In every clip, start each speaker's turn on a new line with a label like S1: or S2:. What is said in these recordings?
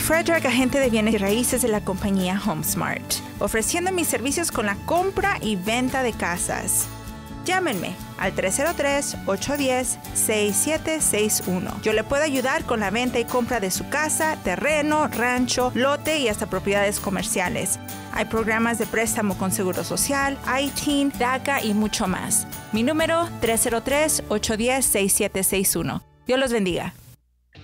S1: Frederick, agente de bienes y raíces de la compañía HomeSmart, ofreciendo mis servicios con la compra y venta de casas. Llámenme al 303-810-6761. Yo le puedo ayudar con la venta y compra de su casa, terreno, rancho, lote y hasta propiedades comerciales. Hay programas de préstamo con Seguro Social, ITIN, DACA y mucho más. Mi número 303-810-6761. Dios los bendiga.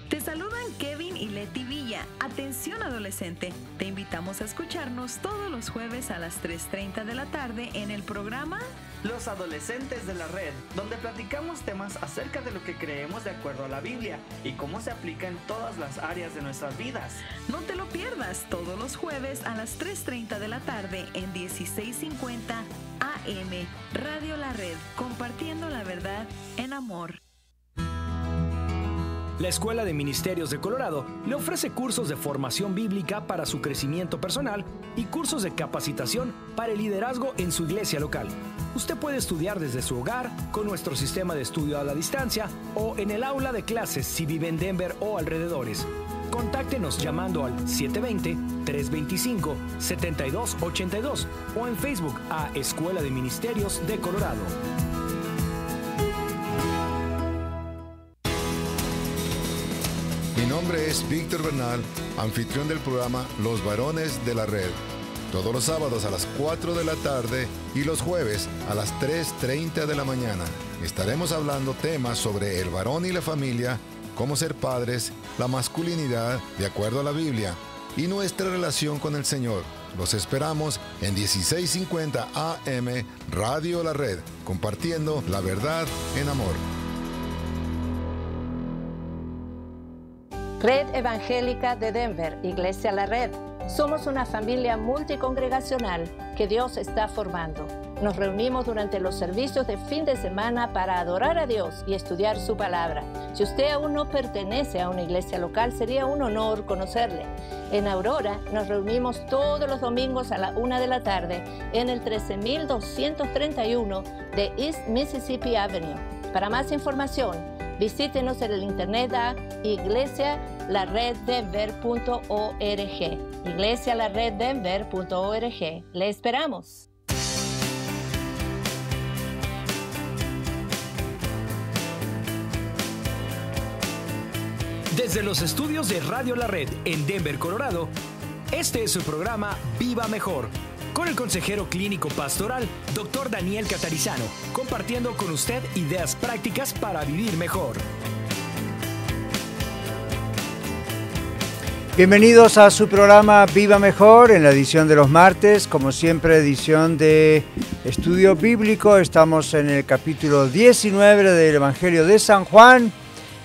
S2: Te saludan Kevin y Leti Villa. Atención adolescente, te invitamos a escucharnos todos los jueves a las 3:30 de la tarde en el programa
S3: Los Adolescentes de la Red, donde platicamos temas acerca de lo que creemos de acuerdo a la Biblia y cómo se aplica en todas las áreas de nuestras vidas.
S2: No te lo pierdas todos los jueves a las 3:30 de la tarde en 1650 AM, Radio La Red, compartiendo la verdad en amor.
S4: La Escuela de Ministerios de Colorado le ofrece cursos de formación bíblica para su crecimiento personal y cursos de capacitación para el liderazgo en su iglesia local. Usted puede estudiar desde su hogar, con nuestro sistema de estudio a la distancia o en el aula de clases si vive en Denver o alrededores. Contáctenos llamando al 720-325-7282 o en Facebook a Escuela de Ministerios de Colorado.
S5: Mi nombre es Víctor Bernal, anfitrión del programa Los Varones de la Red. Todos los sábados a las 4 de la tarde y los jueves a las 3:30 de la mañana. Estaremos hablando temas sobre el varón y la familia, cómo ser padres, la masculinidad de acuerdo a la Biblia y nuestra relación con el Señor. Los esperamos en 1650 AM Radio La Red, compartiendo la verdad en amor.
S6: Red Evangélica de Denver, Iglesia La Red. Somos una familia multicongregacional que Dios está formando. Nos reunimos durante los servicios de fin de semana para adorar a Dios y estudiar su palabra. Si usted aún no pertenece a una iglesia local, sería un honor conocerle. En Aurora nos reunimos todos los domingos a la 1 de la tarde en el 13231 de East Mississippi Avenue. Para más información, visítenos en el internet a iglesialareddenver.org. iglesialareddenver.org. Le esperamos.
S4: Desde los estudios de Radio La Red en Denver, Colorado, este es su programa Viva Mejor, con el consejero clínico pastoral, Dr. Daniel Catarizano, compartiendo con usted ideas prácticas para vivir mejor.
S7: Bienvenidos a su programa Viva Mejor, en la edición de los martes, como siempre, edición de estudio bíblico. Estamos en el capítulo 19 del Evangelio de San Juan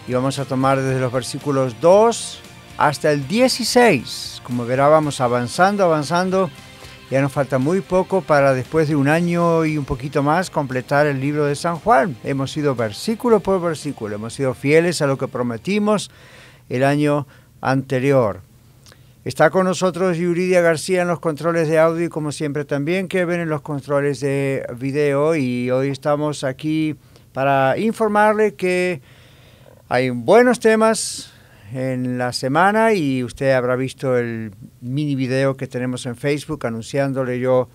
S7: y vamos a tomar desde los versículos 2 hasta el 16. Como verá, vamos avanzando. Ya nos falta muy poco para, después de un año y un poquito más, completar el libro de San Juan. Hemos ido versículo por versículo, hemos sido fieles a lo que prometimos el año anterior. Está con nosotros Yuridia García en los controles de audio y, como siempre, también Kevin en los controles de video. Y hoy estamos aquí para informarle que hay buenos temas en la semana y usted habrá visto el mini video que tenemos en Facebook anunciándole yo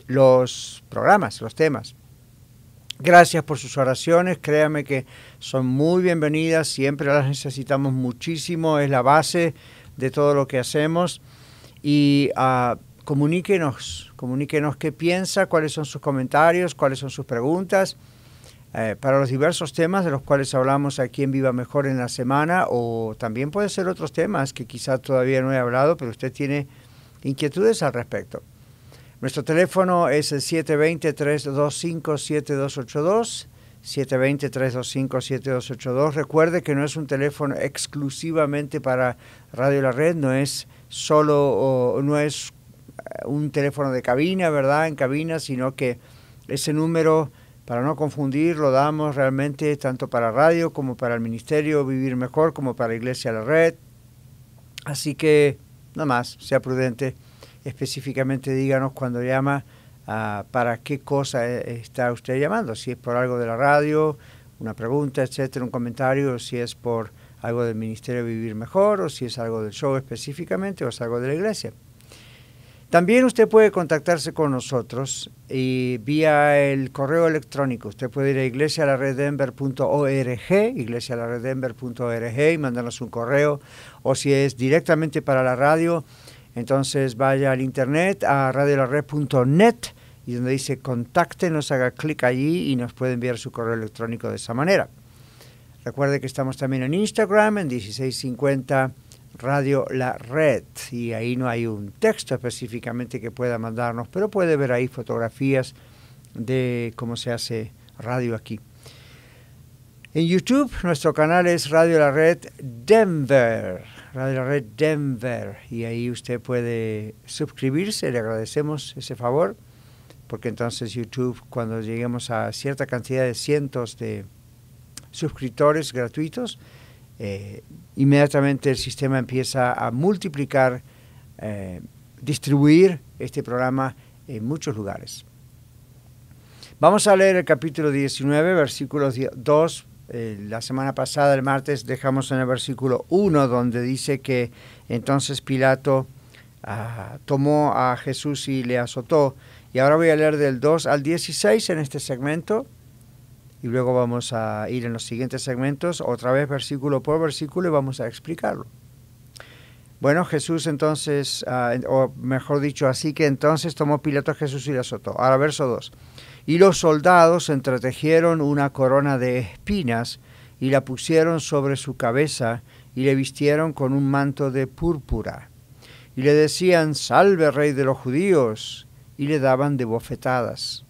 S7: los programas, los temas. Gracias por sus oraciones, créame que son muy bienvenidas, siempre las necesitamos muchísimo, es la base de todo lo que hacemos. Y comuníquenos qué piensa, cuáles son sus comentarios, cuáles son sus preguntas para los diversos temas de los cuales hablamos aquí en Viva Mejor en la semana, o también puede ser otros temas que quizá todavía no he hablado, pero usted tiene inquietudes al respecto. Nuestro teléfono es el 720-325-7282, 720-325-7282. Recuerde que no es un teléfono exclusivamente para Radio La Red, no es un teléfono de cabina, ¿verdad? En cabina, sino que ese número, para no confundir, lo damos realmente tanto para radio como para el Ministerio Vivir Mejor, como para Iglesia La Red. Así que, nada más, sea prudente. Específicamente díganos cuando llama para qué cosa está usted llamando, si es por algo de la radio, una pregunta, etcétera, un comentario, o si es por algo del Ministerio Vivir Mejor, o si es algo del show específicamente, o es algo de la iglesia. También usted puede contactarse con nosotros y vía el correo electrónico. Usted puede ir a iglesialareddenver.org, y mandarnos un correo, o si es directamente para la radio, entonces vaya al internet a radiolared.net y donde dice contáctenos, haga clic allí y nos puede enviar su correo electrónico de esa manera. Recuerde que estamos también en Instagram, en 1650 Radio La Red, y ahí no hay un texto específicamente que pueda mandarnos, pero puede ver ahí fotografías de cómo se hace radio aquí. En YouTube, nuestro canal es Radio La Red Denver, Radio La Red Denver, y ahí usted puede suscribirse, le agradecemos ese favor, porque entonces YouTube, cuando lleguemos a cierta cantidad de cientos de suscriptores gratuitos, inmediatamente el sistema empieza a multiplicar, distribuir este programa en muchos lugares. Vamos a leer el capítulo 19, versículos 2. La semana pasada, el martes, dejamos en el versículo 1, donde dice que entonces Pilato tomó a Jesús y le azotó. Y ahora voy a leer del 2 al 16 en este segmento. Y luego vamos a ir en los siguientes segmentos, otra vez versículo por versículo, y vamos a explicarlo. Bueno, Jesús entonces, o mejor dicho, así que entonces tomó Pilato a Jesús y le azotó. Ahora verso 2. Y los soldados entretejieron una corona de espinas y la pusieron sobre su cabeza y le vistieron con un manto de púrpura. Y le decían, salve, rey de los judíos, y le daban de bofetadas.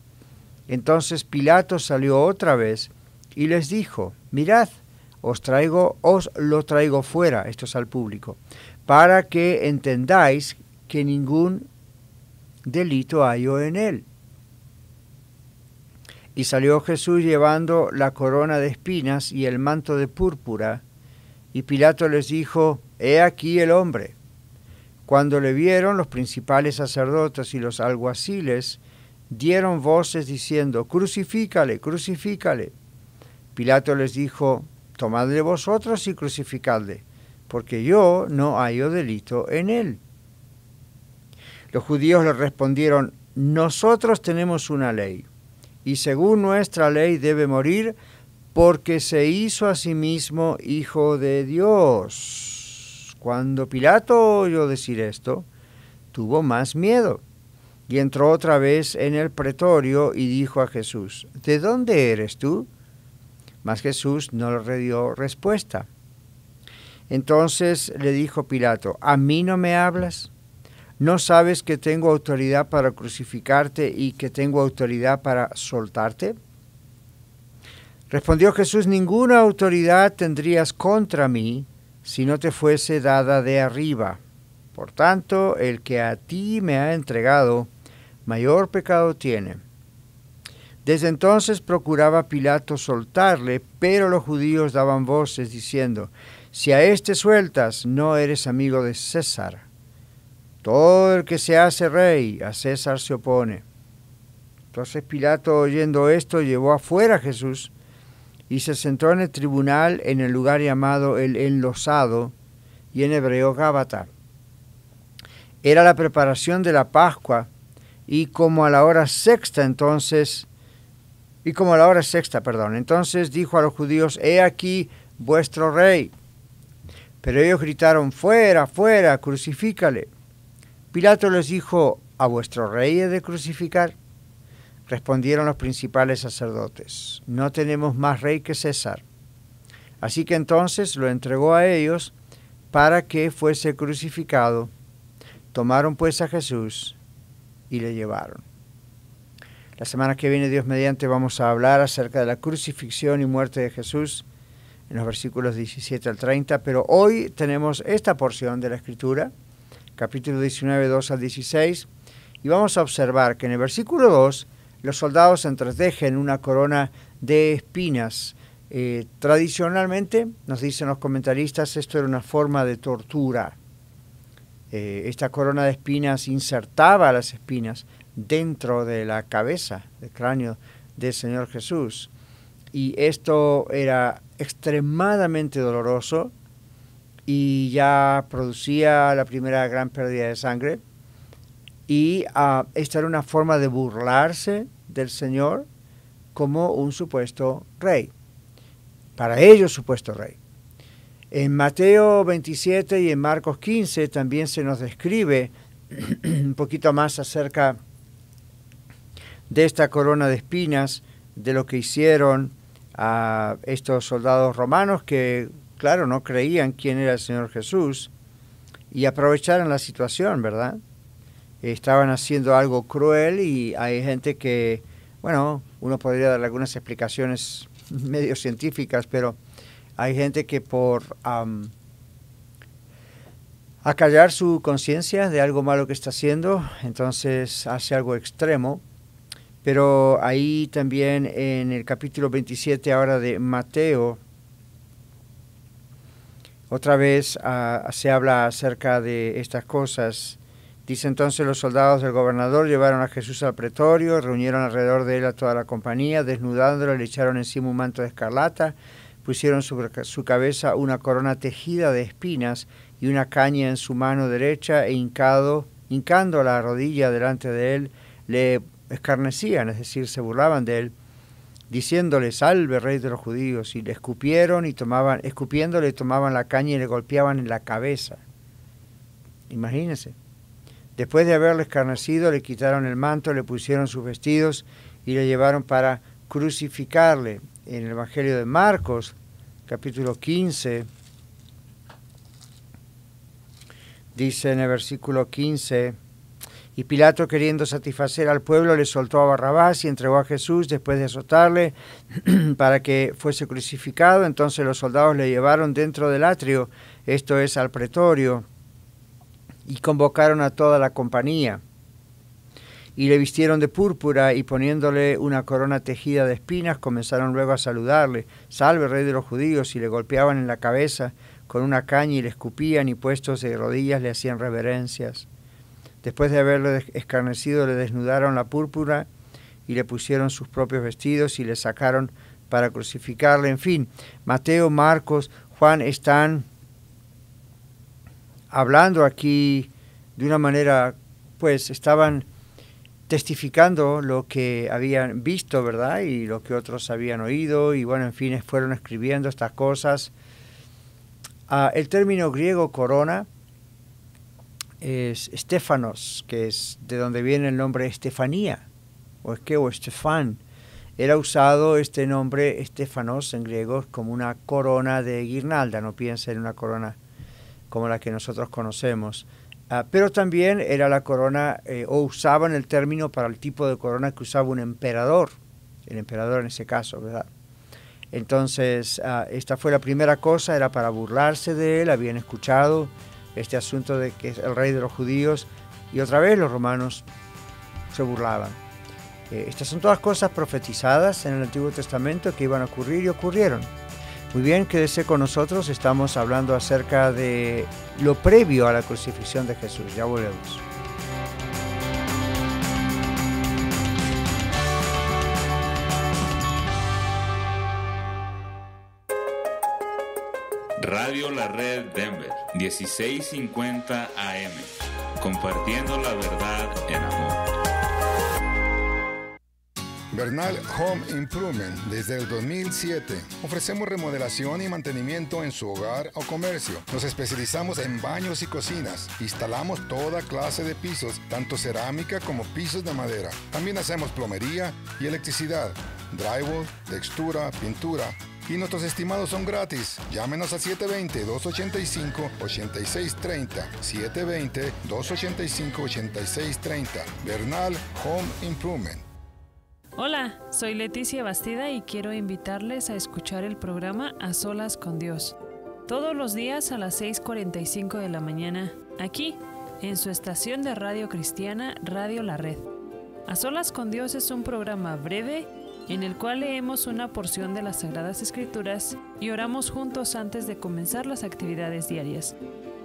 S7: Entonces Pilato salió otra vez y les dijo, mirad, os lo traigo fuera, esto es al público, para que entendáis que ningún delito hallo en él. Y salió Jesús llevando la corona de espinas y el manto de púrpura, y Pilato les dijo, he aquí el hombre. Cuando le vieron, los principales sacerdotes y los alguaciles dieron voces diciendo, crucifícale, crucifícale. Pilato les dijo, tomadle vosotros y crucificadle, porque yo no hallo delito en él. Los judíos le respondieron, nosotros tenemos una ley, y según nuestra ley debe morir, porque se hizo a sí mismo hijo de Dios. Cuando Pilato oyó decir esto, tuvo más miedo, y entró otra vez en el pretorio y dijo a Jesús, ¿de dónde eres tú? Mas Jesús no le dio respuesta. Entonces le dijo Pilato, ¿a mí no me hablas? ¿No sabes que tengo autoridad para crucificarte y que tengo autoridad para soltarte? Respondió Jesús, ninguna autoridad tendrías contra mí si no te fuese dada de arriba. Por tanto, el que a ti me ha entregado, mayor pecado tiene. Desde entonces procuraba Pilato soltarle, pero los judíos daban voces diciendo, si a éste sueltas, no eres amigo de César. Todo el que se hace rey, a César se opone. Entonces Pilato, oyendo esto, llevó afuera a Jesús y se sentó en el tribunal en el lugar llamado el Enlosado, y en hebreo Gábata. Era la preparación de la Pascua, y como a la hora sexta, entonces dijo a los judíos, he aquí vuestro rey. Pero ellos gritaron, fuera, fuera, crucifícale. Pilato les dijo, ¿a vuestro rey he de crucificar? Respondieron los principales sacerdotes, no tenemos más rey que César. Así que entonces lo entregó a ellos para que fuese crucificado. Tomaron pues a Jesús y le llevaron. La semana que viene, Dios mediante, vamos a hablar acerca de la crucifixión y muerte de Jesús en los versículos 17 al 30, pero hoy tenemos esta porción de la Escritura, capítulo 19, 2 al 16, y vamos a observar que en el versículo 2 los soldados entretejen una corona de espinas. Tradicionalmente, nos dicen los comentaristas, esto era una forma de tortura. Esta corona de espinas insertaba las espinas dentro de la cabeza, del cráneo del Señor Jesús. Y esto era extremadamente doloroso, y ya producía la primera gran pérdida de sangre. Y esta era una forma de burlarse del Señor como un supuesto rey. Para ellos, supuesto rey. En Mateo 27 y en Marcos 15 también se nos describe un poquito más acerca de esta corona de espinas, de lo que hicieron a estos soldados romanos que, claro, no creían quién era el Señor Jesús y aprovecharon la situación, ¿verdad? Estaban haciendo algo cruel y hay gente que, bueno, uno podría darle algunas explicaciones medio científicas, pero hay gente que por acallar su conciencia de algo malo que está haciendo, entonces hace algo extremo. Pero ahí también en el capítulo 27 ahora de Mateo, otra vez se habla acerca de estas cosas. Dice entonces: los soldados del gobernador llevaron a Jesús al pretorio, reunieron alrededor de él a toda la compañía, desnudándolo, le echaron encima un manto de escarlata, pusieron sobre su cabeza una corona tejida de espinas y una caña en su mano derecha, e hincando la rodilla delante de él, le escarnecían, es decir, se burlaban de él, diciéndole: salve, rey de los judíos, y le escupiéndole tomaban la caña y le golpeaban en la cabeza. Imagínense. Después de haberle escarnecido, le quitaron el manto, le pusieron sus vestidos y le llevaron para crucificarle. En el Evangelio de Marcos, capítulo 15, dice en el versículo 15: y Pilato, queriendo satisfacer al pueblo, le soltó a Barrabás y entregó a Jesús después de azotarle para que fuese crucificado. Entonces los soldados le llevaron dentro del atrio, esto es, al pretorio, y convocaron a toda la compañía. Y le vistieron de púrpura y poniéndole una corona tejida de espinas, comenzaron luego a saludarle: salve, rey de los judíos, y le golpeaban en la cabeza con una caña y le escupían, y puestos de rodillas le hacían reverencias. Después de haberle escarnecido, le desnudaron la púrpura y le pusieron sus propios vestidos y le sacaron para crucificarle. En fin, Mateo, Marcos, Juan están hablando aquí de una manera, pues estaban testificando lo que habían visto, ¿verdad? Y lo que otros habían oído, y bueno, en fin, fueron escribiendo estas cosas. El término griego corona es Estefanos, que es de donde viene el nombre Estefanía, o Estefán. Era usado este nombre Estefanos en griego como una corona de guirnalda, no piensen en una corona como la que nosotros conocemos. Pero también era la corona, o usaban el término para el tipo de corona que usaba un emperador, el emperador en ese caso, ¿verdad? Entonces, esta fue la primera cosa, era para burlarse de él. Habían escuchado este asunto de que es el rey de los judíos, y otra vez los romanos se burlaban. Estas son todas cosas profetizadas en el Antiguo Testamento que iban a ocurrir y ocurrieron. Muy bien, quédese con nosotros, estamos hablando acerca de lo previo a la crucifixión de Jesús. Ya volvemos.
S8: Radio La Red Denver, 1650 AM, compartiendo la verdad en amor.
S5: Bernal Home Improvement. Desde el 2007 ofrecemos remodelación y mantenimiento en su hogar o comercio. Nos especializamos en baños y cocinas. Instalamos toda clase de pisos, tanto cerámica como pisos de madera. También hacemos plomería y electricidad, drywall, textura, pintura. Y nuestros estimados son gratis. Llámenos al 720-285-8630. 720-285-8630. Bernal Home Improvement.
S9: Hola, soy Leticia Bastida y quiero invitarles a escuchar el programa A Solas con Dios. Todos los días a las 6:45 de la mañana, aquí, en su estación de radio cristiana, Radio La Red. A Solas con Dios es un programa breve en el cual leemos una porción de las Sagradas Escrituras y oramos juntos antes de comenzar las actividades diarias.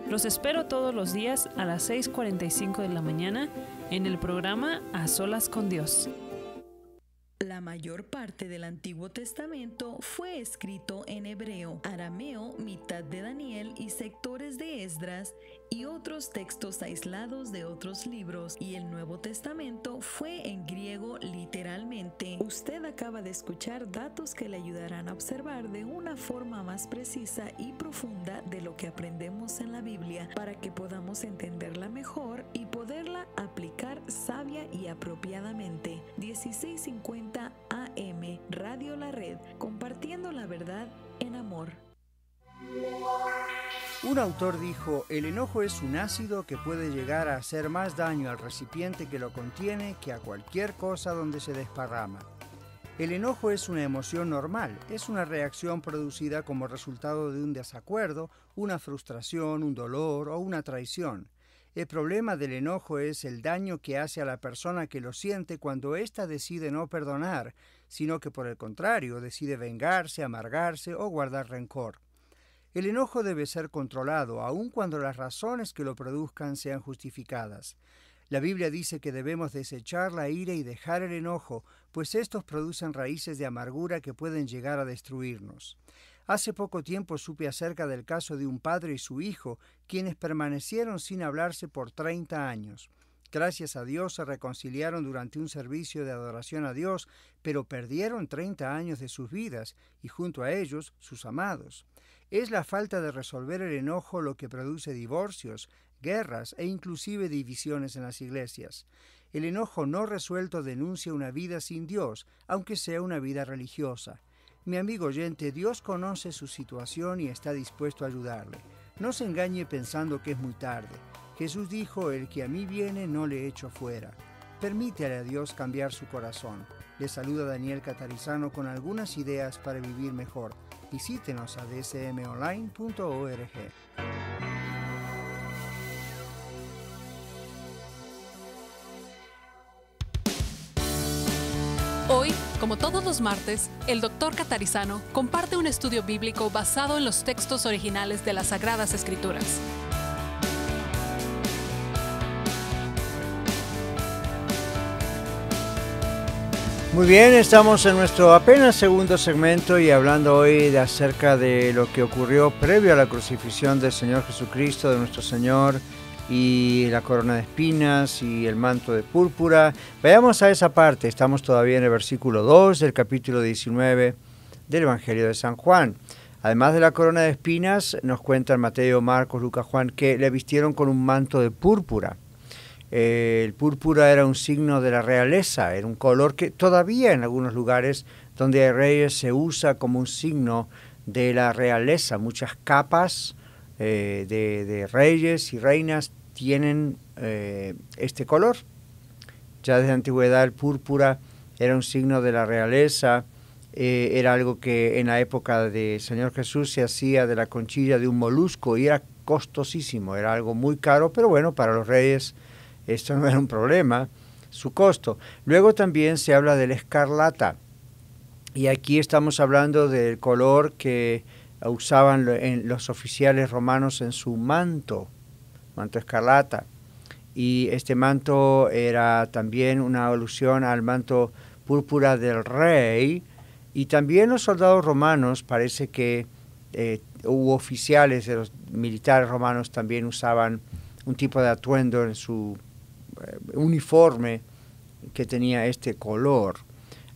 S9: Los espero todos los días a las 6:45 de la mañana en el programa A Solas con Dios.
S2: La mayor parte del Antiguo Testamento fue escrito en hebreo, arameo, mitad de Daniel y sectores de Esdras y otros textos aislados de otros libros, y el Nuevo Testamento fue en griego literalmente. Usted acaba de escuchar datos que le ayudarán a observar de una forma más precisa y profunda de lo que aprendemos en la Biblia para que podamos entenderla mejor y poderla aplicar sabia y apropiadamente. 1650 AM, Radio La Red, compartiendo la verdad en amor.
S7: Un autor dijo: el enojo es un ácido que puede llegar a hacer más daño al recipiente que lo contiene que a cualquier cosa donde se desparrama. El enojo es una emoción normal, es una reacción producida como resultado de un desacuerdo, una frustración, un dolor o una traición. El problema del enojo es el daño que hace a la persona que lo siente cuando ésta decide no perdonar, sino que por el contrario decide vengarse, amargarse o guardar rencor. El enojo debe ser controlado, aun cuando las razones que lo produzcan sean justificadas. La Biblia dice que debemos desechar la ira y dejar el enojo, pues estos producen raíces de amargura que pueden llegar a destruirnos. Hace poco tiempo supe acerca del caso de un padre y su hijo, quienes permanecieron sin hablarse por 30 años. Gracias a Dios se reconciliaron durante un servicio de adoración a Dios, pero perdieron 30 años de sus vidas y junto a ellos sus amados. Es la falta de resolver el enojo lo que produce divorcios, guerras e inclusive divisiones en las iglesias. El enojo no resuelto denuncia una vida sin Dios, aunque sea una vida religiosa. Mi amigo oyente, Dios conoce su situación y está dispuesto a ayudarle. No se engañe pensando que es muy tarde. Jesús dijo: el que a mí viene no le echo fuera. Permítale a Dios cambiar su corazón. Le saluda Daniel Catarizano con algunas ideas para vivir mejor. Visítenos a dsmonline.org.
S10: Hoy, como todos los martes, el Dr. Catarizano comparte un estudio bíblico basado en los textos originales de las Sagradas Escrituras.
S7: Muy bien, estamos en nuestro apenas segundo segmento y hablando hoy acerca de lo que ocurrió previo a la crucifixión del Señor Jesucristo, de nuestro Señor, y la corona de espinas y el manto de púrpura. Vayamos a esa parte. Estamos todavía en el versículo 2 del capítulo 19 del Evangelio de San Juan. Además de la corona de espinas, nos cuentan Mateo, Marcos, Lucas, Juan, que le vistieron con un manto de púrpura. El púrpura era un signo de la realeza, era un color que todavía en algunos lugares donde hay reyes se usa como un signo de la realeza. Muchas capas de reyes y reinas tienen este color. Ya desde la antigüedad el púrpura era un signo de la realeza, era algo que en la época del Señor Jesús se hacía de la conchilla de un molusco y era costosísimo, era algo muy caro, pero bueno, para los reyes esto no era un problema, su costo. Luego también se habla del escarlata, y aquí estamos hablando del color que usaban los oficiales romanos en su manto escarlata. Y este manto era también una alusión al manto púrpura del rey, y también los soldados romanos, parece que hubo oficiales de los militares romanos también usaban un tipo de atuendo en su uniforme que tenía este color.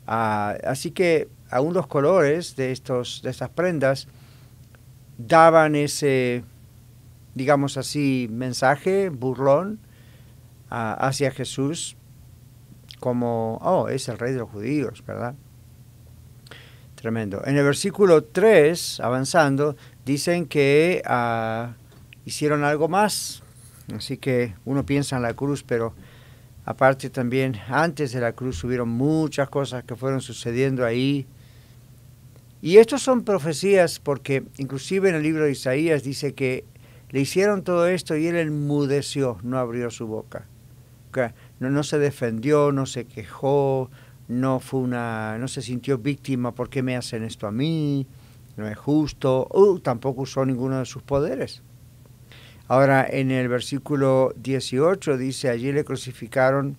S7: Así que aún los colores de estas prendas daban ese, digamos así, mensaje burlón hacia Jesús, como, es el rey de los judíos, ¿verdad? Tremendo. En el versículo 3, avanzando, dicen que hicieron algo más. Así que uno piensa en la cruz, pero aparte también antes de la cruz hubieron muchas cosas que fueron sucediendo ahí. Y estos son profecías porque inclusive en el libro de Isaías dice que le hicieron todo esto y él enmudeció, no abrió su boca. No se defendió, no se quejó, no se sintió víctima. ¿Por qué me hacen esto a mí? No es justo. Tampoco usó ninguno de sus poderes. Ahora en el versículo 18 dice, allí le crucificaron,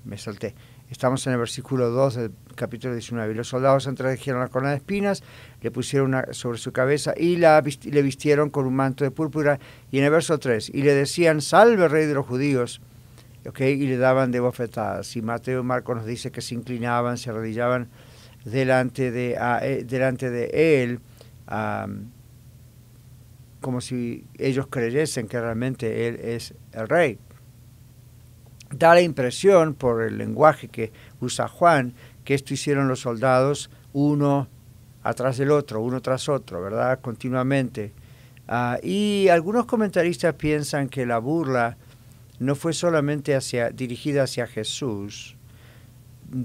S7: me salté. Estamos en el versículo 2 del capítulo 19. Y los soldados entretejeron la corona de espinas, le pusieron una sobre su cabeza y le vistieron con un manto de púrpura. Y en el verso 3, y le decían, salve rey de los judíos, y le daban de bofetadas. Y Mateo y Marcos nos dice que se inclinaban, se arrodillaban delante de él, como si ellos creyesen que realmente él es el rey. Da la impresión, por el lenguaje que usa Juan, que esto hicieron los soldados uno atrás del otro, uno tras otro, ¿verdad? Continuamente. Y algunos comentaristas piensan que la burla no fue solamente dirigida hacia Jesús,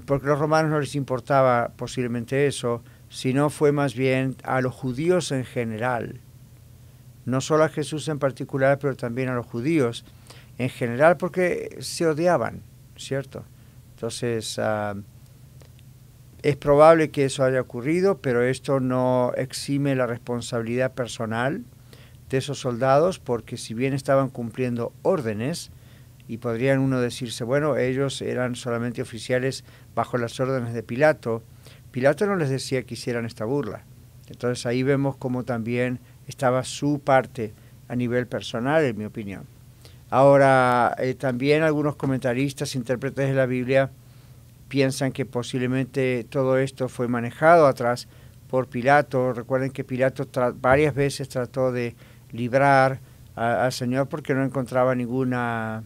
S7: porque a los romanos no les importaba posiblemente eso, sino fue más bien a los judíos en general. No solo a Jesús en particular, pero también a los judíos en general, porque se odiaban, ¿cierto? Entonces, es probable que eso haya ocurrido, pero esto no exime la responsabilidad personal de esos soldados, porque si bien estaban cumpliendo órdenes, y podrían uno decirse, bueno, ellos eran solamente oficiales bajo las órdenes de Pilato, Pilato no les decía que hicieran esta burla. Entonces ahí vemos cómo también estaba su parte a nivel personal, en mi opinión. Ahora, también algunos comentaristas, intérpretes de la Biblia, piensan que posiblemente todo esto fue manejado atrás por Pilato. Recuerden que Pilato varias veces trató de librar al Señor porque no encontraba ninguna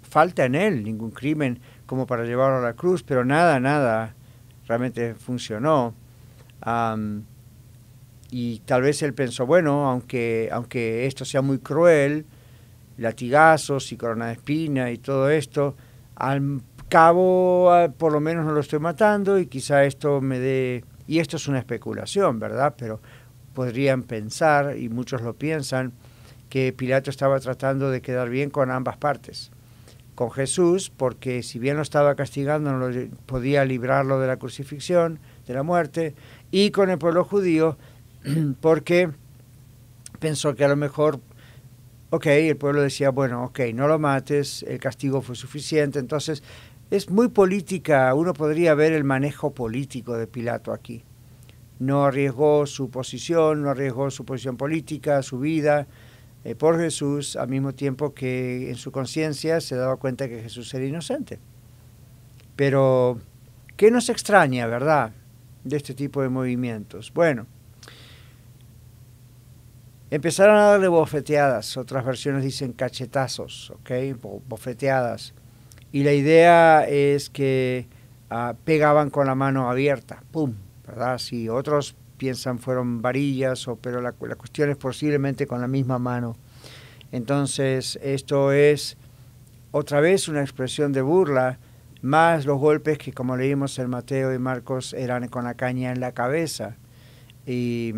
S7: falta en él, ningún crimen como para llevarlo a la cruz, pero nada realmente funcionó. Y tal vez él pensó, bueno, aunque esto sea muy cruel, latigazos y corona de espina y todo esto, al cabo por lo menos no lo estoy matando y quizá esto me dé, y esto es una especulación, ¿verdad? Pero podrían pensar, y muchos lo piensan, que Pilato estaba tratando de quedar bien con ambas partes. Con Jesús, porque si bien lo estaba castigando, no podía librarlo de la crucifixión, de la muerte, y con el pueblo judío, porque pensó que a lo mejor, el pueblo decía, bueno, no lo mates, el castigo fue suficiente. Entonces, es muy política, uno podría ver el manejo político de Pilato aquí. No arriesgó su posición, política, su vida, por Jesús, al mismo tiempo que en su conciencia se daba cuenta que Jesús era inocente. Pero, ¿qué nos extraña, verdad, de este tipo de movimientos? Bueno, empezaron a darle bofeteadas, otras versiones dicen cachetazos, bofeteadas. Y la idea es que pegaban con la mano abierta, ¡pum!, ¿verdad? Si otros piensan fueron varillas, pero la cuestión es posiblemente con la misma mano. Entonces, esto es otra vez una expresión de burla, más los golpes que, como leímos en Mateo y Marcos, eran con la caña en la cabeza. Y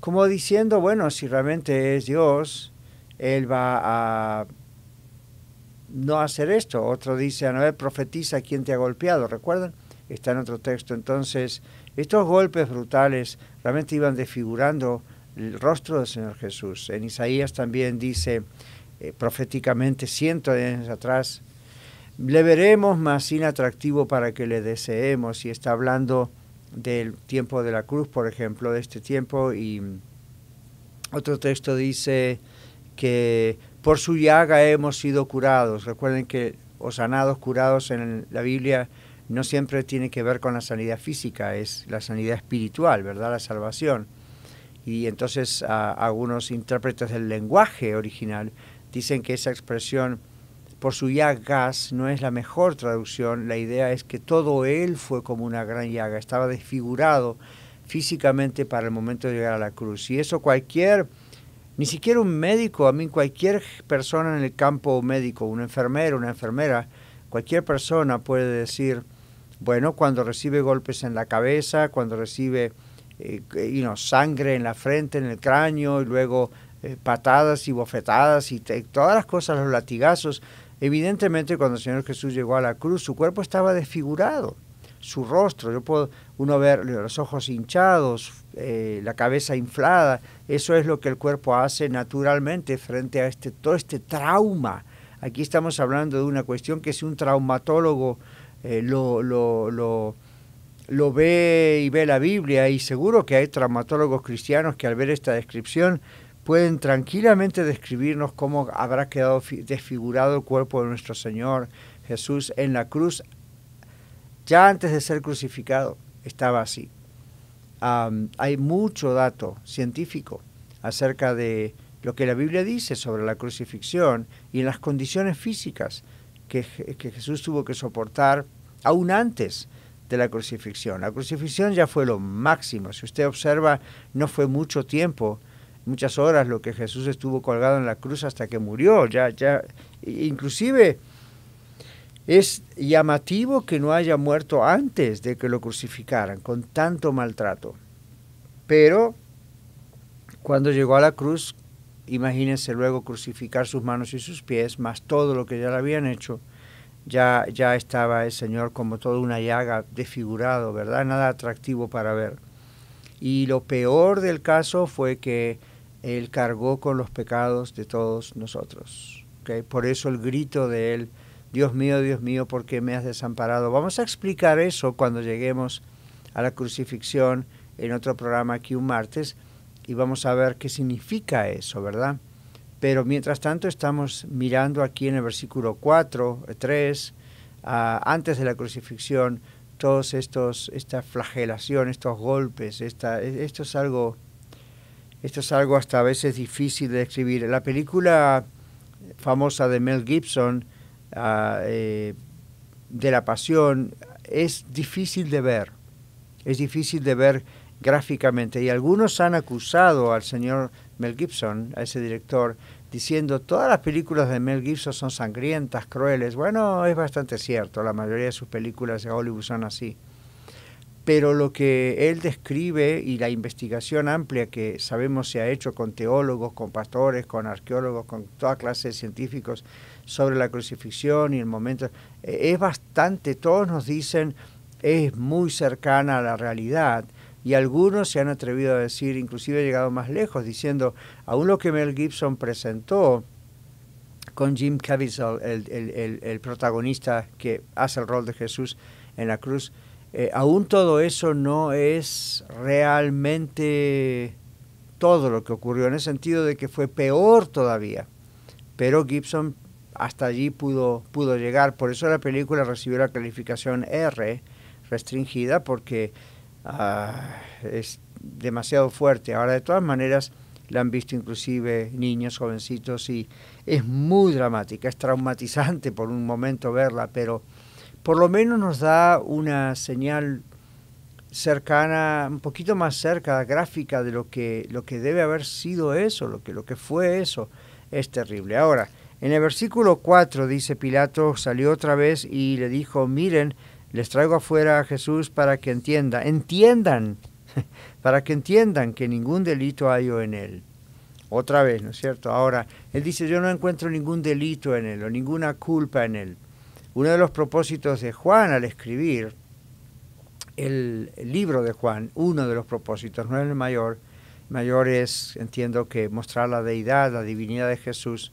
S7: como diciendo, bueno, si realmente es Dios, Él va a no hacer esto. Otro dice, a ver, profetiza quién te ha golpeado, ¿recuerdan? Está en otro texto. Entonces, estos golpes brutales realmente iban desfigurando el rostro del Señor Jesús. En Isaías también dice, proféticamente, cientos de años atrás, le veremos más inatractivo para que le deseemos. Y está hablando del tiempo de la cruz, por ejemplo, de este tiempo. Y otro texto dice que por su llaga hemos sido curados. Recuerden que o sanados, curados en la Biblia no siempre tiene que ver con la sanidad física, es la sanidad espiritual, ¿verdad? La salvación. Y entonces algunos intérpretes del lenguaje original dicen que esa expresión por su llagas no es la mejor traducción. La idea es que todo él fue como una gran llaga, estaba desfigurado físicamente para el momento de llegar a la cruz. Y eso ni siquiera un médico, cualquier persona en el campo médico, un enfermero, una enfermera, cualquier persona puede decir, bueno, cuando recibe golpes en la cabeza, cuando recibe sangre en la frente, en el cráneo, y luego patadas y bofetadas y todas las cosas, los latigazos, evidentemente cuando el Señor Jesús llegó a la cruz, su cuerpo estaba desfigurado, su rostro, uno ver los ojos hinchados, la cabeza inflada. Eso es lo que el cuerpo hace naturalmente frente a todo este trauma. Aquí estamos hablando de una cuestión que si un traumatólogo lo ve y ve la Biblia, y seguro que hay traumatólogos cristianos que al ver esta descripción pueden tranquilamente describirnos cómo habrá quedado desfigurado el cuerpo de nuestro Señor Jesús en la cruz. Ya antes de ser crucificado estaba así. Hay mucho dato científico acerca de lo que la Biblia dice sobre la crucifixión y en las condiciones físicas que Jesús tuvo que soportar aún antes de la crucifixión. La crucifixión ya fue lo máximo. Si usted observa, no fue mucho tiempo, muchas horas lo que Jesús estuvo colgado en la cruz hasta que murió. Inclusive es llamativo que no haya muerto antes de que lo crucificaran, con tanto maltrato. Pero cuando llegó a la cruz, imagínense luego crucificar sus manos y sus pies, más todo lo que ya le habían hecho, ya estaba el Señor como toda una llaga, desfigurado, ¿verdad? Nada atractivo para ver. Y lo peor del caso fue que Él cargó con los pecados de todos nosotros. ¿Okay? Por eso el grito de Él, Dios mío, ¿por qué me has desamparado? Vamos a explicar eso cuando lleguemos a la crucifixión en otro programa aquí un martes, y vamos a ver qué significa eso, ¿verdad? Pero mientras tanto estamos mirando aquí en el versículo 4, 3, antes de la crucifixión, todos esta flagelación, estos golpes, esto es algo hasta a veces difícil de describir. La película famosa de Mel Gibson, de la Pasión, es difícil de ver gráficamente, y algunos han acusado al señor Mel Gibson, a ese director, diciendo todas las películas de Mel Gibson son sangrientas, crueles. Bueno, es bastante cierto, la mayoría de sus películas de Hollywood son así. Pero lo que él describe y la investigación amplia que sabemos se ha hecho con teólogos, con pastores, con arqueólogos, con toda clase de científicos sobre la crucifixión y el momento, es bastante, todos nos dicen, es muy cercana a la realidad. Y algunos se han atrevido a decir, inclusive he llegado más lejos, diciendo, aún lo que Mel Gibson presentó con Jim Caviezel, el protagonista que hace el rol de Jesús en la cruz, aún todo eso no es realmente todo lo que ocurrió, en el sentido de que fue peor todavía. Pero Gibson hasta allí pudo llegar, por eso la película recibió la calificación R, restringida, porque es demasiado fuerte. Ahora, de todas maneras, la han visto inclusive niños, jovencitos, y es muy dramática, es traumatizante por un momento verla, pero por lo menos nos da una señal cercana, un poquito más cerca, gráfica, de lo que debe haber sido eso, lo que fue eso. Es terrible. Ahora, en el versículo 4 dice, Pilato salió otra vez y le dijo, miren, les traigo afuera a Jesús para que entiendan, para que entiendan que ningún delito hay en él. Otra vez, ¿no es cierto? Ahora, él dice, yo no encuentro ningún delito en él o ninguna culpa en él. Uno de los propósitos de Juan al escribir el libro de Juan, uno de los propósitos, no es el mayor. El mayor es, entiendo, que mostrar la deidad, la divinidad de Jesús,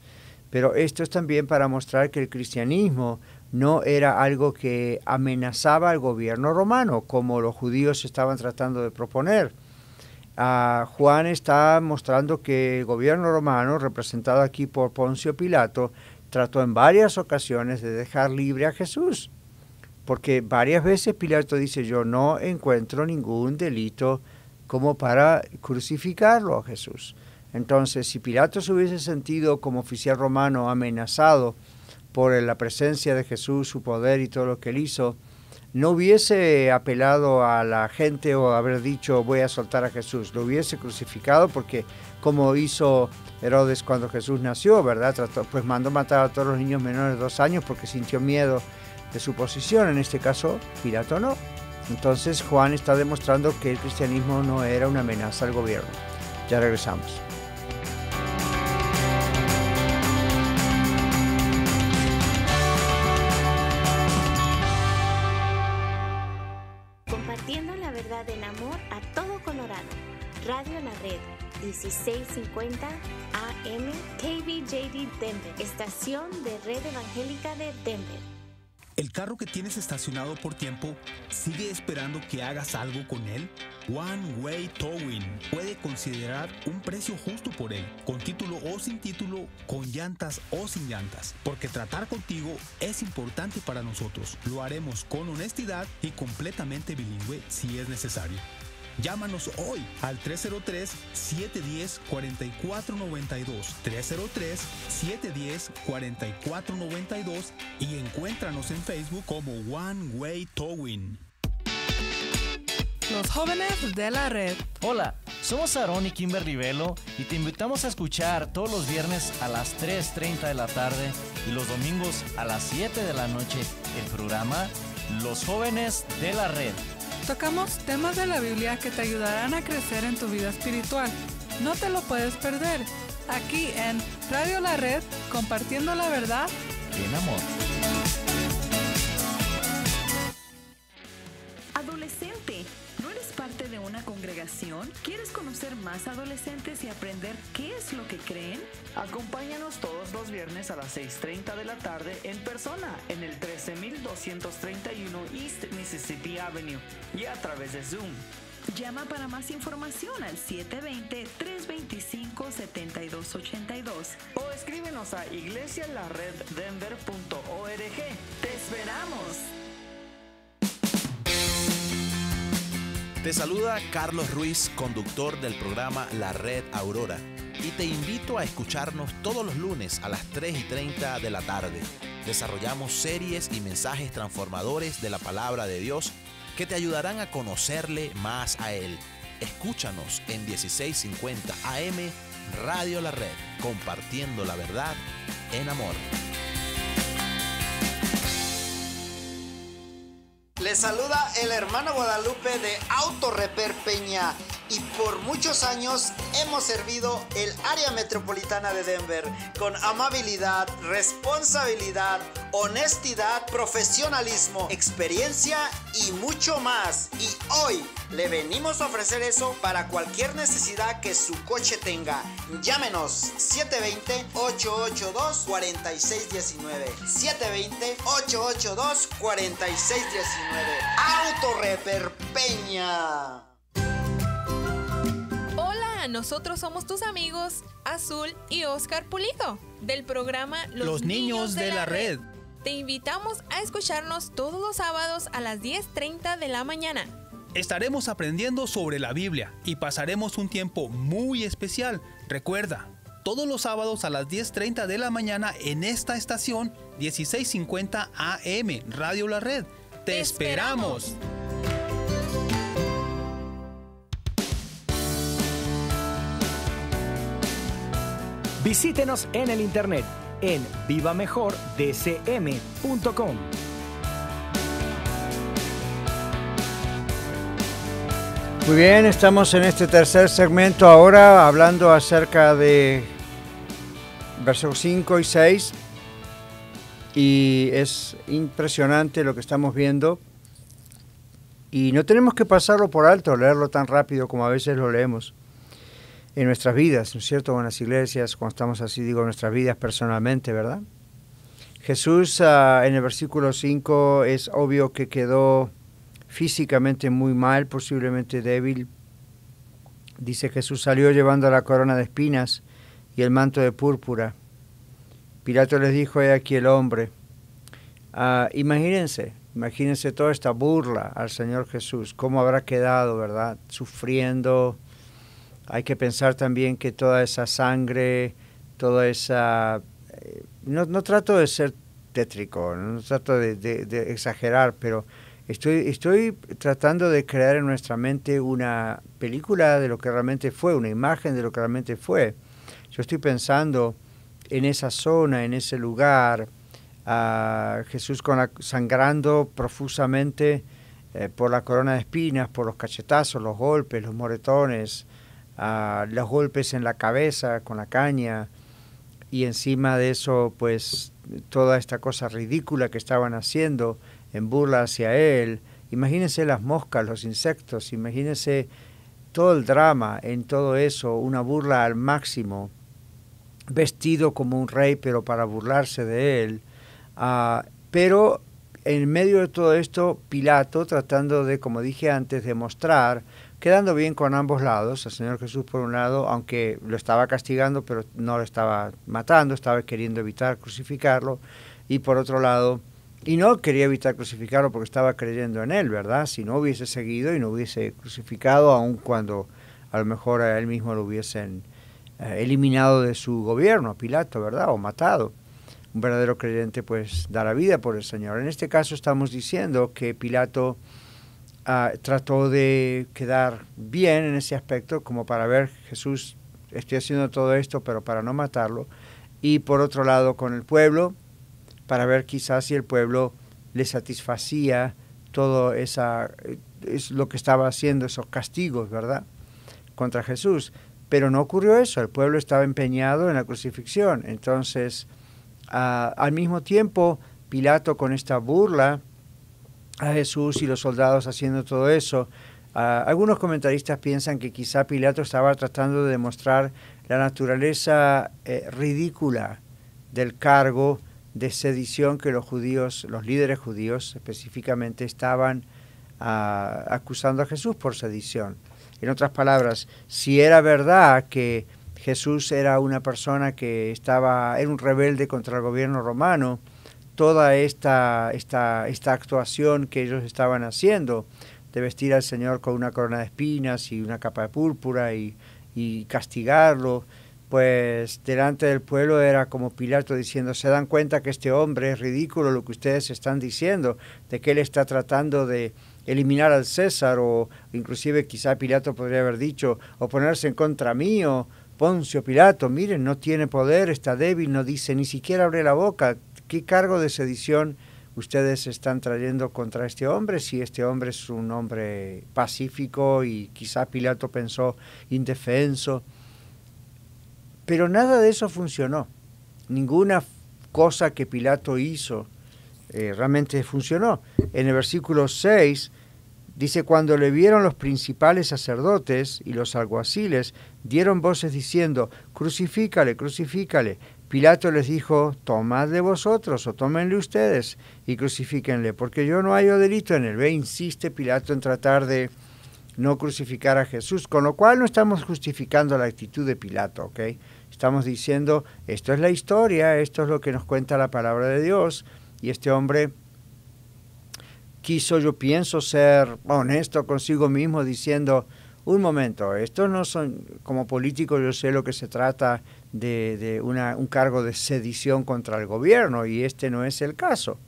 S7: pero esto es también para mostrar que el cristianismo no era algo que amenazaba al gobierno romano, como los judíos estaban tratando de proponer. Juan está mostrando que el gobierno romano, representado aquí por Poncio Pilato, trató en varias ocasiones de dejar libre a Jesús, porque varias veces Pilato dice, yo no encuentro ningún delito como para crucificarlo a Jesús. Entonces, si Pilato se hubiese sentido como oficial romano amenazado por la presencia de Jesús, su poder y todo lo que él hizo, no hubiese apelado a la gente o haber dicho voy a soltar a Jesús, lo hubiese crucificado, porque como hizo Herodes cuando Jesús nació, ¿verdad? Pues mandó matar a todos los niños menores de 2 años porque sintió miedo de su posición. En este caso, Pilato no. Entonces Juan está demostrando que el cristianismo no era una amenaza al gobierno. Ya regresamos.
S11: Compartiendo la verdad en amor a todo Colorado. Radio La Red, 1650 AM, KBJD Denver, estación de Red Evangélica de Denver.
S12: ¿El carro que tienes estacionado por tiempo sigue esperando que hagas algo con él? One Way Towing puede considerar un precio justo por él, con título o sin título, con llantas o sin llantas, porque tratar contigo es importante para nosotros. Lo haremos con honestidad y completamente bilingüe si es necesario. Llámanos hoy al 303-710-4492, 303-710-4492 y encuéntranos en Facebook como One Way Towing.
S13: Los jóvenes de la red.
S14: Hola, somos Aarón y Kimberly Velo y te invitamos a escuchar todos los viernes a las 3:30 de la tarde y los domingos a las 7 de la noche el programa Los jóvenes de la red.
S13: Tocamos temas de la Biblia que te ayudarán a crecer en tu vida espiritual. No te lo puedes perder. Aquí en Radio La Red, compartiendo la verdad
S14: en amor.
S2: Adolescente, ¿no eres parte de una congregación? ¿Quieres conocer más adolescentes y aprender qué es lo que creen?
S3: Acompáñanos todos los viernes a las 6:30 de la tarde en persona en el 13231 East Mississippi Avenue y a través de Zoom.
S2: Llama para más información al 720-325-7282
S3: o escríbenos a iglesialareddenver.org. ¡Te esperamos!
S15: Te saluda Carlos Ruiz, conductor del programa La Red Aurora, y te invito a escucharnos todos los lunes a las 3:30 de la tarde. Desarrollamos series y mensajes transformadores de la palabra de Dios que te ayudarán a conocerle más a Él. Escúchanos en 1650 AM Radio La Red, compartiendo la verdad en amor.
S16: Les saluda el hermano Guadalupe de Auto Repair Peña y por muchos años hemos servido el área metropolitana de Denver con amabilidad, responsabilidad, honestidad, profesionalismo, experiencia y mucho más. Y hoy le venimos a ofrecer eso para cualquier necesidad que su coche tenga. Llámenos 720-882-4619. 720-882-4619. Auto Repair Peña.
S17: Hola, nosotros somos tus amigos Azul y Oscar Pulido del programa Los Niños de la Red. Te invitamos a escucharnos todos los sábados a las 10:30 de la mañana.
S12: Estaremos aprendiendo sobre la Biblia y pasaremos un tiempo muy especial. Recuerda, todos los sábados a las 10:30 de la mañana en esta estación 1650 AM Radio La Red. ¡Te esperamos!
S4: Visítenos en el internet en vivamejordcm.com.
S7: Muy bien, estamos en este tercer segmento ahora hablando acerca de versos 5 y 6 y es impresionante lo que estamos viendo y no tenemos que pasarlo por alto, leerlo tan rápido como a veces lo leemos en nuestras vidas, ¿no es cierto? En las iglesias, cuando estamos así, digo, en nuestras vidas personalmente, ¿verdad? Jesús en el versículo 5 es obvio que quedó físicamente muy mal, posiblemente débil. Dice, Jesús salió llevando la corona de espinas y el manto de púrpura. Pilato les dijo, he aquí el hombre. Imagínense toda esta burla al Señor Jesús, cómo habrá quedado, ¿verdad? Sufriendo. Hay que pensar también que toda esa sangre, toda esa... No trato de ser tétrico, no trato de exagerar, pero estoy tratando de crear en nuestra mente una película de lo que realmente fue, una imagen de lo que realmente fue. Yo estoy pensando en esa zona, en ese lugar, Jesús sangrando profusamente por la corona de espinas, por los cachetazos, los golpes, los moretones, los golpes en la cabeza con la caña, y encima de eso, pues, toda esta cosa ridícula que estaban haciendo en burla hacia él. Imagínense las moscas, los insectos, imagínense todo el drama en todo eso, una burla al máximo, vestido como un rey, pero para burlarse de él. Pero en medio de todo esto, Pilato, tratando de, como dije antes, demostrar, quedando bien con ambos lados, al Señor Jesús por un lado, aunque lo estaba castigando, pero no lo estaba matando, estaba queriendo evitar crucificarlo, y por otro lado, y no quería evitar crucificarlo porque estaba creyendo en él, ¿verdad? Si no hubiese seguido y no hubiese crucificado, aun cuando a lo mejor a él mismo lo hubiesen eliminado de su gobierno, Pilato, ¿verdad? O matado. Un verdadero creyente pues da la vida por el Señor. En este caso estamos diciendo que Pilato trató de quedar bien en ese aspecto, como para ver, Jesús, estoy haciendo todo esto, pero para no matarlo. Y por otro lado con el pueblo, para ver quizás si el pueblo le satisfacía todo es lo que estaba haciendo, esos castigos, ¿verdad?, contra Jesús. Pero no ocurrió eso, el pueblo estaba empeñado en la crucifixión. Entonces, al mismo tiempo, Pilato con esta burla a Jesús y los soldados haciendo todo eso, algunos comentaristas piensan que quizá Pilato estaba tratando de demostrar la naturaleza ridícula del cargo de sedición que los judíos, los líderes judíos específicamente, estaban acusando a Jesús por sedición. En otras palabras, si era verdad que Jesús era una persona que era un rebelde contra el gobierno romano, toda esta actuación que ellos estaban haciendo, de vestir al Señor con una corona de espinas y una capa de púrpura y castigarlo, pues delante del pueblo era como Pilato diciendo, ¿se dan cuenta que este hombre es ridículo lo que ustedes están diciendo, de que él está tratando de eliminar al César, o inclusive quizá Pilato podría haber dicho, o ponerse en contra mío, Poncio Pilato, miren, no tiene poder, está débil, no dice, ni siquiera abre la boca, ¿qué cargo de sedición ustedes están trayendo contra este hombre? Si este hombre es un hombre pacífico y quizá Pilato pensó indefenso. Pero nada de eso funcionó. Ninguna cosa que Pilato hizo realmente funcionó. En el versículo 6 dice, cuando le vieron los principales sacerdotes y los alguaciles, dieron voces diciendo, crucifícale, crucifícale. Pilato les dijo, tomadle vosotros o tómenle ustedes y crucifíquenle, porque yo no hallo delito en él. Ve, insiste Pilato en tratar de no crucificar a Jesús, con lo cual no estamos justificando la actitud de Pilato, ¿ok? Estamos diciendo, esto es la historia, esto es lo que nos cuenta la palabra de Dios, y este hombre quiso, yo pienso, ser honesto consigo mismo, diciendo, un momento, estos no son, como político yo sé lo que se trata de un cargo de sedición contra el gobierno, y este no es el caso.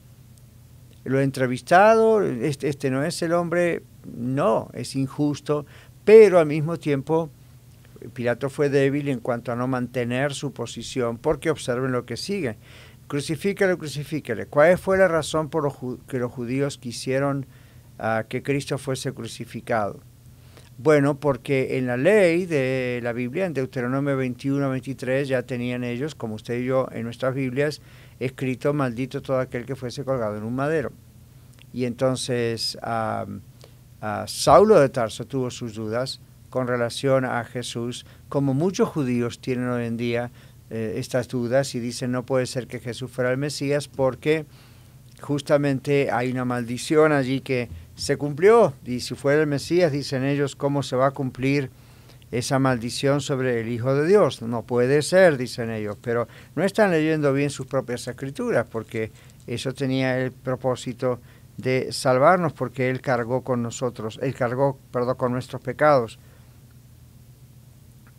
S7: Lo he entrevistado, este no es el hombre, no, es injusto, pero al mismo tiempo Pilato fue débil en cuanto a no mantener su posición, porque observen lo que sigue. Crucifícale, crucifícale. ¿Cuál fue la razón por que los judíos quisieron que Cristo fuese crucificado? Bueno, porque en la ley de la Biblia, en Deuteronomio 21-23, ya tenían ellos, como usted y yo en nuestras Biblias, escrito, maldito todo aquel que fuese colgado en un madero. Y entonces Saulo de Tarso tuvo sus dudas con relación a Jesús, como muchos judíos tienen hoy en día estas dudas y dicen no puede ser que Jesús fuera el Mesías porque justamente hay una maldición allí que se cumplió, y si fuera el Mesías, dicen ellos, ¿cómo se va a cumplir esa maldición sobre el Hijo de Dios? No puede ser, dicen ellos, pero no están leyendo bien sus propias escrituras, porque eso tenía el propósito de salvarnos, porque Él cargó con nosotros, Él cargó, perdón, con nuestros pecados.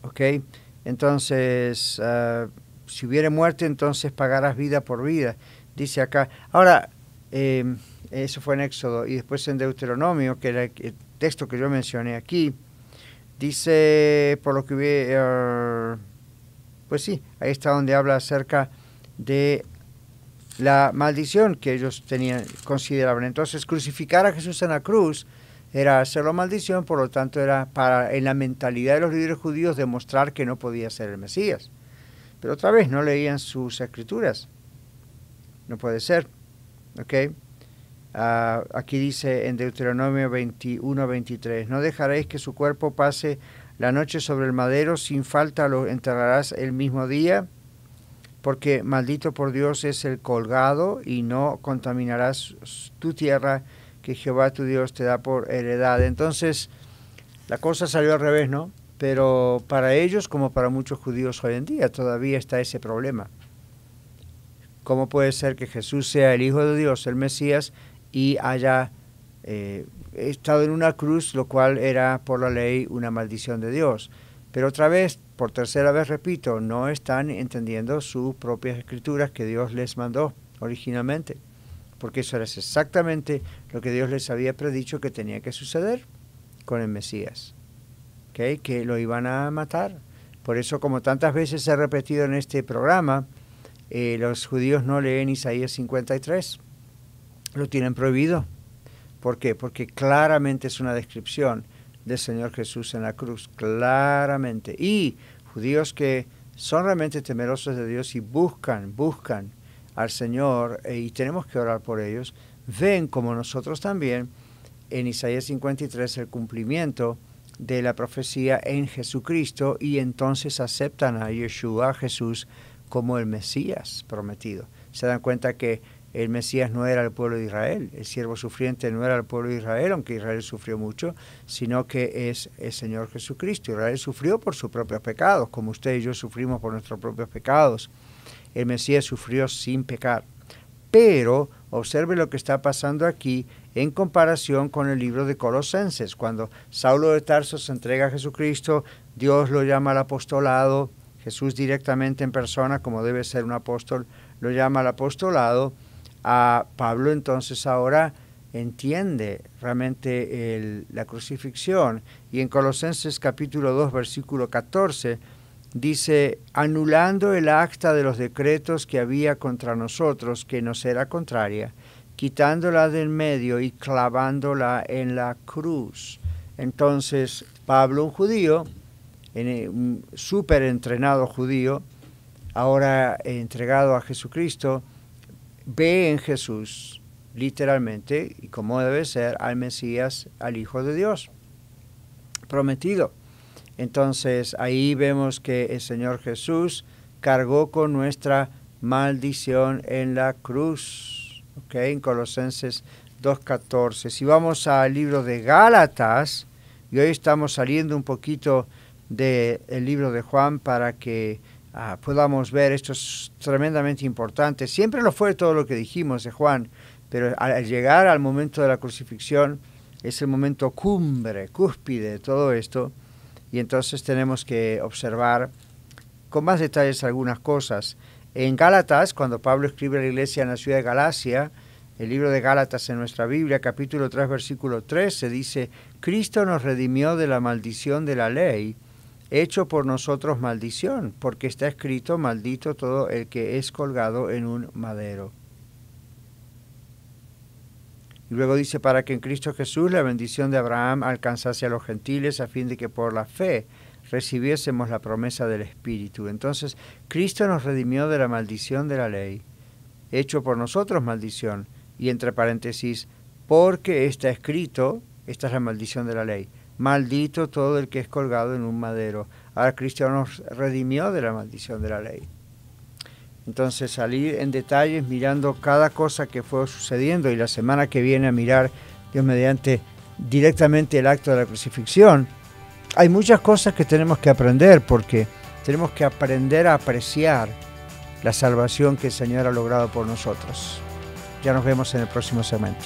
S7: ¿Ok? Entonces, si hubiere muerte, entonces pagarás vida por vida, dice acá. Ahora, eso fue en Éxodo, y después en Deuteronomio, que era el texto que yo mencioné aquí, dice, por lo que pues sí, ahí está donde habla acerca de la maldición que ellos consideraban. Entonces, crucificar a Jesús en la cruz era hacerlo maldición, por lo tanto era para, en la mentalidad de los líderes judíos, demostrar que no podía ser el Mesías. Pero otra vez, no leían sus escrituras. No puede ser. ¿Ok? Aquí dice en Deuteronomio 21-23, no dejaréis que su cuerpo pase la noche sobre el madero, sin falta lo enterrarás el mismo día. porque maldito por Dios es el colgado, y no contaminarás tu tierra que Jehová tu Dios te da por heredad. Entonces, la cosa salió al revés, ¿no? Pero para ellos, como para muchos judíos hoy en día, todavía está ese problema. ¿Cómo puede ser que Jesús sea el Hijo de Dios, el Mesías, y haya estado en una cruz, lo cual era por la ley una maldición de Dios? Pero otra vez, por tercera vez repito, no están entendiendo sus propias escrituras que Dios les mandó originalmente, porque eso era exactamente lo que Dios les había predicho que tenía que suceder con el Mesías, ¿okay? Que lo iban a matar. Por eso, como tantas veces he repetido en este programa, los judíos no leen Isaías 53, lo tienen prohibido. ¿Por qué? Porque claramente es una descripción del Señor Jesús en la cruz, claramente. Y judíos que son realmente temerosos de Dios y buscan al Señor, y tenemos que orar por ellos, ven como nosotros también en Isaías 53 el cumplimiento de la profecía en Jesucristo, y entonces aceptan a Yeshua, a Jesús, como el Mesías prometido. Se dan cuenta que el Mesías no era el pueblo de Israel, el siervo sufriente no era el pueblo de Israel, aunque Israel sufrió mucho, sino que es el Señor Jesucristo. Israel sufrió por sus propios pecados, como usted y yo sufrimos por nuestros propios pecados. El Mesías sufrió sin pecar. Pero observe lo que está pasando aquí en comparación con el libro de Colosenses. Cuando Saulo de Tarso se entrega a Jesucristo, Dios lo llama al apostolado, Jesús directamente en persona, como debe ser un apóstol, lo llama al apostolado. A Pablo entonces ahora entiende realmente la crucifixión, y en Colosenses capítulo 2 versículo 14 dice: anulando el acta de los decretos que había contra nosotros, que nos era contraria, quitándola del medio y clavándola en la cruz. Entonces Pablo, un judío, un súper entrenado judío, ahora entregado a Jesucristo, ve en Jesús, literalmente, y como debe ser, al Mesías, al Hijo de Dios prometido. Entonces ahí vemos que el Señor Jesús cargó con nuestra maldición en la cruz, ¿okay? En Colosenses 2:14. Si vamos al libro de Gálatas, y hoy estamos saliendo un poquito del libro de Juan para que podamos ver, esto es tremendamente importante. Siempre lo fue todo lo que dijimos de Juan, pero al llegar al momento de la crucifixión es el momento cúspide de todo esto, y entonces tenemos que observar con más detalles algunas cosas. En Gálatas, cuando Pablo escribe a la iglesia en la ciudad de Galacia, el libro de Gálatas en nuestra Biblia, capítulo 3, versículo 13, dice: Cristo nos redimió de la maldición de la ley, hecho por nosotros maldición, porque está escrito: maldito todo el que es colgado en un madero. Y luego dice: para que en Cristo Jesús la bendición de Abraham alcanzase a los gentiles, a fin de que por la fe recibiésemos la promesa del Espíritu. Entonces, Cristo nos redimió de la maldición de la ley, hecho por nosotros maldición, y entre paréntesis, porque está escrito, esta es la maldición de la ley: maldito todo el que es colgado en un madero. Ahora Cristo nos redimió de la maldición de la ley. Entonces, salir en detalles mirando cada cosa que fue sucediendo, y la semana que viene a mirar, Dios mediante, directamente el acto de la crucifixión. Hay muchas cosas que tenemos que aprender, porque tenemos que aprender a apreciar la salvación que el Señor ha logrado por nosotros. Ya nos vemos en el próximo segmento.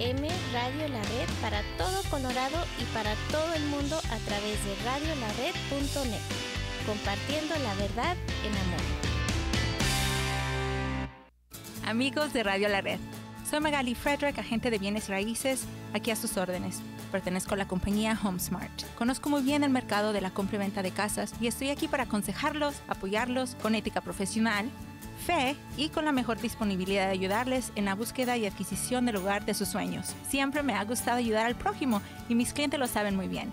S11: AM Radio La Red para todo Colorado y para todo el mundo a través de radiolared.net, compartiendo la verdad en amor.
S1: Amigos de Radio La Red, soy Magali Frederick, agente de bienes raíces, aquí a sus órdenes. Pertenezco a la compañía HomeSmart. Conozco muy bien el mercado de la compra y venta de casas y estoy aquí para aconsejarlos, apoyarlos con ética profesional, fe y con la mejor disponibilidad de ayudarles en la búsqueda y adquisición del hogar de sus sueños. Siempre me ha gustado ayudar al prójimo y mis clientes lo saben muy bien.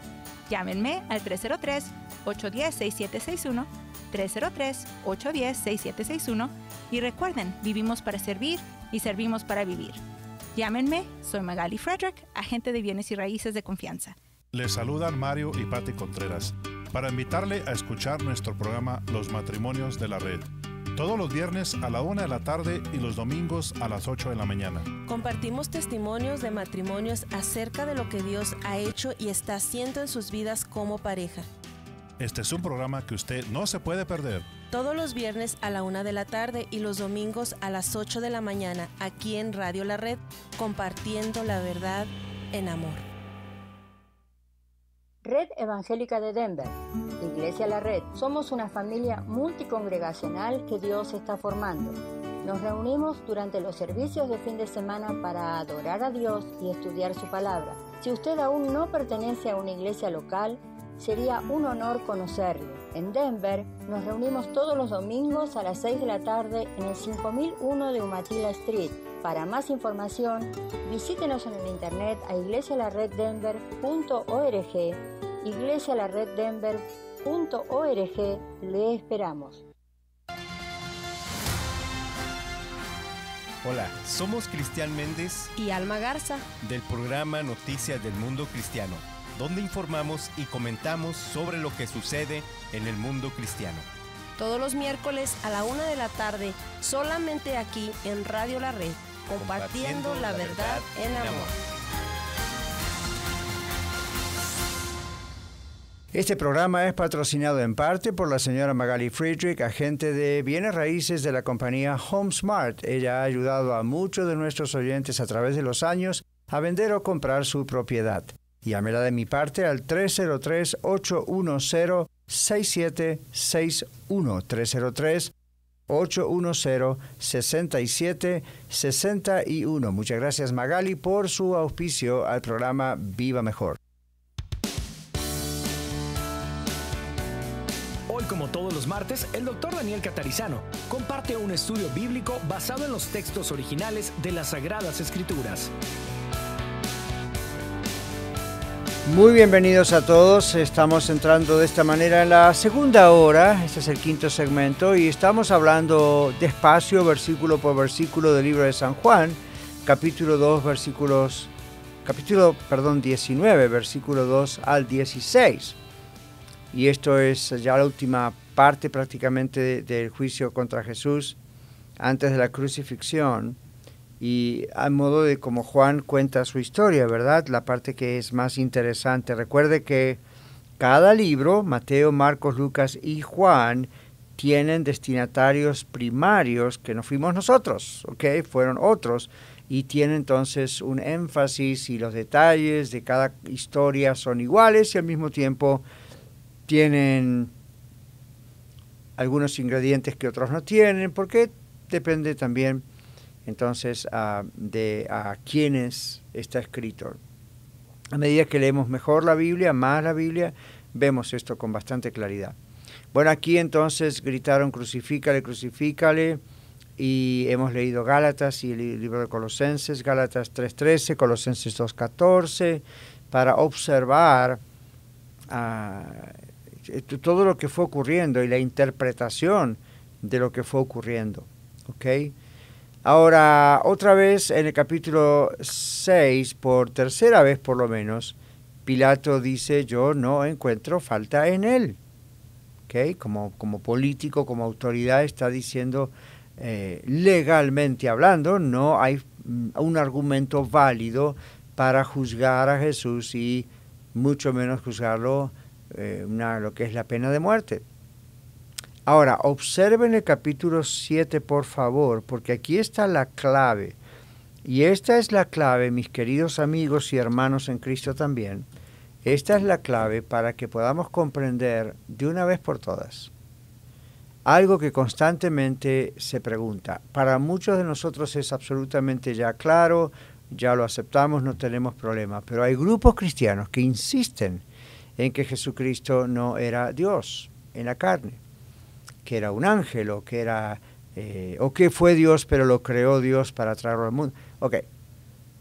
S1: Llámenme al 303-810-6761, 303-810-6761 y recuerden, vivimos para servir y servimos para vivir. Llámenme, soy Magali Frederick, agente de bienes y raíces de confianza.
S18: Les saludan Mario y Patti Contreras para invitarle a escuchar nuestro programa Los Matrimonios de la Red. Todos los viernes a la 1 de la tarde y los domingos a las 8 de la mañana.
S19: Compartimos testimonios de matrimonios acerca de lo que Dios ha hecho y está haciendo en sus vidas como pareja.
S18: Este es un programa que usted no se puede perder.
S19: Todos los viernes a la 1 de la tarde y los domingos a las 8 de la mañana, aquí en Radio La Red, compartiendo la verdad en amor.
S6: Red Evangélica de Denver, Iglesia La Red. Somos una familia multicongregacional que Dios está formando. Nos reunimos durante los servicios de fin de semana para adorar a Dios y estudiar su palabra. Si usted aún no pertenece a una iglesia local, sería un honor conocerlo. En Denver nos reunimos todos los domingos a las 6 de la tarde en el 5001 de Umatilla Street. Para más información, visítenos en el internet a iglesialareddenver.org, iglesialareddenver.org. Le esperamos.
S20: Hola, somos Cristian Méndez
S19: y Alma Garza
S20: del programa Noticias del Mundo Cristiano, donde informamos y comentamos sobre lo que sucede en el mundo cristiano.
S19: Todos los miércoles a la 1 de la tarde, solamente aquí en Radio La Red, compartiendo la verdad en amor.
S7: Este programa es patrocinado en parte por la señora Magali Friedrich, agente de bienes raíces de la compañía HomeSmart. Ella ha ayudado a muchos de nuestros oyentes a través de los años a vender o comprar su propiedad. Llámela de mi parte al 303-810-6761, 303-810-6761. Muchas gracias, Magali, por su auspicio al programa Viva Mejor.
S4: Hoy, como todos los martes, el Dr. Daniel Catarizano comparte un estudio bíblico basado en los textos originales de las Sagradas Escrituras.
S7: Muy bienvenidos a todos. Estamos entrando de esta manera en la segunda hora. Este es el quinto segmento y estamos hablando despacio, versículo por versículo del libro de San Juan, capítulo 19, versículo 2 al 16. Y esto es ya la última parte prácticamente del juicio contra Jesús antes de la crucifixión. Y a modo de como Juan cuenta su historia, ¿verdad? La parte que es más interesante. Recuerde que cada libro, Mateo, Marcos, Lucas y Juan, tienen destinatarios primarios que no fuimos nosotros, ¿ok? Fueron otros. Y tienen entonces un énfasis y los detalles de cada historia son iguales y al mismo tiempo tienen algunos ingredientes que otros no tienen, porque depende también entonces de a quiénes está escrito. A medida que leemos mejor la Biblia, más la Biblia, vemos esto con bastante claridad. Bueno, aquí entonces gritaron crucifícale, crucifícale, y hemos leído Gálatas y el libro de Colosenses, Gálatas 3:13, Colosenses 2:14, para observar todo lo que fue ocurriendo y la interpretación de lo que fue ocurriendo. ¿Ok? Ahora, otra vez en el capítulo 6, por tercera vez por lo menos, Pilato dice, yo no encuentro falta en él. ¿Okay? Como político, como autoridad, está diciendo, legalmente hablando, no hay un argumento válido para juzgar a Jesús y mucho menos juzgarlo lo que es la pena de muerte. Ahora, observen el capítulo 7, por favor, porque aquí está la clave. Y esta es la clave, mis queridos amigos y hermanos en Cristo también. Esta es la clave para que podamos comprender de una vez por todas algo que constantemente se pregunta. Para muchos de nosotros es absolutamente ya claro, ya lo aceptamos, no tenemos problema. Pero hay grupos cristianos que insisten en que Jesucristo no era Dios en la carne, que era un ángel o que fue Dios pero lo creó Dios para traerlo al mundo. Ok,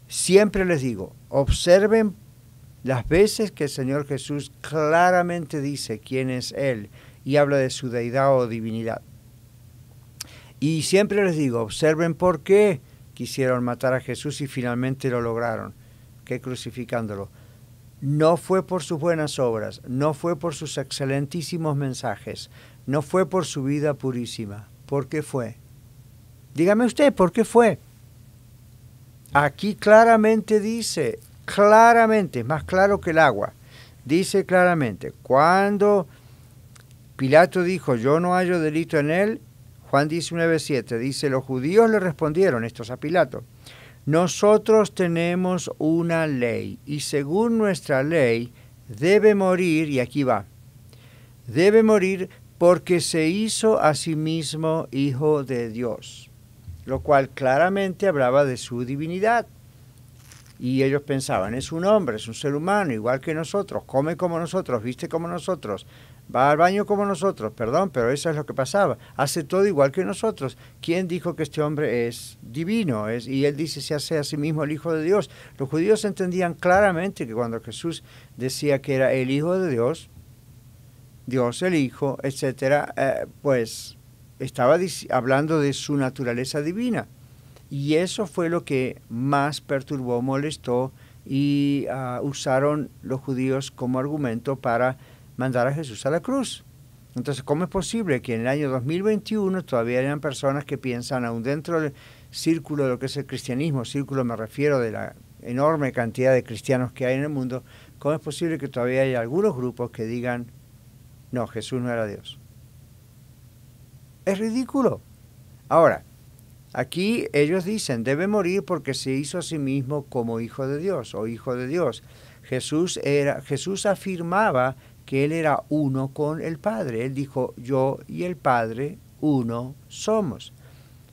S7: siempre les digo, observen Las veces que el Señor Jesús claramente dice quién es Él y habla de su deidad o divinidad. Y siempre les digo, observen por qué quisieron matar a Jesús y finalmente lo lograron, que crucificándolo. No fue por sus buenas obras, no fue por sus excelentísimos mensajes, no fue por su vida purísima. ¿Por qué fue? Dígame usted, ¿por qué fue? Aquí claramente dice, claramente, más claro que el agua, dice claramente, cuando Pilato dijo, yo no hallo delito en él, Juan 19:7, dice, los judíos le respondieron, estos a Pilato, nosotros tenemos una ley y según nuestra ley debe morir, y aquí va, debe morir porque se hizo a sí mismo hijo de Dios, lo cual claramente hablaba de su divinidad. Y ellos pensaban, es un hombre, es un ser humano, igual que nosotros, come como nosotros, viste como nosotros, va al baño como nosotros, perdón, pero eso es lo que pasaba, hace todo igual que nosotros. ¿Quién dijo que este hombre es divino? Y él dice, se hace a sí mismo el Hijo de Dios. Los judíos entendían claramente que cuando Jesús decía que era el Hijo de Dios, Dios el Hijo, etcétera, pues estaba hablando de su naturaleza divina. Y eso fue lo que más perturbó, molestó y usaron los judíos como argumento para mandar a Jesús a la cruz. Entonces, ¿cómo es posible que en el año 2021 todavía hayan personas que piensan, aún dentro del círculo de lo que es el cristianismo, círculo me refiero de la enorme cantidad de cristianos que hay en el mundo, cómo es posible que todavía haya algunos grupos que digan, no, Jesús no era Dios? Es ridículo. Ahora, aquí ellos dicen, debe morir porque se hizo a sí mismo como hijo de Dios o hijo de Dios. Jesús afirmaba que él era uno con el Padre. Él dijo, yo y el Padre uno somos.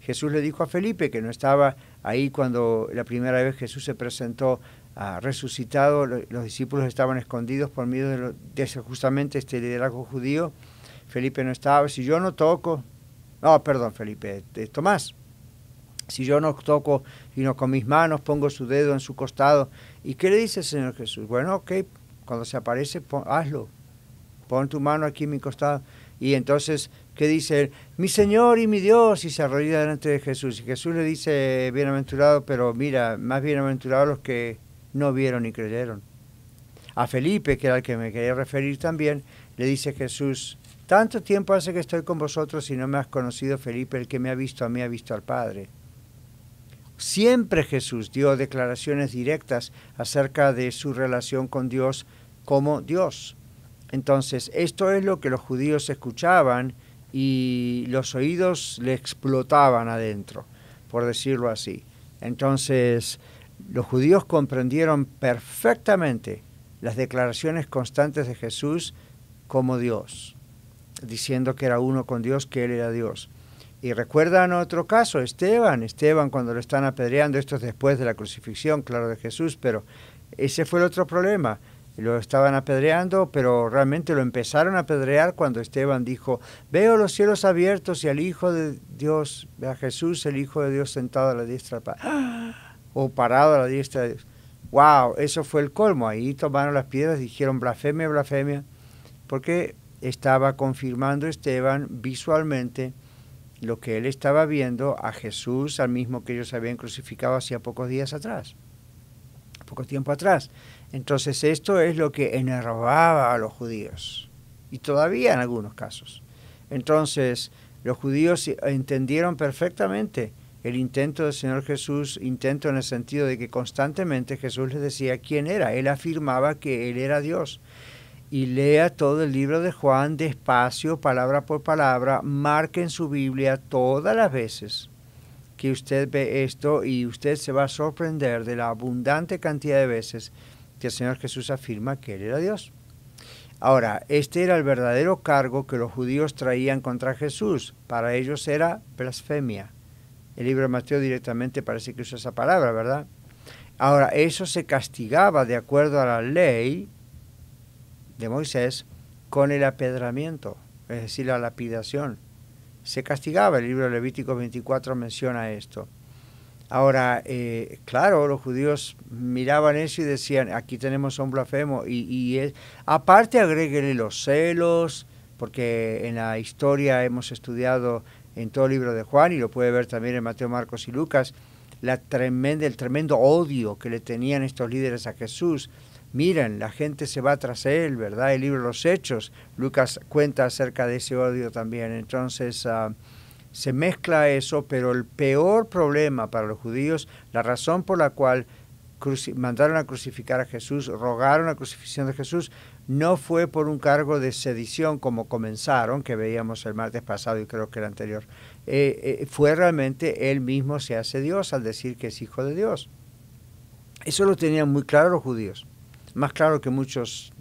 S7: Jesús le dijo a Felipe, que no estaba ahí cuando la primera vez Jesús se presentó resucitado, los discípulos estaban escondidos por miedo de justamente este liderazgo judío. Felipe no estaba, si yo no toco, no, perdón Felipe, Tomás, si yo no toco y no con mis manos pongo su dedo en su costado. ¿Y qué le dice el Señor Jesús? Bueno, ok, cuando se aparece, hazlo. Pon tu mano aquí en mi costado. Y entonces, ¿qué dice él? Mi Señor y mi Dios, y se arrodilla delante de Jesús. Y Jesús le dice, bienaventurado, pero mira, más bienaventurados los que no vieron ni creyeron. A Felipe, que era el que me quería referir también, le dice Jesús, tanto tiempo hace que estoy con vosotros y no me has conocido, Felipe, el que me ha visto a mí ha visto al Padre. Siempre Jesús dio declaraciones directas acerca de su relación con Dios como Dios. Entonces, esto es lo que los judíos escuchaban y los oídos le explotaban adentro, por decirlo así. Entonces, los judíos comprendieron perfectamente las declaraciones constantes de Jesús como Dios, diciendo que era uno con Dios, que Él era Dios. Y recuerdan otro caso, Esteban cuando lo están apedreando, esto es después de la crucifixión, claro, de Jesús, pero ese fue el otro problema. Lo estaban apedreando, pero realmente lo empezaron a apedrear cuando Esteban dijo, veo los cielos abiertos y al Hijo de Dios, a Jesús, el Hijo de Dios, sentado a la diestra del Padre, o parado a la diestra de Dios. ¡Wow! Eso fue el colmo. Ahí tomaron las piedras y dijeron blasfemia, blasfemia, porque estaba confirmando Esteban visualmente lo que él estaba viendo a Jesús, al mismo que ellos habían crucificado hacía pocos días atrás, poco tiempo atrás. Entonces esto es lo que enervaba a los judíos, y todavía en algunos casos. Entonces los judíos entendieron perfectamente el intento del Señor Jesús, intento en el sentido de que constantemente Jesús les decía quién era. Él afirmaba que Él era Dios. Y lea todo el libro de Juan despacio, palabra por palabra, marque en su Biblia todas las veces que usted ve esto y usted se va a sorprender de la abundante cantidad de veces que el Señor Jesús afirma que Él era Dios. Ahora, este era el verdadero cargo que los judíos traían contra Jesús. Para ellos era blasfemia. El libro de Mateo directamente parece que usa esa palabra, ¿verdad? Ahora, eso se castigaba de acuerdo a la ley de Moisés con el apedramiento, es decir, la lapidación. Se castigaba, el libro de Levítico 24 menciona esto. Ahora, claro, los judíos miraban eso y decían, aquí tenemos a un blasfemo. Aparte, agréguele los celos, porque en la historia hemos estudiado en todo el libro de Juan, y lo puede ver también en Mateo, Marcos y Lucas, el tremendo odio que le tenían estos líderes a Jesús. Miren, la gente se va tras él, ¿verdad? El libro de los Hechos, Lucas cuenta acerca de ese odio también. Entonces, se mezcla eso, pero el peor problema para los judíos, la razón por la cual mandaron a crucificar a Jesús, rogaron la crucifixión de Jesús, no fue por un cargo de sedición como comenzaron, que veíamos el martes pasado y creo que el anterior. Fue realmente él mismo se hace Dios al decir que es hijo de Dios. Eso lo tenían muy claro los judíos, más claro que muchos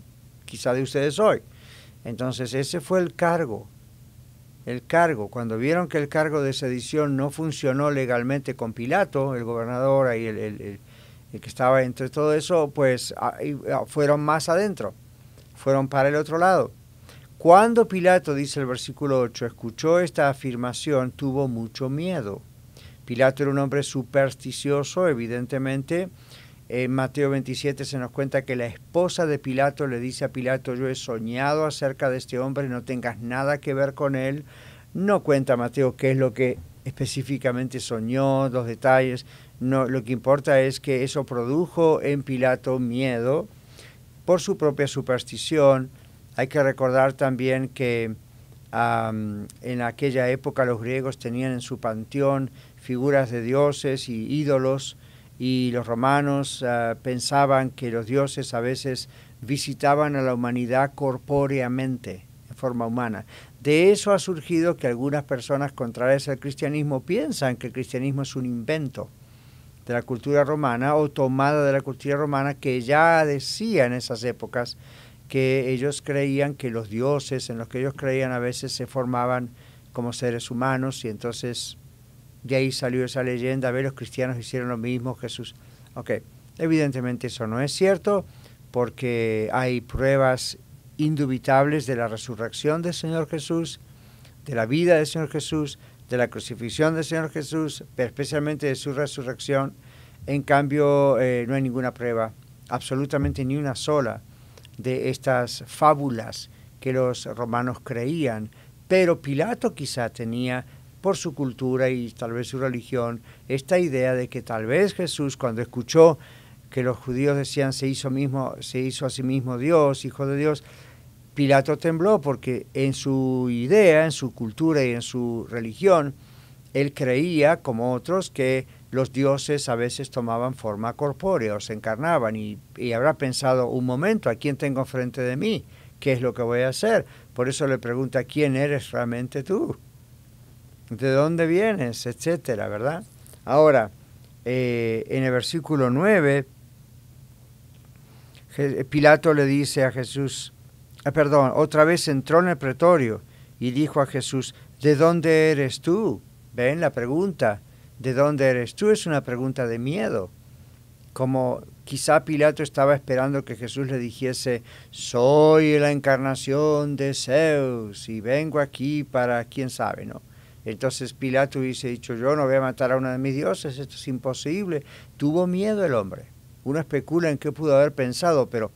S7: quizá de ustedes hoy. Entonces ese fue el cargo. Cuando vieron que el cargo de sedición no funcionó legalmente con Pilato, el gobernador y el que estaba entre todo eso, pues fueron más adentro, fueron para el otro lado. Cuando Pilato, dice el versículo 8, escuchó esta afirmación, tuvo mucho miedo. Pilato era un hombre supersticioso, evidentemente. En Mateo 27 se nos cuenta que la esposa de Pilato le dice a Pilato, yo he soñado acerca de este hombre, no tengas nada que ver con él. No cuenta Mateo qué es lo que específicamente soñó, los detalles. No, lo que importa es que eso produjo en Pilato miedo por su propia superstición. Hay que recordar también que en aquella época los griegos tenían en su panteón figuras de dioses y ídolos, y los romanos pensaban que los dioses a veces visitaban a la humanidad corpóreamente, en forma humana. De eso ha surgido que algunas personas contrarias al cristianismo piensan que el cristianismo es un invento de la cultura romana o tomada de la cultura romana, que ya decía en esas épocas que ellos creían que los dioses en los que ellos creían a veces se formaban como seres humanos, y entonces de ahí salió esa leyenda, a ver, los cristianos hicieron lo mismo, Jesús. Ok, evidentemente eso no es cierto, porque hay pruebas indubitables de la resurrección del Señor Jesús, de la vida del Señor Jesús, de la crucifixión del Señor Jesús, pero especialmente de su resurrección. En cambio, no hay ninguna prueba, absolutamente ni una sola, de estas fábulas que los romanos creían, pero Pilato quizá tenía, por su cultura y tal vez su religión, esta idea de que tal vez Jesús, cuando escuchó que los judíos decían se hizo a sí mismo Dios, hijo de Dios, Pilato tembló, porque en su idea, en su cultura y en su religión, él creía, como otros, que los dioses a veces tomaban forma corpórea o se encarnaban, y habrá pensado, un momento, ¿a quién tengo frente de mí? ¿Qué es lo que voy a hacer? Por eso le pregunta, ¿quién eres realmente tú? ¿De dónde vienes? Etcétera, ¿verdad? Ahora, en el versículo 9, Pilato le dice a Jesús, otra vez entró en el pretorio y dijo a Jesús, ¿de dónde eres tú? ¿Ven la pregunta? ¿De dónde eres tú? Es una pregunta de miedo. Como quizá Pilato estaba esperando que Jesús le dijese, soy la encarnación de Zeus y vengo aquí para quién sabe, ¿no? Entonces Pilato hubiese dicho, yo no voy a matar a uno de mis dioses, esto es imposible. Tuvo miedo el hombre. Uno especula en qué pudo haber pensado, pero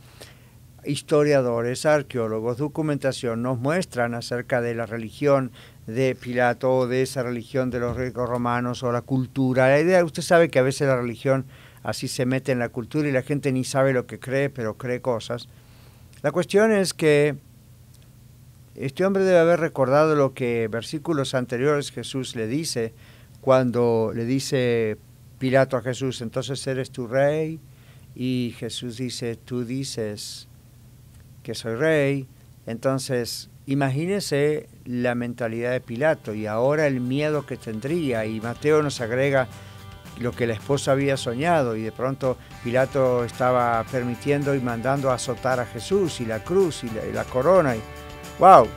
S7: historiadores, arqueólogos, documentación nos muestran acerca de la religión de Pilato o de esa religión de los griegos romanos o la cultura. La idea, usted sabe que a veces la religión así se mete en la cultura y la gente ni sabe lo que cree, pero cree cosas. La cuestión es que este hombre debe haber recordado lo que versículos anteriores Jesús le dice, cuando le dice Pilato a Jesús, entonces eres tu rey, y Jesús dice, tú dices que soy rey. Entonces imagínese la mentalidad de Pilato y ahora el miedo que tendría, y Mateo nos agrega lo que la esposa había soñado, y de pronto Pilato estaba permitiendo y mandando azotar a Jesús, y la cruz y la corona, y wow,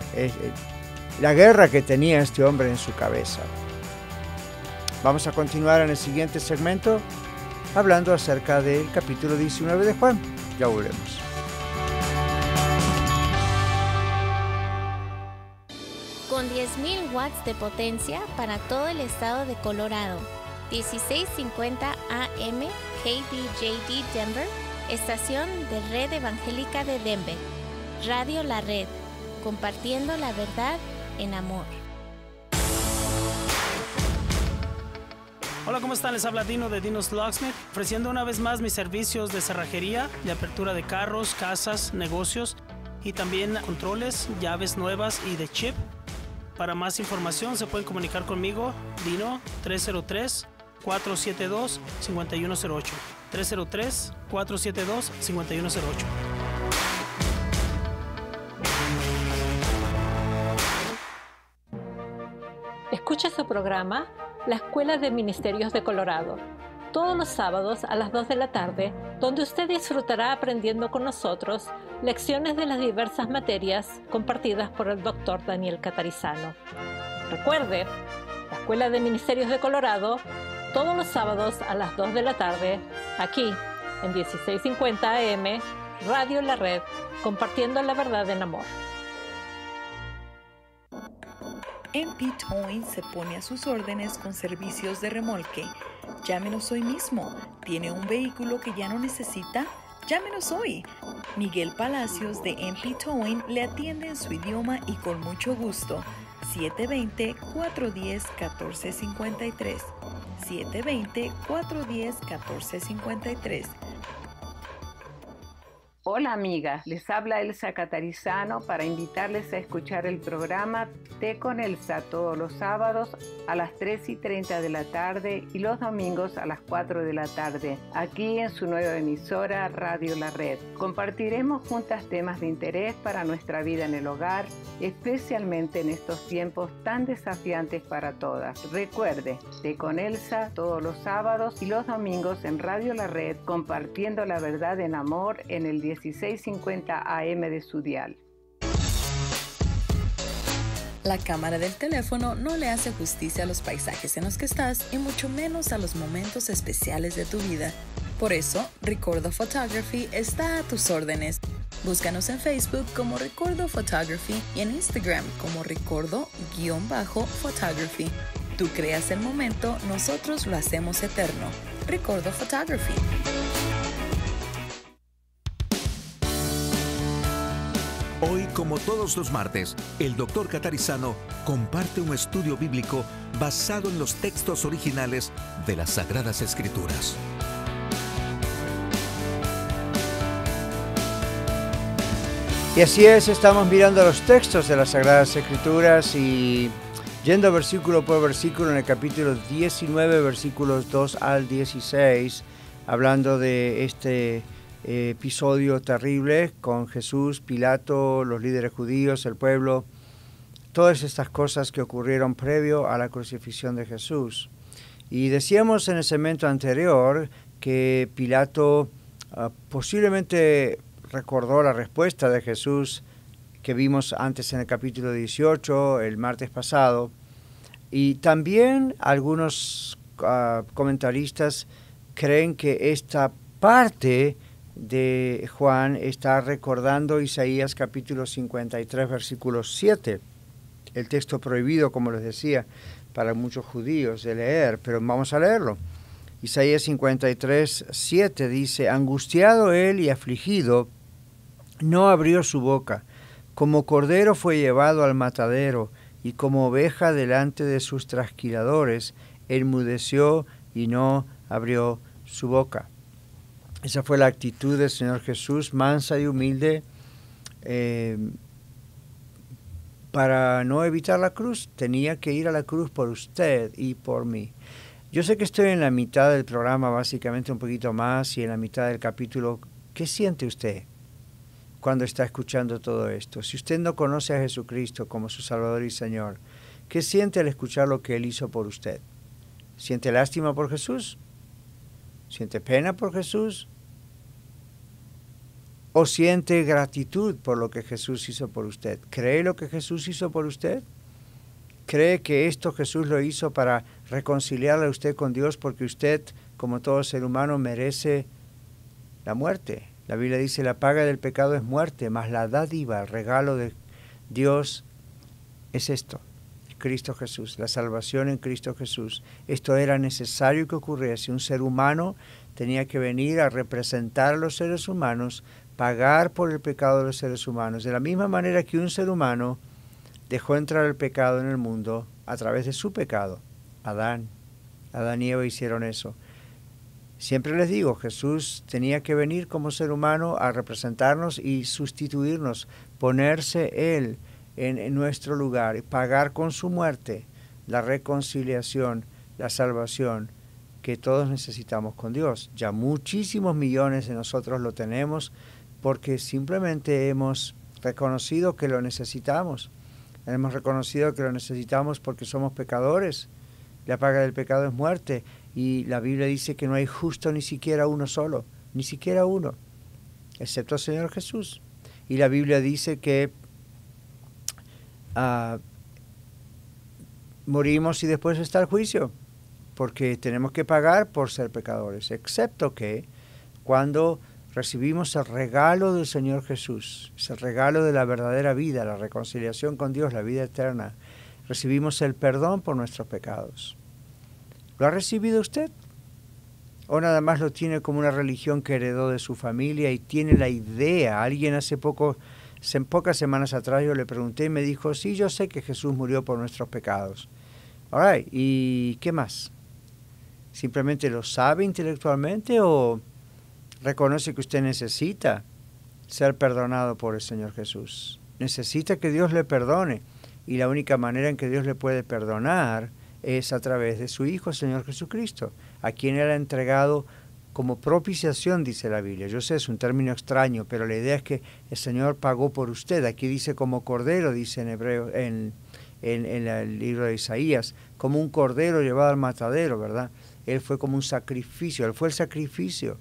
S7: la guerra que tenía este hombre en su cabeza. Vamos a continuar en el siguiente segmento hablando acerca del capítulo 19 de Juan. Ya volvemos.
S11: Con 10.000 watts de potencia para todo el estado de Colorado. 1650 AM KBJD Denver, estación de Red Evangélica de Denver. Radio La Red, compartiendo la verdad en amor.
S21: Hola, ¿cómo están? Les habla Dino de Dino's Locksmith, ofreciendo una vez más mis servicios de cerrajería, de apertura de carros, casas, negocios y también controles, llaves nuevas y de chip. Para más información se pueden comunicar conmigo, Dino, 303-472-5108. 303-472-5108.
S6: Escucha su programa La Escuela de Ministerios de Colorado, todos los sábados a las 2 de la tarde, donde usted disfrutará aprendiendo con nosotros lecciones de las diversas materias compartidas por el Dr. Daniel Catarizano. Recuerde, La Escuela de Ministerios de Colorado, todos los sábados a las 2 de la tarde, aquí en 1650 AM, Radio La Red, compartiendo la verdad en amor.
S2: MP Towing se pone a sus órdenes con servicios de remolque. Llámenos hoy mismo. ¿Tiene un vehículo que ya no necesita? Llámenos hoy. Miguel Palacios de MP Towing le atiende en su idioma y con mucho gusto. 720-410-1453. 720-410-1453.
S22: Hola amigas, les habla Elsa Catarizano para invitarles a escuchar el programa Té con Elsa todos los sábados a las 3:30 de la tarde y los domingos a las 4 de la tarde, aquí en su nueva emisora Radio La Red. Compartiremos juntas temas de interés para nuestra vida en el hogar, especialmente en estos tiempos tan desafiantes para todas. Recuerde, Té con Elsa todos los sábados y los domingos en Radio La Red, compartiendo la verdad en amor en el 1650 AM de su dial.
S2: La cámara del teléfono no le hace justicia a los paisajes en los que estás y mucho menos a los momentos especiales de tu vida. Por eso, Recordo Photography está a tus órdenes. Búscanos en Facebook como Recordo Photography y en Instagram como Recordo_Photography. Tú creas el momento, nosotros lo hacemos eterno. Recordo Photography.
S23: Hoy, como todos los martes, el Dr. Catarizano comparte un estudio bíblico basado en los textos originales de las Sagradas Escrituras.
S7: Y así es, estamos mirando los textos de las Sagradas Escrituras y yendo versículo por versículo en el capítulo 19, versículos 2 al 16, hablando de este episodio terrible con Jesús, Pilato, los líderes judíos, el pueblo, todas estas cosas que ocurrieron previo a la crucifixión de Jesús. Y decíamos en el segmento anterior que Pilato posiblemente recordó la respuesta de Jesús que vimos antes en el capítulo 18, el martes pasado, y también algunos comentaristas creen que esta parte de Juan está recordando Isaías capítulo 53, versículo 7, el texto prohibido, como les decía, para muchos judíos de leer, pero vamos a leerlo. Isaías 53, 7 dice: angustiado él y afligido, no abrió su boca, como cordero fue llevado al matadero, y como oveja delante de sus trasquiladores, enmudeció y no abrió su boca. Esa fue la actitud del Señor Jesús, mansa y humilde, para no evitar la cruz. Tenía que ir a la cruz por usted y por mí. Yo sé que estoy en la mitad del programa, básicamente un poquito más, y en la mitad del capítulo. ¿Qué siente usted cuando está escuchando todo esto? Si usted no conoce a Jesucristo como su Salvador y Señor, ¿qué siente al escuchar lo que Él hizo por usted? ¿Siente lástima por Jesús? ¿Siente pena por Jesús? ¿O siente gratitud por lo que Jesús hizo por usted? ¿Cree lo que Jesús hizo por usted? ¿Cree que esto Jesús lo hizo para reconciliarle a usted con Dios porque usted, como todo ser humano, merece la muerte? La Biblia dice: la paga del pecado es muerte, mas la dádiva, el regalo de Dios es esto, Cristo Jesús, la salvación en Cristo Jesús. Esto era necesario que ocurriese. Un ser humano tenía que venir a representar a los seres humanos, pagar por el pecado de los seres humanos, de la misma manera que un ser humano dejó entrar el pecado en el mundo a través de su pecado. Adán y Eva hicieron eso. Siempre les digo, Jesús tenía que venir como ser humano a representarnos y sustituirnos, ponerse Él en nuestro lugar y pagar con su muerte la reconciliación, la salvación que todos necesitamos con Dios. Ya muchísimos millones de nosotros lo tenemos porque simplemente hemos reconocido que lo necesitamos. Hemos reconocido que lo necesitamos porque somos pecadores. La paga del pecado es muerte. Y la Biblia dice que no hay justo ni siquiera uno solo, ni siquiera uno, excepto el Señor Jesús. Y la Biblia dice que morimos y después está el juicio, porque tenemos que pagar por ser pecadores, excepto que cuando recibimos el regalo del Señor Jesús, es el regalo de la verdadera vida, la reconciliación con Dios, la vida eterna, recibimos el perdón por nuestros pecados. ¿Lo ha recibido usted? ¿O nada más lo tiene como una religión que heredó de su familia y tiene la idea? Alguien hace pocas semanas atrás yo le pregunté y me dijo, sí, yo sé que Jesús murió por nuestros pecados. All right, ¿y qué más? ¿Simplemente lo sabe intelectualmente o reconoce que usted necesita ser perdonado por el Señor Jesús? Necesita que Dios le perdone y la única manera en que Dios le puede perdonar es a través de su Hijo, Señor Jesucristo, a quien Él ha entregado como propiciación, dice la Biblia. Yo sé, es un término extraño, pero la idea es que el Señor pagó por usted. Aquí dice como cordero, dice en hebreo, en el libro de Isaías, como un cordero llevado al matadero, ¿verdad? Él fue como un sacrificio, Él fue el sacrificio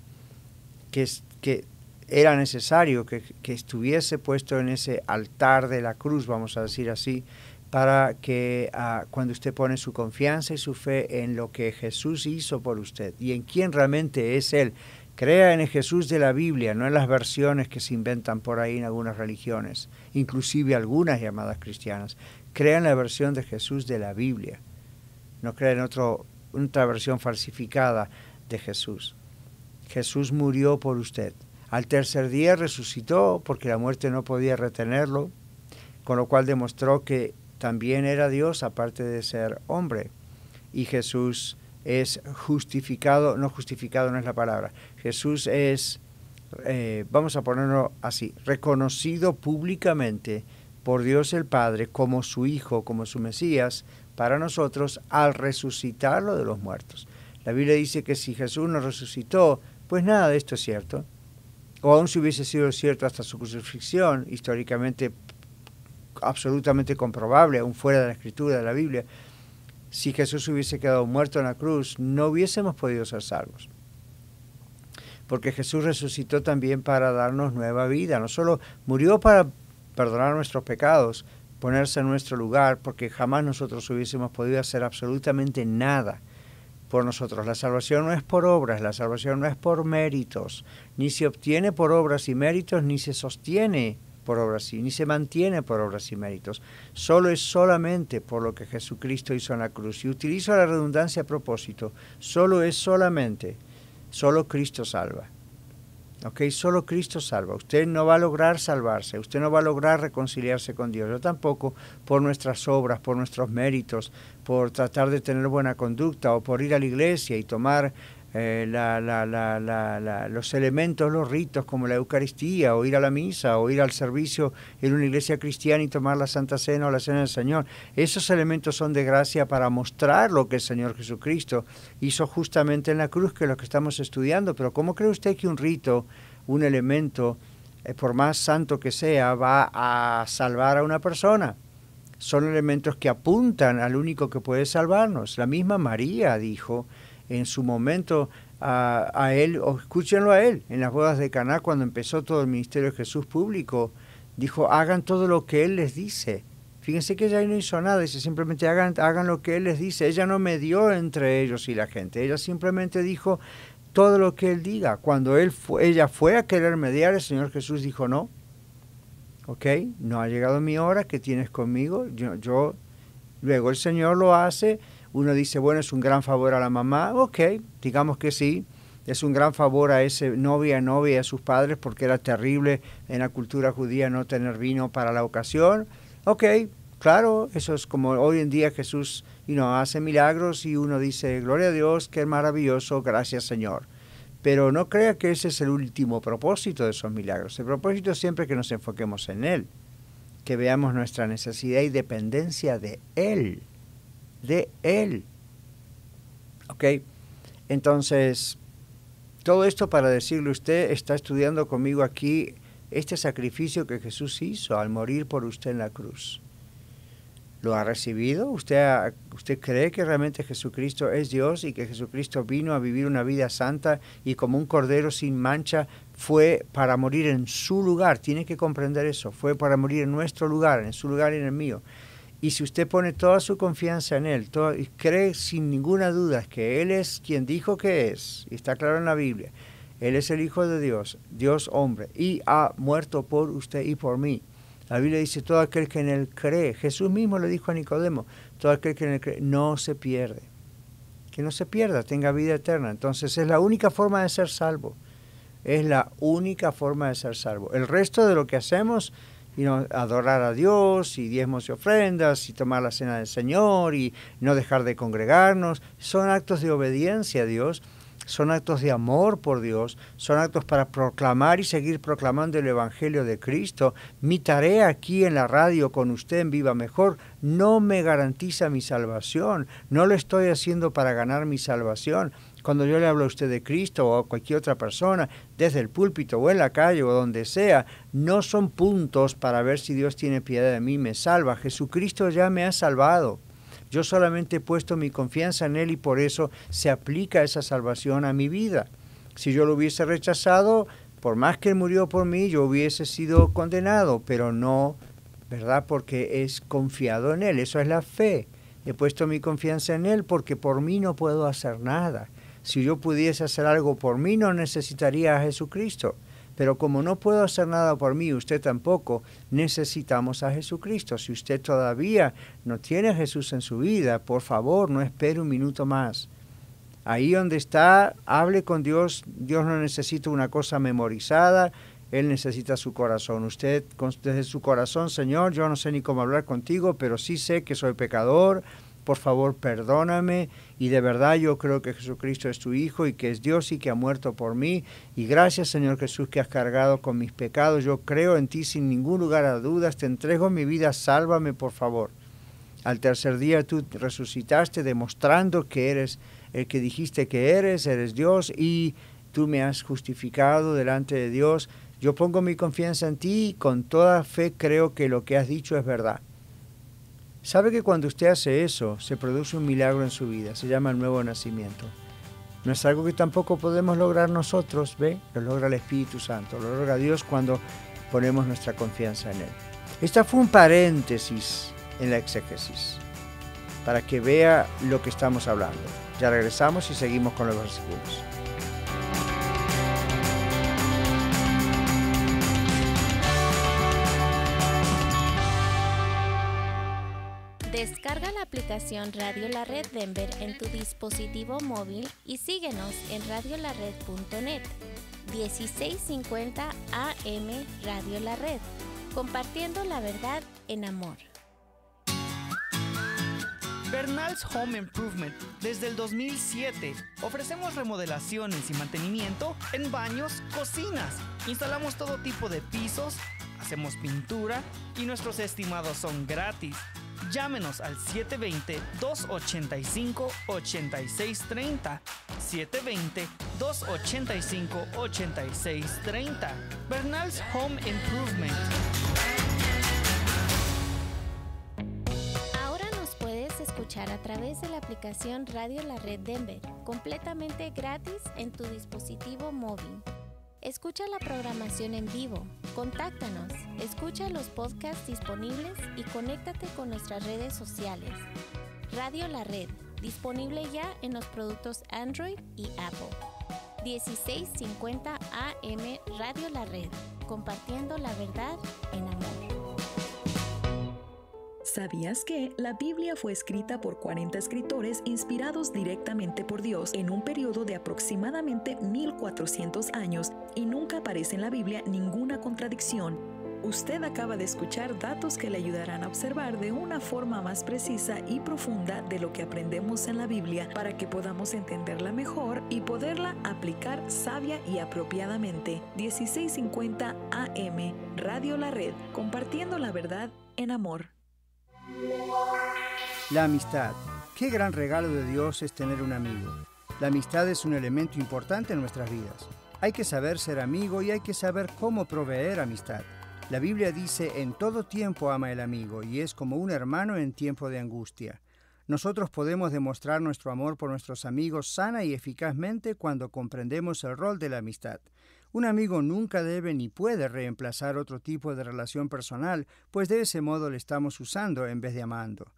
S7: que era necesario que estuviese puesto en ese altar de la cruz, vamos a decir así, para que cuando usted pone su confianza y su fe en lo que Jesús hizo por usted y en quién realmente es Él, crea en el Jesús de la Biblia, no en las versiones que se inventan por ahí en algunas religiones, inclusive algunas llamadas cristianas. Crea en la versión de Jesús de la Biblia, no crea en otra versión falsificada de Jesús. Jesús murió por usted. Al tercer día resucitó porque la muerte no podía retenerlo, con lo cual demostró que también era Dios aparte de ser hombre. Y Jesús es justificado no es la palabra. Jesús es, vamos a ponerlo así, reconocido públicamente por Dios el Padre como su Hijo, como su Mesías, para nosotros al resucitarlo de los muertos. La Biblia dice que si Jesús no resucitó, pues nada de esto es cierto. O aún si hubiese sido cierto hasta su crucifixión, históricamente absolutamente comprobable, aún fuera de la Escritura, de la Biblia, si Jesús hubiese quedado muerto en la cruz, no hubiésemos podido ser salvos. Porque Jesús resucitó también para darnos nueva vida. No solo murió para perdonar nuestros pecados, ponerse en nuestro lugar, porque jamás nosotros hubiésemos podido hacer absolutamente nada por nosotros. La salvación no es por obras, la salvación no es por méritos, ni se obtiene por obras y méritos, ni se sostiene por obras y ni se mantiene por obras y méritos. Solo es solamente por lo que Jesucristo hizo en la cruz. Y utilizo la redundancia a propósito. Solo Cristo salva. ¿Ok? Solo Cristo salva. Usted no va a lograr salvarse, usted no va a lograr reconciliarse con Dios. Yo tampoco, por nuestras obras, por nuestros méritos, por tratar de tener buena conducta o por ir a la iglesia y tomar los elementos, los ritos como la Eucaristía o ir a la misa o ir al servicio en una iglesia cristiana y tomar la Santa Cena o la Cena del Señor. Esos elementos son de gracia para mostrar lo que el Señor Jesucristo hizo justamente en la cruz, que es lo que estamos estudiando. Pero ¿cómo cree usted que un rito, un elemento, por más santo que sea, va a salvar a una persona? Son elementos que apuntan al único que puede salvarnos. La misma María dijo en su momento a él, o escúchenlo a él, en las bodas de Caná, cuando empezó todo el ministerio de Jesús público, dijo, hagan todo lo que Él les dice. Fíjense que ella no hizo nada, dice simplemente hagan lo que Él les dice. Ella no medió entre ellos y la gente, ella simplemente dijo todo lo que Él diga. Cuando ella fue a querer mediar, el Señor Jesús dijo no, ok, no ha llegado mi hora, ¿qué tienes conmigo? Yo Luego el Señor lo hace, uno dice, bueno, es un gran favor a la mamá, ok, digamos que sí, es un gran favor a ese novia y a sus padres porque era terrible en la cultura judía no tener vino para la ocasión, ok, claro, eso es como hoy en día Jesús hace milagros y uno dice, gloria a Dios, qué maravilloso, gracias Señor. Pero no crea que ese es el último propósito de esos milagros. El propósito es siempre que nos enfoquemos en Él, que veamos nuestra necesidad y dependencia de Él. De Él. ¿Ok? Entonces, todo esto para decirle, usted está estudiando conmigo aquí este sacrificio que Jesús hizo al morir por usted en la cruz. ¿Lo ha recibido? ¿Usted cree que realmente Jesucristo es Dios y que Jesucristo vino a vivir una vida santa y como un cordero sin mancha fue para morir en su lugar? Tiene que comprender eso. Fue para morir en nuestro lugar, en su lugar y en el mío. Y si usted pone toda su confianza en Él, y cree sin ninguna duda que Él es quien dijo que es, y está claro en la Biblia, Él es el Hijo de Dios, Dios hombre, y ha muerto por usted y por mí. La Biblia dice, todo aquel que en Él cree, Jesús mismo le dijo a Nicodemo, todo aquel que en Él cree no se pierde. Que no se pierda, tenga vida eterna. Entonces es la única forma de ser salvo. Es la única forma de ser salvo. El resto de lo que hacemos, adorar a Dios, y diezmos y ofrendas, y tomar la cena del Señor, y no dejar de congregarnos, son actos de obediencia a Dios, son actos de amor por Dios, son actos para proclamar y seguir proclamando el Evangelio de Cristo. Mi tarea aquí en la radio con usted en Viva Mejor no me garantiza mi salvación, no lo estoy haciendo para ganar mi salvación. Cuando yo le hablo a usted de Cristo o a cualquier otra persona, desde el púlpito o en la calle o donde sea, no son puntos para ver si Dios tiene piedad de mí, me salva. Jesucristo ya me ha salvado. Yo solamente he puesto mi confianza en Él y por eso se aplica esa salvación a mi vida. Si yo lo hubiese rechazado, por más que Él murió por mí, yo hubiese sido condenado, pero no, ¿verdad? Porque es confiado en Él, eso es la fe. He puesto mi confianza en Él porque por mí no puedo hacer nada. Si yo pudiese hacer algo por mí, no necesitaría a Jesucristo. Pero como no puedo hacer nada por mí, usted tampoco, necesitamos a Jesucristo. Si usted todavía no tiene a Jesús en su vida, por favor, no espere un minuto más. Ahí donde está, hable con Dios. Dios no necesita una cosa memorizada, Él necesita su corazón. Usted, desde su corazón, Señor, yo no sé ni cómo hablar contigo, pero sí sé que soy pecador. Por favor, perdóname, y de verdad yo creo que Jesucristo es tu Hijo y que es Dios y que ha muerto por mí. Y gracias, Señor Jesús, que has cargado con mis pecados. Yo creo en ti sin ningún lugar a dudas. Te entrego mi vida, sálvame, por favor. Al tercer día tú resucitaste demostrando que eres el que dijiste que eres Dios y tú me has justificado delante de Dios. Yo pongo mi confianza en ti y con toda fe creo que lo que has dicho es verdad. ¿Sabe que cuando usted hace eso, se produce un milagro en su vida? Se llama el nuevo nacimiento. No es algo que tampoco podemos lograr nosotros, ¿ve? Lo logra el Espíritu Santo, lo logra Dios cuando ponemos nuestra confianza en Él. Esta fue un paréntesis en la exégesis, para que vea lo que estamos hablando. Ya regresamos y seguimos con los versículos.
S11: Descarga la aplicación Radio La Red Denver en tu dispositivo móvil y síguenos en radiolared.net. 1650 AM Radio La Red, compartiendo la verdad en amor.
S3: Bernal's Home Improvement. Desde el 2007 ofrecemos remodelaciones y mantenimiento en baños, cocinas. Instalamos todo tipo de pisos, hacemos pintura y nuestros estimados son gratis. Llámenos al 720-285-8630. 720-285-8630. Bernal's Home Improvement.
S11: Ahora nos puedes escuchar a través de la aplicación Radio La Red Denver, completamente gratis en tu dispositivo móvil. Escucha la programación en vivo, contáctanos, escucha los podcasts disponibles y conéctate con nuestras redes sociales. Radio La Red, disponible ya en los productos Android y Apple. 1650 AM Radio La Red, compartiendo la verdad en amor.
S2: ¿Sabías que la Biblia fue escrita por 40 escritores inspirados directamente por Dios en un periodo de aproximadamente 1400 años y nunca aparece en la Biblia ninguna contradicción? Usted acaba de escuchar datos que le ayudarán a observar de una forma más precisa y profunda de lo que aprendemos en la Biblia para que podamos entenderla mejor y poderla aplicar sabia y apropiadamente. 1650 AM, Radio La Red, compartiendo la verdad en amor.
S7: La amistad. Qué gran regalo de Dios es tener un amigo. La amistad es un elemento importante en nuestras vidas. Hay que saber ser amigo y hay que saber cómo proveer amistad. La Biblia dice, en todo tiempo ama el amigo, y es como un hermano en tiempo de angustia. Nosotros podemos demostrar nuestro amor por nuestros amigos sana y eficazmente cuando comprendemos el rol de la amistad. Un amigo nunca debe ni puede reemplazar otro tipo de relación personal, pues de ese modo le estamos usando en vez de amando.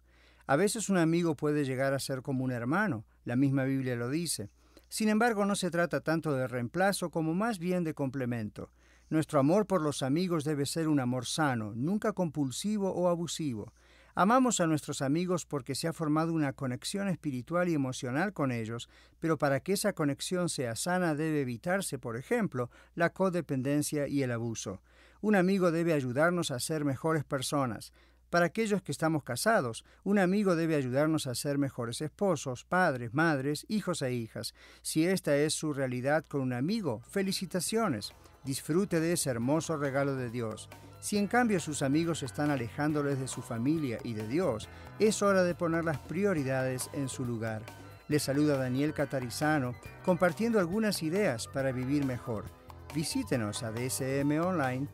S7: A veces un amigo puede llegar a ser como un hermano, la misma Biblia lo dice. Sin embargo, no se trata tanto de reemplazo como más bien de complemento. Nuestro amor por los amigos debe ser un amor sano, nunca compulsivo o abusivo. Amamos a nuestros amigos porque se ha formado una conexión espiritual y emocional con ellos, pero para que esa conexión sea sana debe evitarse, por ejemplo, la codependencia y el abuso. Un amigo debe ayudarnos a ser mejores personas. Para aquellos que estamos casados, un amigo debe ayudarnos a ser mejores esposos, padres, madres, hijos e hijas. Si esta es su realidad con un amigo, felicitaciones. Disfrute de ese hermoso regalo de Dios. Si en cambio sus amigos están alejándoles de su familia y de Dios, es hora de poner las prioridades en su lugar. Les saluda Daniel Catarizano, compartiendo algunas ideas para vivir mejor. Visítenos a dsmonline.org.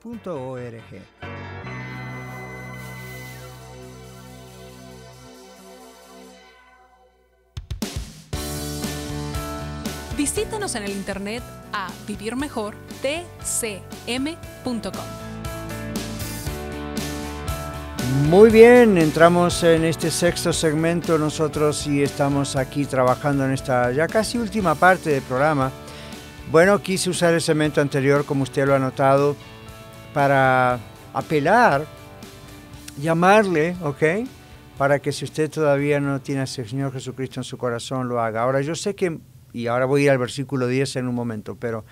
S10: Visítanos en el internet a vivirmejortcm.com.
S7: Muy bien, entramos en este sexto segmento nosotros y estamos aquí trabajando en esta ya casi última parte del programa. Bueno, quise usar el segmento anterior, como usted lo ha notado, para apelar, llamarle, ¿ok? Para que si usted todavía no tiene al Señor Jesucristo en su corazón, lo haga. Ahora, yo sé que, y ahora voy a ir al versículo 10 en un momento, pero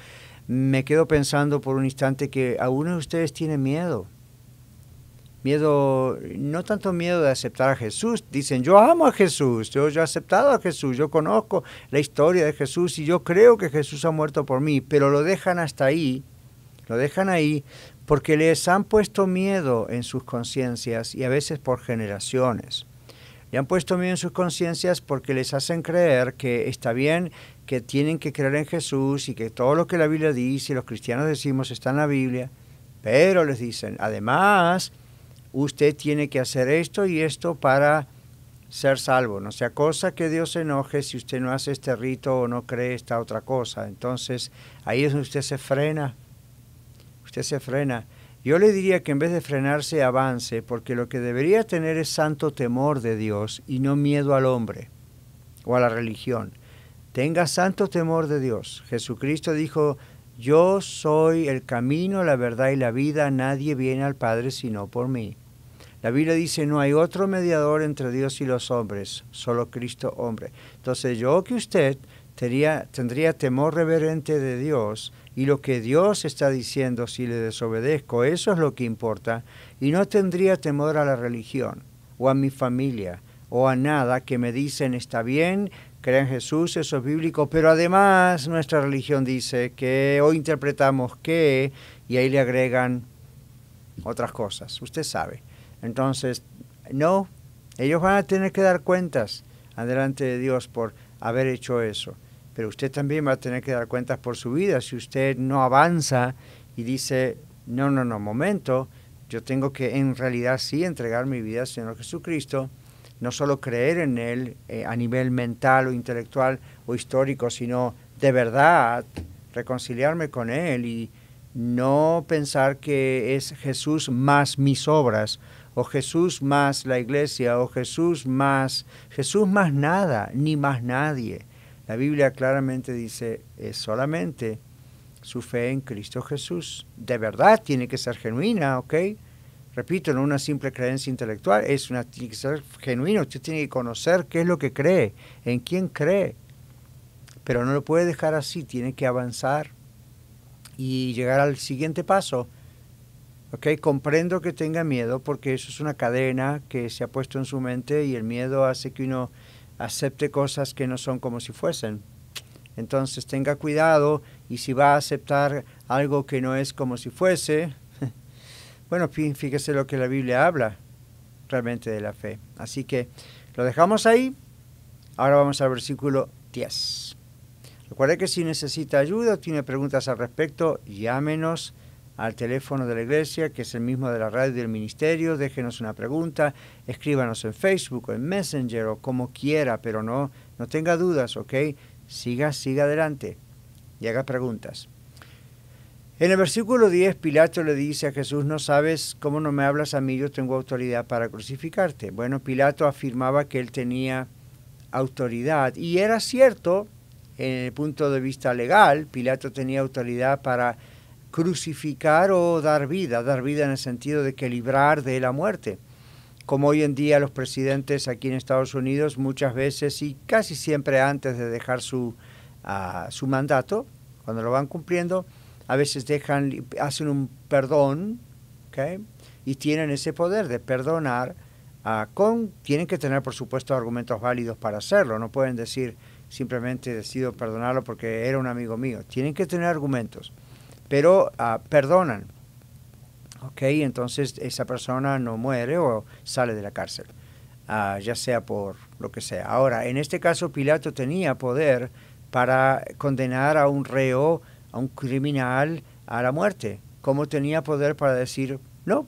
S7: me quedo pensando por un instante que algunos de ustedes tienen miedo. Miedo, no tanto miedo de aceptar a Jesús. Dicen, yo amo a Jesús, yo he aceptado a Jesús, yo conozco la historia de Jesús y yo creo que Jesús ha muerto por mí, pero lo dejan hasta ahí, lo dejan ahí porque les han puesto miedo en sus conciencias y a veces por generaciones. Le han puesto miedo en sus conciencias porque les hacen creer que está bien, que tienen que creer en Jesús y que todo lo que la Biblia dice y los cristianos decimos está en la Biblia, pero les dicen, además, usted tiene que hacer esto y esto para ser salvo. No sea cosa que Dios se enoje si usted no hace este rito o no cree esta otra cosa. Entonces, ahí es donde usted se frena. Usted se frena. Yo le diría que en vez de frenarse, avance, porque lo que debería tener es santo temor de Dios y no miedo al hombre o a la religión. Tenga santo temor de Dios. Jesucristo dijo, yo soy el camino, la verdad y la vida, nadie viene al Padre sino por mí. La Biblia dice, no hay otro mediador entre Dios y los hombres, solo Cristo hombre. Entonces yo que usted tendría temor reverente de Dios y lo que Dios está diciendo si le desobedezco, eso es lo que importa, y no tendría temor a la religión o a mi familia o a nada que me dicen está bien, crea en Jesús, eso es bíblico, pero además nuestra religión dice que, o interpretamos que, y ahí le agregan otras cosas, usted sabe. Entonces, no, ellos van a tener que dar cuentas delante de Dios por haber hecho eso, pero usted también va a tener que dar cuentas por su vida si usted no avanza y dice, no, momento, yo tengo que en realidad sí entregar mi vida al Señor Jesucristo, no solo creer en Él a nivel mental o intelectual o histórico, sino de verdad reconciliarme con Él y no pensar que es Jesús más mis obras, o Jesús más la iglesia, o Jesús más nada, ni más nadie. La Biblia claramente dice, es solamente su fe en Cristo Jesús. De verdad tiene que ser genuina, ¿ok? Repito, no una simple creencia intelectual, tiene que ser genuino. Usted tiene que conocer qué es lo que cree, en quién cree. Pero no lo puede dejar así, tiene que avanzar y llegar al siguiente paso. ¿Okay? Comprendo que tenga miedo porque eso es una cadena que se ha puesto en su mente y el miedo hace que uno acepte cosas que no son como si fuesen. Entonces tenga cuidado y si va a aceptar algo que no es como si fuese, bueno, fíjese lo que la Biblia habla realmente de la fe. Así que lo dejamos ahí. Ahora vamos al versículo 10. Recuerde que si necesita ayuda o tiene preguntas al respecto, llámenos al teléfono de la iglesia, que es el mismo de la radio y del ministerio. Déjenos una pregunta, escríbanos en Facebook o en Messenger o como quiera, pero no tenga dudas, ¿ok? Siga adelante y haga preguntas. En el versículo 10, Pilato le dice a Jesús, ¿no sabes cómo no me hablas a mí? Yo tengo autoridad para crucificarte. Bueno, Pilato afirmaba que él tenía autoridad, y era cierto, en el punto de vista legal, Pilato tenía autoridad para crucificar o dar vida en el sentido de que librar de la muerte. Como hoy en día los presidentes aquí en Estados Unidos muchas veces y casi siempre antes de dejar su mandato, cuando lo van cumpliendo, a veces hacen un perdón, ¿okay? Y tienen ese poder de perdonar. Tienen que tener, por supuesto, argumentos válidos para hacerlo. No pueden decir simplemente decido perdonarlo porque era un amigo mío. Tienen que tener argumentos, pero perdonan. ¿Okay? Entonces esa persona no muere o sale de la cárcel, ya sea por lo que sea. Ahora, en este caso, Pilato tenía poder para condenar a un reo, a un criminal, a la muerte. ¿Cómo tenía poder para decir, no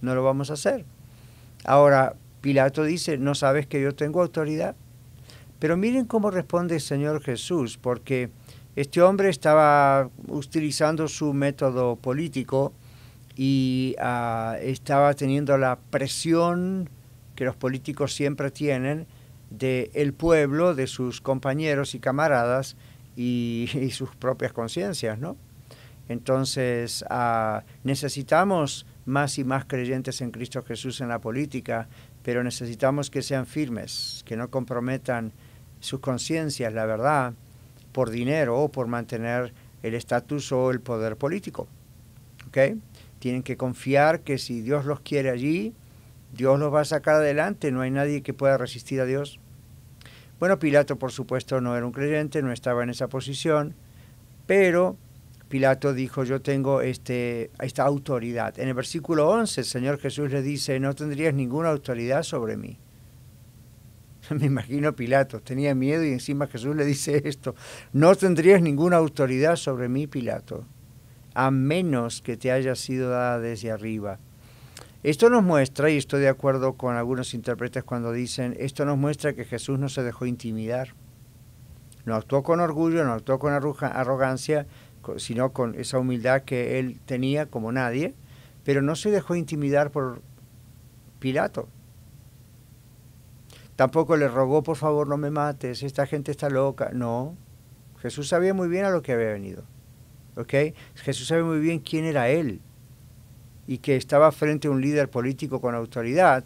S7: lo vamos a hacer? Ahora, Pilato dice, ¿no sabes que yo tengo autoridad? Pero miren cómo responde el Señor Jesús, porque este hombre estaba utilizando su método político y estaba teniendo la presión que los políticos siempre tienen del pueblo, de sus compañeros y camaradas y sus propias conciencias, ¿no? Entonces necesitamos más y más creyentes en Cristo Jesús en la política, pero necesitamos que sean firmes, que no comprometan sus conciencias, la verdad, por dinero o por mantener el estatus o el poder político. ¿Okay? Tienen que confiar que si Dios los quiere allí, Dios los va a sacar adelante, no hay nadie que pueda resistir a Dios. Bueno, Pilato, por supuesto, no era un creyente, no estaba en esa posición, pero Pilato dijo, yo tengo esta autoridad. En el versículo 11, el Señor Jesús le dice, no tendrías ninguna autoridad sobre mí. Me imagino Pilato, tenía miedo y encima Jesús le dice esto, no tendrías ninguna autoridad sobre mí, Pilato, a menos que te haya sido dada desde arriba. Esto nos muestra, y estoy de acuerdo con algunos intérpretes cuando dicen, esto nos muestra que Jesús no se dejó intimidar. No actuó con orgullo, no actuó con arrogancia, sino con esa humildad que él tenía como nadie, pero no se dejó intimidar por Pilato. Tampoco le rogó, por favor, no me mates, esta gente está loca. No, Jesús sabía muy bien a lo que había venido. ¿Okay? Jesús sabía muy bien quién era él y que estaba frente a un líder político con autoridad,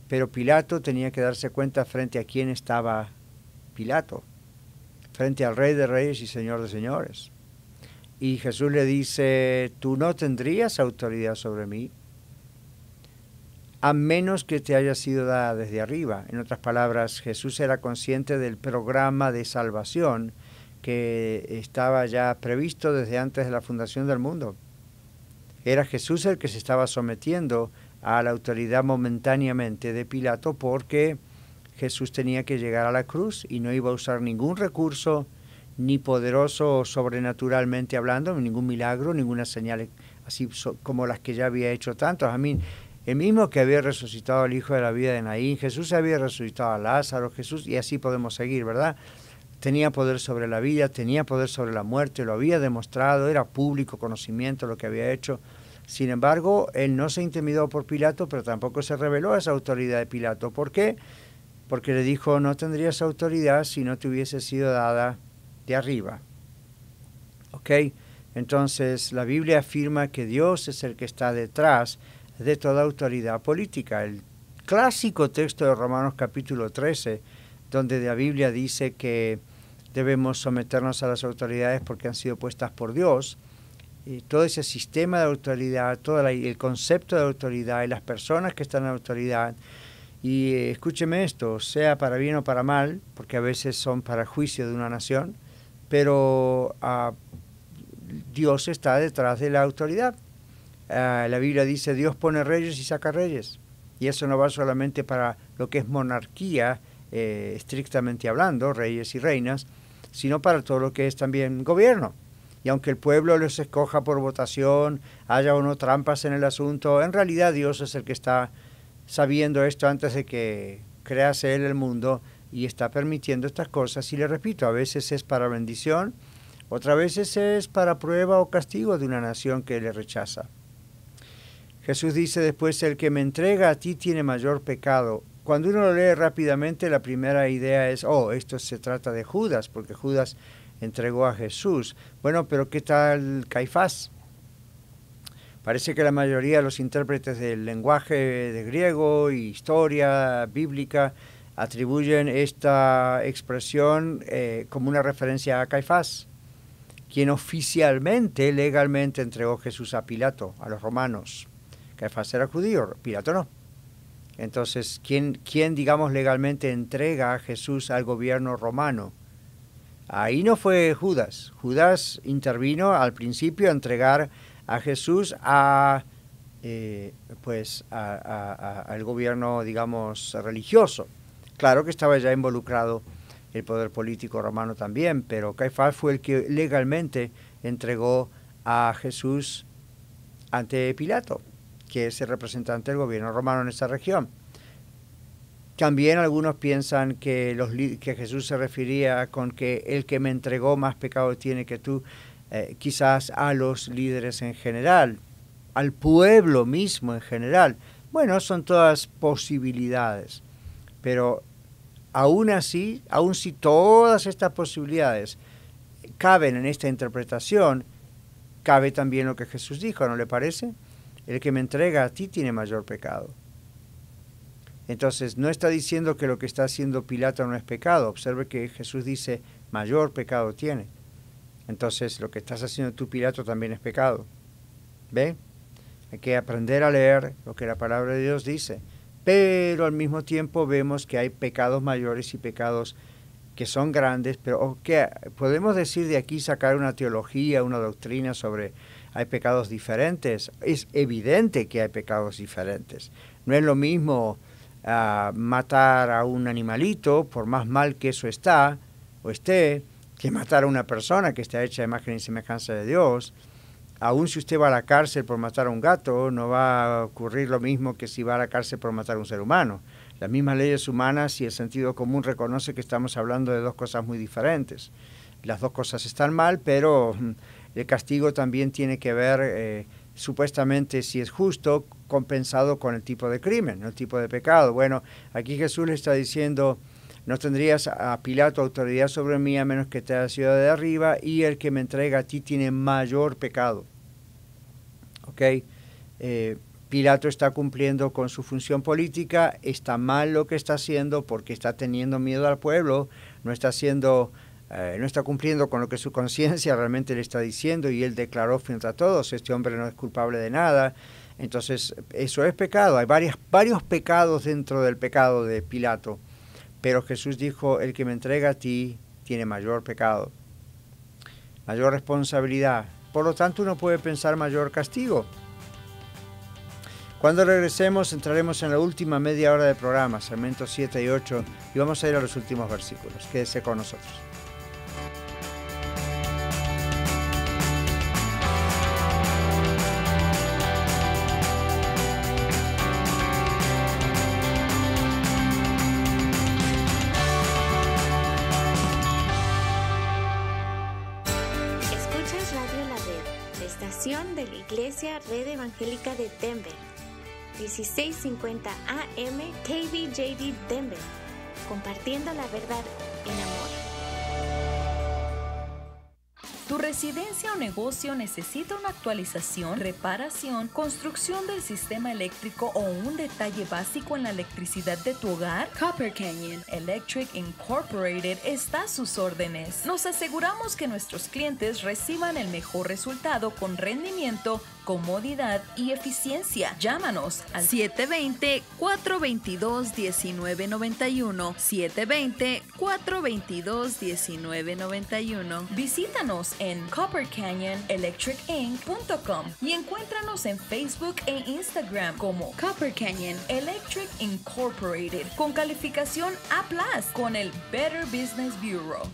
S7: pero Pilato tenía que darse cuenta frente a quién estaba Pilato, frente al Rey de Reyes y Señor de Señores. Y Jesús le dice, tú no tendrías autoridad sobre mí, a menos que te haya sido dada desde arriba. En otras palabras, Jesús era consciente del programa de salvación que estaba ya previsto desde antes de la fundación del mundo. Era Jesús el que se estaba sometiendo a la autoridad momentáneamente de Pilato porque Jesús tenía que llegar a la cruz y no iba a usar ningún recurso, ni poderoso sobrenaturalmente hablando, ningún milagro, ninguna señal así como las que ya había hecho tantos. A mí, el mismo que había resucitado al hijo de la vida de Naín, Jesús había resucitado a Lázaro, Jesús, y así podemos seguir, ¿verdad? Tenía poder sobre la vida, tenía poder sobre la muerte, lo había demostrado, era público conocimiento lo que había hecho. Sin embargo, él no se intimidó por Pilato, pero tampoco se rebeló a esa autoridad de Pilato. ¿Por qué? Porque le dijo, no tendrías autoridad si no te hubiese sido dada de arriba. ¿Ok? Entonces, la Biblia afirma que Dios es el que está detrás de toda autoridad política. El clásico texto de Romanos capítulo 13, donde la Biblia dice que debemos someternos a las autoridades porque han sido puestas por Dios. Y todo ese sistema de autoridad, el concepto de autoridad y las personas que están en autoridad. Y escúcheme esto, sea para bien o para mal, porque a veces son para el juicio de una nación, pero Dios está detrás de la autoridad. La Biblia dice, Dios pone reyes y saca reyes. Y eso no va solamente para lo que es monarquía, estrictamente hablando, reyes y reinas, sino para todo lo que es también gobierno. Y aunque el pueblo los escoja por votación, haya o no trampas en el asunto, en realidad Dios es el que está sabiendo esto antes de que crease Él el mundo y está permitiendo estas cosas. Y le repito, a veces es para bendición, otras veces es para prueba o castigo de una nación que le rechaza. Jesús dice después, el que me entrega a ti tiene mayor pecado. Cuando uno lo lee rápidamente, la primera idea es, esto se trata de Judas, porque Judas entregó a Jesús. Bueno, pero ¿qué tal Caifás? Parece que la mayoría de los intérpretes del lenguaje de griego y historia bíblica atribuyen esta expresión como una referencia a Caifás, quien oficialmente, legalmente entregó Jesús a Pilato, a los romanos. Caifás era judío, Pilato no. Entonces, ¿quién digamos legalmente entrega a Jesús al gobierno romano? Ahí no fue Judas. Judas intervino al principio a entregar a Jesús al gobierno, digamos, religioso. Claro que estaba ya involucrado el poder político romano también, pero Caifás fue el que legalmente entregó a Jesús ante Pilato, que es el representante del gobierno romano en esa región. También algunos piensan que Jesús se refería con que el que me entregó más pecado tiene que tú, quizás a los líderes en general, al pueblo mismo en general. Bueno, son todas posibilidades, pero aún así, aun si todas estas posibilidades caben en esta interpretación, cabe también lo que Jesús dijo, ¿no le parece? El que me entrega a ti tiene mayor pecado. Entonces, no está diciendo que lo que está haciendo Pilato no es pecado. Observe que Jesús dice, mayor pecado tiene. Entonces, lo que estás haciendo tú, Pilato, también es pecado. ¿Ve? Hay que aprender a leer lo que la palabra de Dios dice. Pero al mismo tiempo vemos que hay pecados mayores y pecados que son grandes, pero que podemos decir de aquí, sacar una teología, una doctrina sobre hay pecados diferentes. Es evidente que hay pecados diferentes. No es lo mismo matar a un animalito, por más mal que eso esté, que matar a una persona que está hecha a imagen y semejanza de Dios. Aún si usted va a la cárcel por matar a un gato, no va a ocurrir lo mismo que si va a la cárcel por matar a un ser humano. Las mismas leyes humanas y el sentido común reconoce que estamos hablando de dos cosas muy diferentes. Las dos cosas están mal, pero el castigo también tiene que ver, supuestamente, si es justo, compensado con el tipo de crimen, el tipo de pecado. Bueno, aquí Jesús le está diciendo, no tendrías a Pilato autoridad sobre mí a menos que te haya sido de arriba, y el que me entrega a ti tiene mayor pecado. ¿Ok? Pilato está cumpliendo con su función política, está mal lo que está haciendo porque está teniendo miedo al pueblo, no está cumpliendo con lo que su conciencia realmente le está diciendo, y él declaró frente a todos, este hombre no es culpable de nada. Entonces, eso es pecado. Hay varios pecados dentro del pecado de Pilato, pero Jesús dijo, el que me entrega a ti tiene mayor pecado, mayor responsabilidad. Por lo tanto, uno puede pensar mayor castigo. Cuando regresemos, entraremos en la última media hora del programa, segmentos 7 y 8, y vamos a ir a los últimos versículos. Quédese con nosotros.
S11: De la Iglesia Red Evangélica de Denver, 1650 AM KBJD Denver, compartiendo la verdad en amor.
S2: Tu residencia o negocio necesita una actualización, reparación, construcción del sistema eléctrico o un detalle básico en la electricidad de tu hogar? Copper Canyon Electric Incorporated está a sus órdenes. Nos aseguramos que nuestros clientes reciban el mejor resultado con rendimiento, comodidad y eficiencia. Llámanos al 720-422-1991. 720-422-1991. Visítanos en coppercanyonelectricinc.com y encuéntranos en Facebook e Instagram como Copper Canyon Electric Incorporated con calificación A+ con el Better Business Bureau.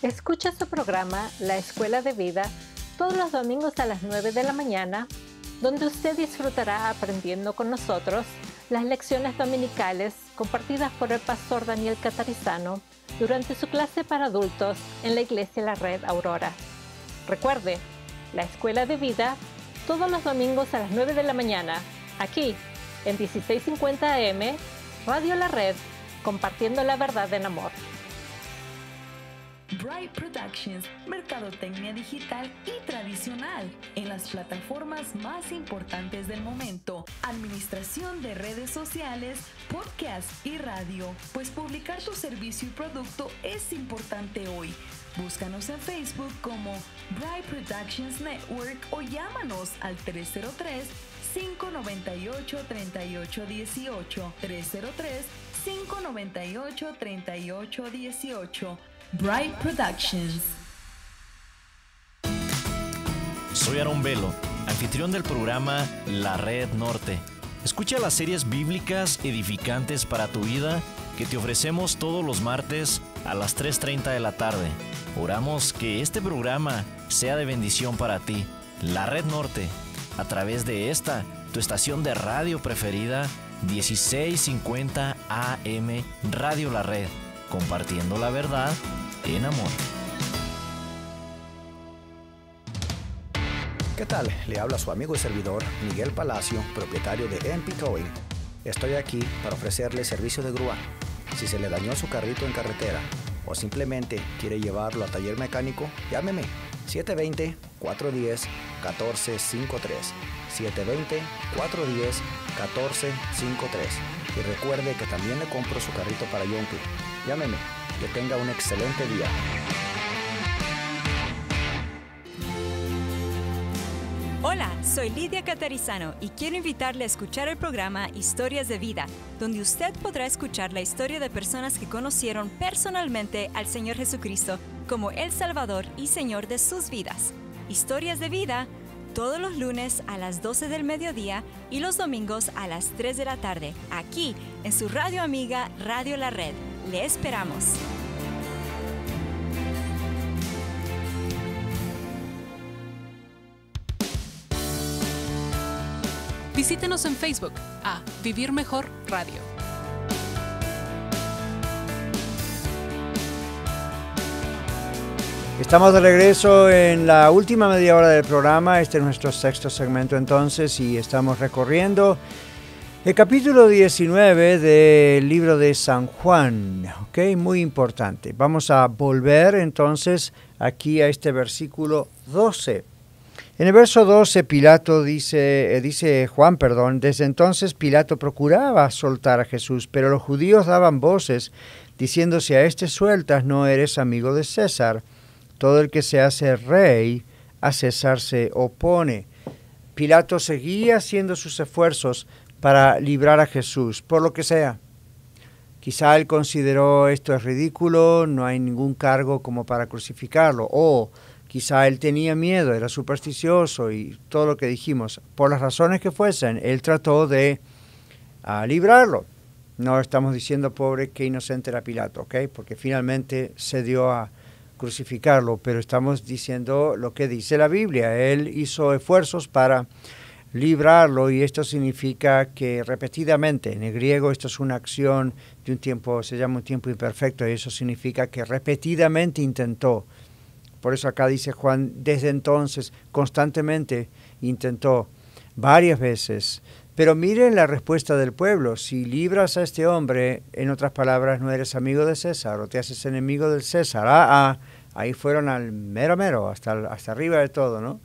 S6: Escucha su programa La Escuela de Vida todos los domingos a las 9 de la mañana, donde usted disfrutará aprendiendo con nosotros las lecciones dominicales compartidas por el pastor Daniel Catarizano durante su clase para adultos en la Iglesia La Red Aurora. Recuerde, La Escuela de Vida todos los domingos a las 9 de la mañana, aquí en 1650 AM, Radio La Red, compartiendo la verdad en amor.
S2: Bright Productions, mercadotecnia digital y tradicional en las plataformas más importantes del momento, administración de redes sociales, podcast y radio, pues publicar tu servicio y producto es importante hoy. Búscanos en Facebook como Bright Productions Network o llámanos al 303-598-3818, 303-598-3818. Bright Productions.
S14: Soy Aarón Velo, anfitrión del programa La Red Norte. Escucha las series bíblicas edificantes para tu vida que te ofrecemos todos los martes a las 3:30 de la tarde. Oramos que este programa sea de bendición para ti. La Red Norte, a través de esta, tu estación de radio preferida, 1650 AM, Radio La Red, compartiendo la verdad en amor.
S5: ¿Qué tal? Le habla su amigo y servidor Miguel Palacio, propietario de MP Towing. Estoy aquí para ofrecerle servicio de grúa. Si se le dañó su carrito en carretera o simplemente quiere llevarlo al taller mecánico, llámeme 720-410-1453. 720-410-1453. Y recuerde que también le compro su carrito para Yonke. Llámeme. Que tenga un excelente día.
S8: Hola, soy Lidia Catarizano y quiero invitarle a escuchar el programa Historias de Vida, donde usted podrá escuchar la historia de personas que conocieron personalmente al Señor Jesucristo como el Salvador y Señor de sus vidas. Historias de Vida, todos los lunes a las 12 del mediodía y los domingos a las 3 de la tarde, aquí en su radio amiga Radio La Red. Le esperamos.
S10: Visítenos en Facebook a Vivir Mejor Radio.
S7: Estamos de regreso en la última media hora del programa. Este es nuestro sexto segmento entonces y estamos recorriendo el capítulo 19 del libro de San Juan, ¿ok? Muy importante. Vamos a volver entonces aquí a este versículo 12. En el verso 12 dice Juan, desde entonces Pilato procuraba soltar a Jesús, pero los judíos daban voces diciendo: si a este sueltas no eres amigo de César. Todo el que se hace rey a César se opone. Pilato seguía haciendo sus esfuerzos para librar a Jesús, por lo que sea. Quizá él consideró esto es ridículo, no hay ningún cargo como para crucificarlo, o quizá él tenía miedo, era supersticioso y todo lo que dijimos. Por las razones que fuesen, él trató de librarlo. No estamos diciendo pobre que inocente era Pilato, ¿ok? Porque finalmente se dio a crucificarlo, pero estamos diciendo lo que dice la Biblia. Él hizo esfuerzos para librarlo y esto significa que repetidamente, en el griego esto es una acción de un tiempo, se llama un tiempo imperfecto y eso significa que repetidamente intentó. Por eso acá dice Juan, desde entonces constantemente intentó varias veces. Pero miren la respuesta del pueblo: si libras a este hombre, en otras palabras, no eres amigo de César o te haces enemigo del César. ahí fueron al mero, hasta arriba de todo, ¿no?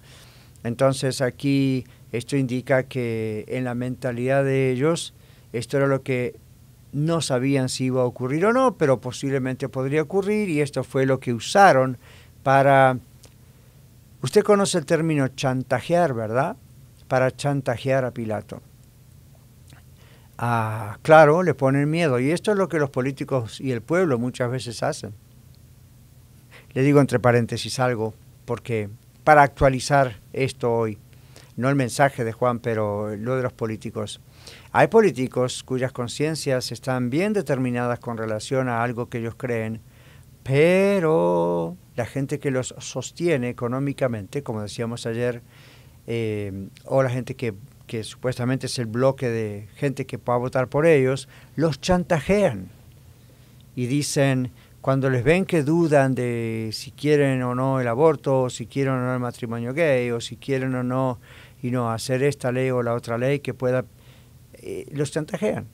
S7: Entonces aquí esto indica que en la mentalidad de ellos, esto era lo que no sabían si iba a ocurrir o no, pero posiblemente podría ocurrir, y esto fue lo que usaron para... Usted conoce el término chantajear, ¿verdad? Para chantajear a Pilato. Claro, le ponen miedo, y esto es lo que los políticos y el pueblo muchas veces hacen. Le digo entre paréntesis algo, porque para actualizar esto hoy, no el mensaje de Juan, pero lo de los políticos. Hay políticos cuyas conciencias están bien determinadas con relación a algo que ellos creen, pero la gente que los sostiene económicamente, como decíamos ayer, o la gente que supuestamente es el bloque de gente que va a votar por ellos, los chantajean y dicen, cuando les ven que dudan de si quieren o no el aborto, o si quieren o no el matrimonio gay, o si quieren o no, hacer esta ley o la otra ley que pueda, los chantajean.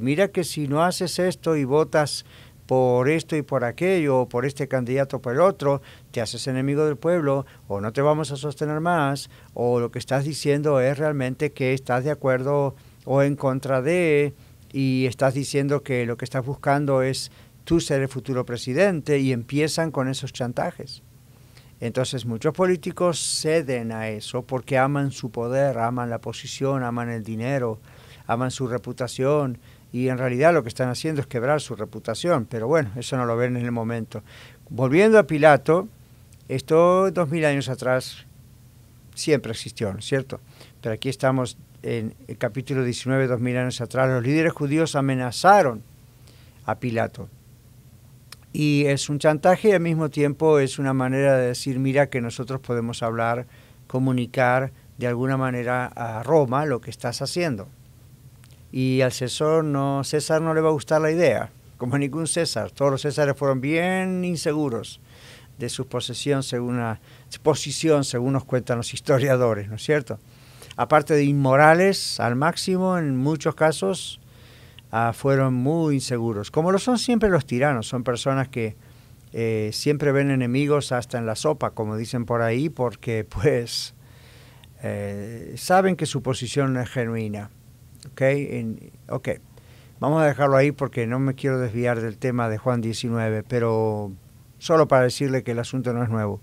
S7: Mira que si no haces esto y votas por esto y por aquello, o por este candidato o por el otro, te haces enemigo del pueblo, o no te vamos a sostener más, o lo que estás diciendo es realmente que estás de acuerdo o en contra de, y estás diciendo que lo que estás buscando es tú ser el futuro presidente, y empiezan con esos chantajes. Entonces muchos políticos ceden a eso porque aman su poder, aman la posición, aman el dinero, aman su reputación, y en realidad lo que están haciendo es quebrar su reputación, pero bueno, eso no lo ven en el momento. Volviendo a Pilato, esto 2000 años atrás siempre existió, ¿no es cierto? Pero aquí estamos en el capítulo 19, 2000 años atrás, los líderes judíos amenazaron a Pilato. Y es un chantaje y al mismo tiempo es una manera de decir, mira que nosotros podemos hablar, comunicar de alguna manera a Roma lo que estás haciendo. Y al César no le va a gustar la idea, como a ningún César. Todos los Césares fueron bien inseguros de su posición según nos cuentan los historiadores, ¿no es cierto? Aparte de inmorales al máximo, en muchos casos fueron muy inseguros, como lo son siempre los tiranos. Son personas que siempre ven enemigos hasta en la sopa, como dicen por ahí, porque pues saben que su posición no es genuina. Ok, vamos a dejarlo ahí porque no me quiero desviar del tema de Juan 19, pero solo para decirle que el asunto no es nuevo.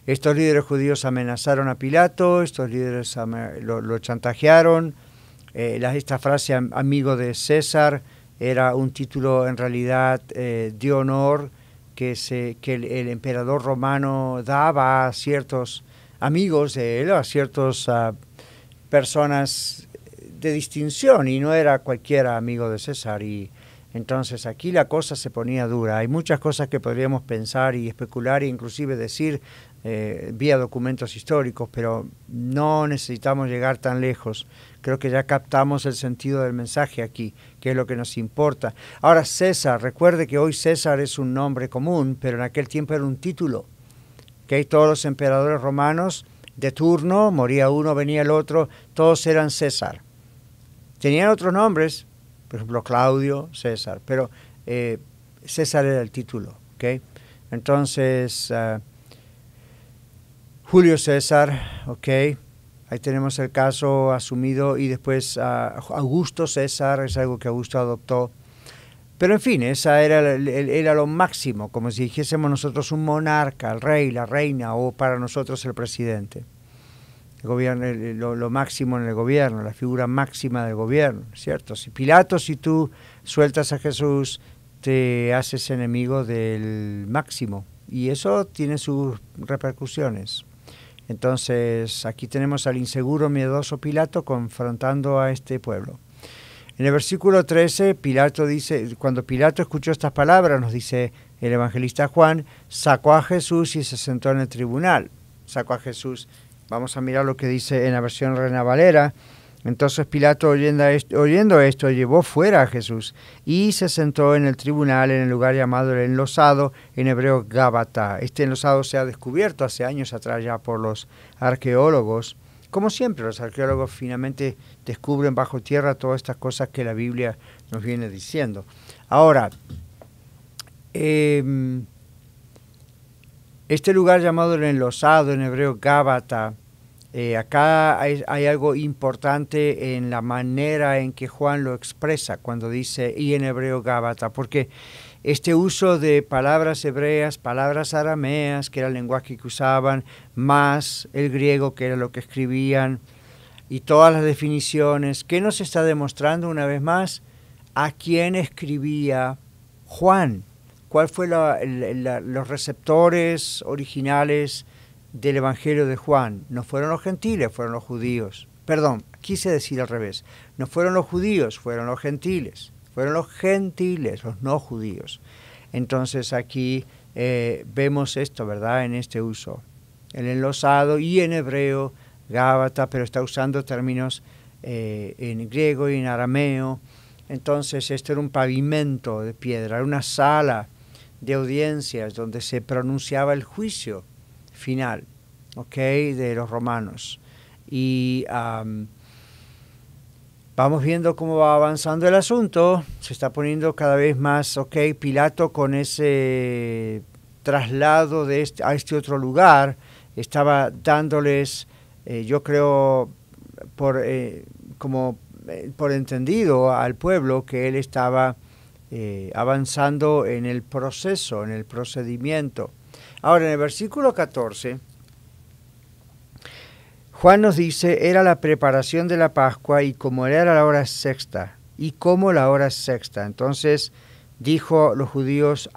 S7: Estos líderes judíos amenazaron a Pilato, estos líderes lo chantajearon. Esta frase, amigo de César, era un título en realidad de honor que el emperador romano daba a ciertos amigos de él, a ciertas personas de distinción, y no era cualquiera amigo de César. Y entonces aquí la cosa se ponía dura. Hay muchas cosas que podríamos pensar y especular e inclusive decir vía documentos históricos, pero no necesitamos llegar tan lejos. Creo que ya captamos el sentido del mensaje aquí, que es lo que nos importa. Ahora, César, recuerde que hoy César es un nombre común, pero en aquel tiempo era un título. Todos los emperadores romanos de turno, moría uno, venía el otro, todos eran César. Tenían otros nombres, por ejemplo Claudio, César, pero César era el título. Entonces, Julio César, ahí tenemos el caso asumido, y después Augusto César, es algo que Augusto adoptó. Pero en fin, esa era lo máximo, como si dijésemos nosotros un monarca, el rey, la reina, o para nosotros el presidente. El gobierno, lo máximo en el gobierno, la figura máxima del gobierno, ¿cierto? Si Pilato, si tú sueltas a Jesús, te haces enemigo del máximo, y eso tiene sus repercusiones. Entonces, aquí tenemos al inseguro, miedoso Pilato confrontando a este pueblo. En el versículo 13, Pilato dice, cuando Pilato escuchó estas palabras, nos dice el evangelista Juan, sacó a Jesús y se sentó en el tribunal. Sacó a Jesús. Vamos a mirar lo que dice en la versión Reina Valera. Entonces Pilato, oyendo esto, llevó fuera a Jesús y se sentó en el tribunal en el lugar llamado el enlosado, en hebreo Gábata. Este enlosado se ha descubierto hace años atrás ya por los arqueólogos. Como siempre, los arqueólogos finalmente descubren bajo tierra todas estas cosas que la Biblia nos viene diciendo. Ahora, Este lugar llamado el enlosado, en hebreo Gábata, acá hay algo importante en la manera en que Juan lo expresa cuando dice, y en hebreo Gábata, porque este uso de palabras hebreas, palabras arameas, que era el lenguaje que usaban, más el griego, que era lo que escribían, y todas las definiciones, ¿qué nos está demostrando una vez más? ¿A quién escribía Juan? ¿Cuál fue los receptores originales del Evangelio de Juan? No fueron los gentiles, fueron los judíos. Perdón, quise decir al revés. No fueron los judíos, fueron los gentiles. Fueron los gentiles, los no judíos. Entonces aquí vemos esto, ¿verdad? En este uso. El enlosado y en hebreo, Gábata, pero está usando términos en griego y en arameo. Entonces esto era un pavimento de piedra, era una sala de audiencias donde se pronunciaba el juicio final, ¿ok?, de los romanos. Y vamos viendo cómo va avanzando el asunto, se está poniendo cada vez más, ¿ok? Pilato, con ese traslado a este otro lugar, estaba dándoles, yo creo, por entendido al pueblo que él estaba avanzando en el proceso, en el procedimiento. Ahora, en el versículo 14, Juan nos dice, era la preparación de la Pascua y como era la hora sexta, entonces dijo a los judíos,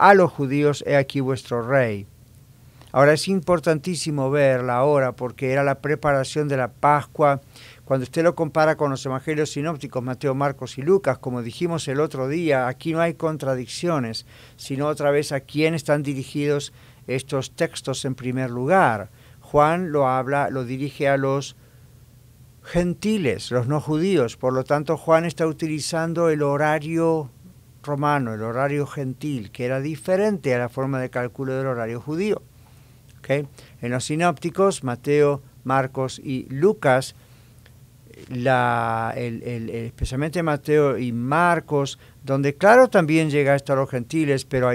S7: he aquí vuestro rey. Ahora es importantísimo ver la hora porque era la preparación de la Pascua. Cuando usted lo compara con los evangelios sinópticos, Mateo, Marcos y Lucas, como dijimos el otro día, aquí no hay contradicciones, sino otra vez a quién están dirigidos estos textos en primer lugar. Juan lo dirige a los gentiles, los no judíos, por lo tanto Juan está utilizando el horario romano, el horario gentil, que era diferente a la forma de cálculo del horario judío. ¿Okay? En los sinópticos, Mateo, Marcos y Lucas, especialmente Mateo y Marcos, donde claro también llega esto a los gentiles, pero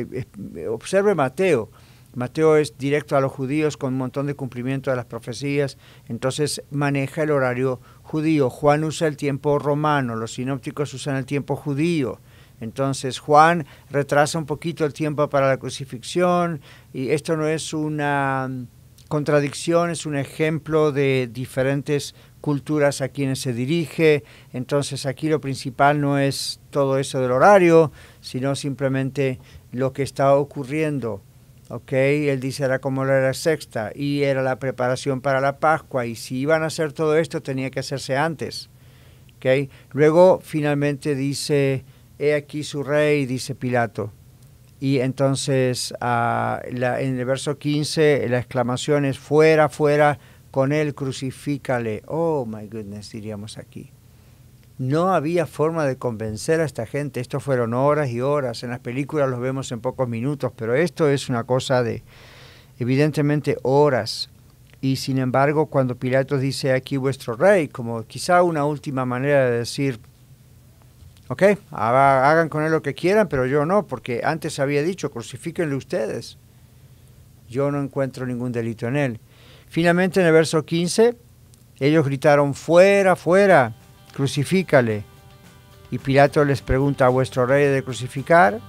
S7: observe Mateo. Mateo es directo a los judíos con un montón de cumplimiento de las profecías, entonces maneja el horario judío. Juan usa el tiempo romano, los sinópticos usan el tiempo judío. Entonces Juan retrasa un poquito el tiempo para la crucifixión, y esto no es una contradicción, es un ejemplo de diferentes culturas a quienes se dirige. Entonces aquí lo principal no es todo eso del horario, sino simplemente lo que está ocurriendo. Okay, él dice era como la hora sexta y era la preparación para la Pascua, y si iban a hacer todo esto tenía que hacerse antes. Okay. Luego finalmente dice, he aquí su rey, dice Pilato. Y entonces en el verso 15 la exclamación es, fuera, fuera con él, crucifícale. Oh my goodness, diríamos aquí. No había forma de convencer a esta gente. Esto fueron horas y horas. En las películas los vemos en pocos minutos, pero esto es una cosa de, evidentemente, horas. Y sin embargo, cuando Pilato dice, aquí vuestro rey, como quizá una última manera de decir, ok, hagan con él lo que quieran, pero yo no, porque antes había dicho, crucifíquenlo ustedes. Yo no encuentro ningún delito en él. Finalmente, en el verso 15, ellos gritaron, fuera, fuera, crucifícale. Y Pilato les pregunta, ¿a vuestro rey de crucificar?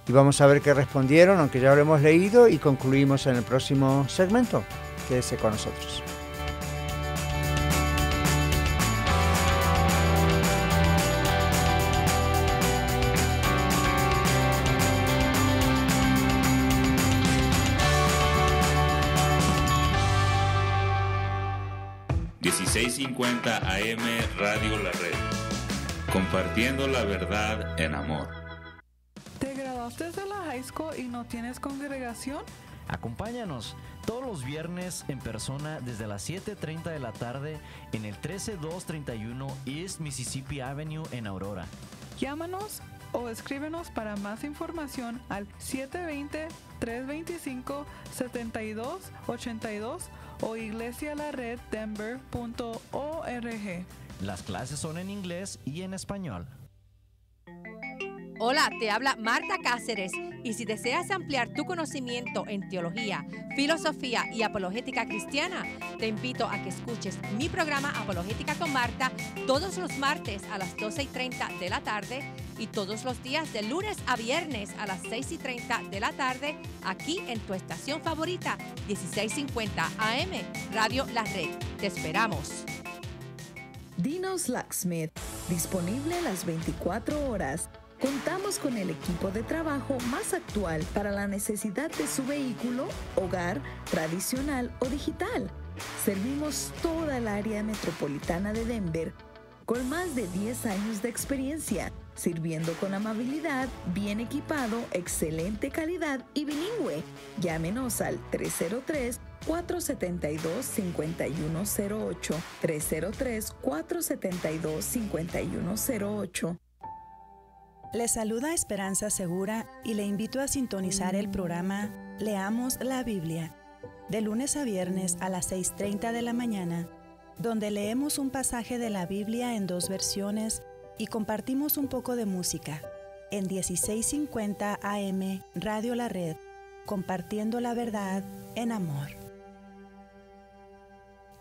S7: Y vamos a ver qué respondieron, aunque ya lo hemos leído, y concluimos en el próximo segmento. Quédese con nosotros.
S9: .650 AM Radio La Red, compartiendo la verdad en amor.
S13: ¿Te graduaste de la high school y no tienes congregación?
S14: Acompáñanos todos los viernes en persona desde las 7:30 de la tarde en el 13231 East Mississippi Avenue en Aurora.
S13: Llámanos o escríbenos para más información al 720-325-7282 o iglesialareddenver.org.
S14: Las clases son en inglés y en español.
S15: Hola, te habla Marta Cáceres y si deseas ampliar tu conocimiento en teología, filosofía y apologética cristiana, te invito a que escuches mi programa Apologética con Marta todos los martes a las 12:30 de la tarde y todos los días de lunes a viernes a las 6:30 de la tarde aquí en tu estación favorita, 1650 AM, Radio La Red. Te esperamos.
S2: Dinos Locksmith, disponible las 24 horas. Contamos con el equipo de trabajo más actual para la necesidad de su vehículo, hogar, tradicional o digital. Servimos toda el área metropolitana de Denver con más de 10 años de experiencia, sirviendo con amabilidad, bien equipado, excelente calidad y bilingüe. Llámenos al 303-472-5108, 303-472-5108.
S16: Le saluda Esperanza Segura y le invito a sintonizar el programa Leamos la Biblia, de lunes a viernes a las 6:30 de la mañana, donde leemos un pasaje de la Biblia en 2 versiones y compartimos un poco de música, en 1650 AM Radio La Red, compartiendo la verdad en amor.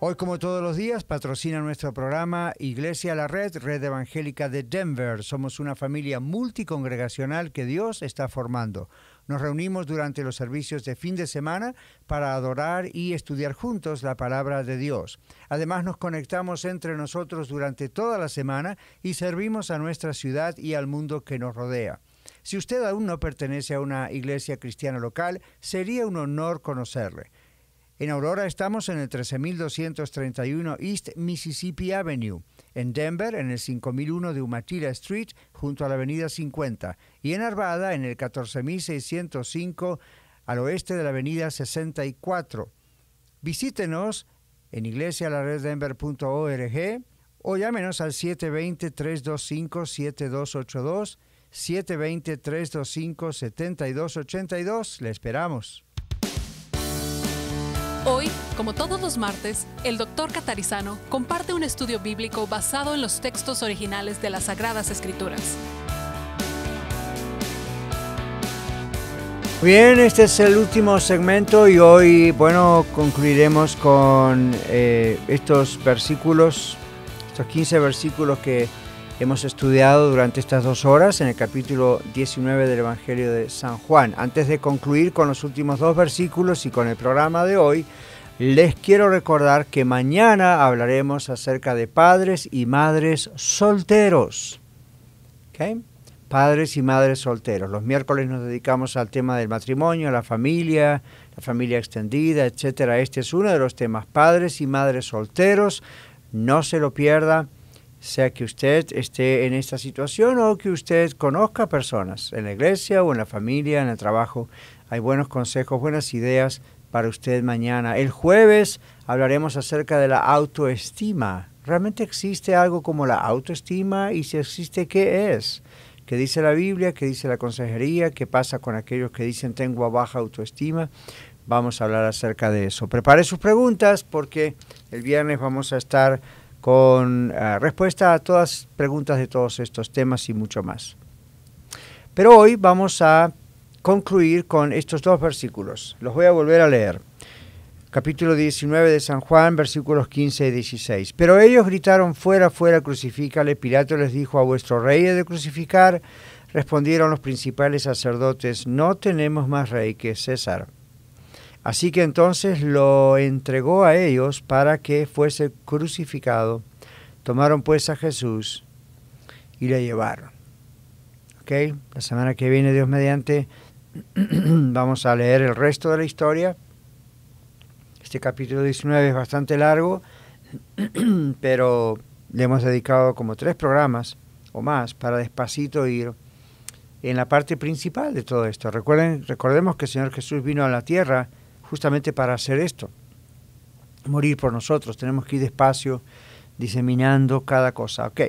S7: Hoy, como todos los días, patrocina nuestro programa Iglesia La Red, Red Evangélica de Denver. Somos una familia multicongregacional que Dios está formando. Nos reunimos durante los servicios de fin de semana para adorar y estudiar juntos la palabra de Dios. Además, nos conectamos entre nosotros durante toda la semana y servimos a nuestra ciudad y al mundo que nos rodea. Si usted aún no pertenece a una iglesia cristiana local, sería un honor conocerle. En Aurora estamos en el 13231 East Mississippi Avenue. En Denver, en el 5001 de Umatilla Street, junto a la avenida 50. Y en Arvada, en el 14605, al oeste de la avenida 64. Visítenos en iglesialareddenver.org o llámenos al 720-325-7282, 720-325-7282. Le esperamos.
S10: Hoy, como todos los martes, el Dr. Catarizano comparte un estudio bíblico basado en los textos originales de las Sagradas Escrituras.
S7: Bien, este es el último segmento y hoy, concluiremos con estos versículos, estos 15 versículos que hemos estudiado durante estas 2 horas en el capítulo 19 del Evangelio de San Juan. Antes de concluir con los últimos 2 versículos y con el programa de hoy, les quiero recordar que mañana hablaremos acerca de padres y madres solteros. ¿Okay? Padres y madres solteros. Los miércoles nos dedicamos al tema del matrimonio, la familia extendida, etcétera. Este es uno de los temas, padres y madres solteros. No se lo pierda. Sea que usted esté en esta situación o que usted conozca personas en la iglesia o en la familia, en el trabajo. Hay buenos consejos, buenas ideas para usted mañana. El jueves hablaremos acerca de la autoestima. ¿Realmente existe algo como la autoestima? Y si existe, ¿qué es? ¿Qué dice la Biblia? ¿Qué dice la consejería? ¿Qué pasa con aquellos que dicen tengo baja autoestima? Vamos a hablar acerca de eso. Prepare sus preguntas porque el viernes vamos a estar con respuesta a todas preguntas de todos estos temas y mucho más. Pero hoy vamos a concluir con estos 2 versículos. Los voy a volver a leer. Capítulo 19 de San Juan, versículos 15 y 16. Pero ellos gritaron, fuera, fuera, crucifícale. Pilato les dijo, ¿a vuestro rey he de crucificar? Respondieron los principales sacerdotes, no tenemos más rey que César. Así que entonces lo entregó a ellos para que fuese crucificado. Tomaron pues a Jesús y le llevaron. ¿Okay? La semana que viene, Dios mediante, vamos a leer el resto de la historia. Este capítulo 19 es bastante largo, pero le hemos dedicado como 3 programas o más para despacito ir en la parte principal de todo esto. Recordemos que el Señor Jesús vino a la tierra justamente para hacer esto, morir por nosotros. Tenemos que ir despacio, diseminando cada cosa. Ok,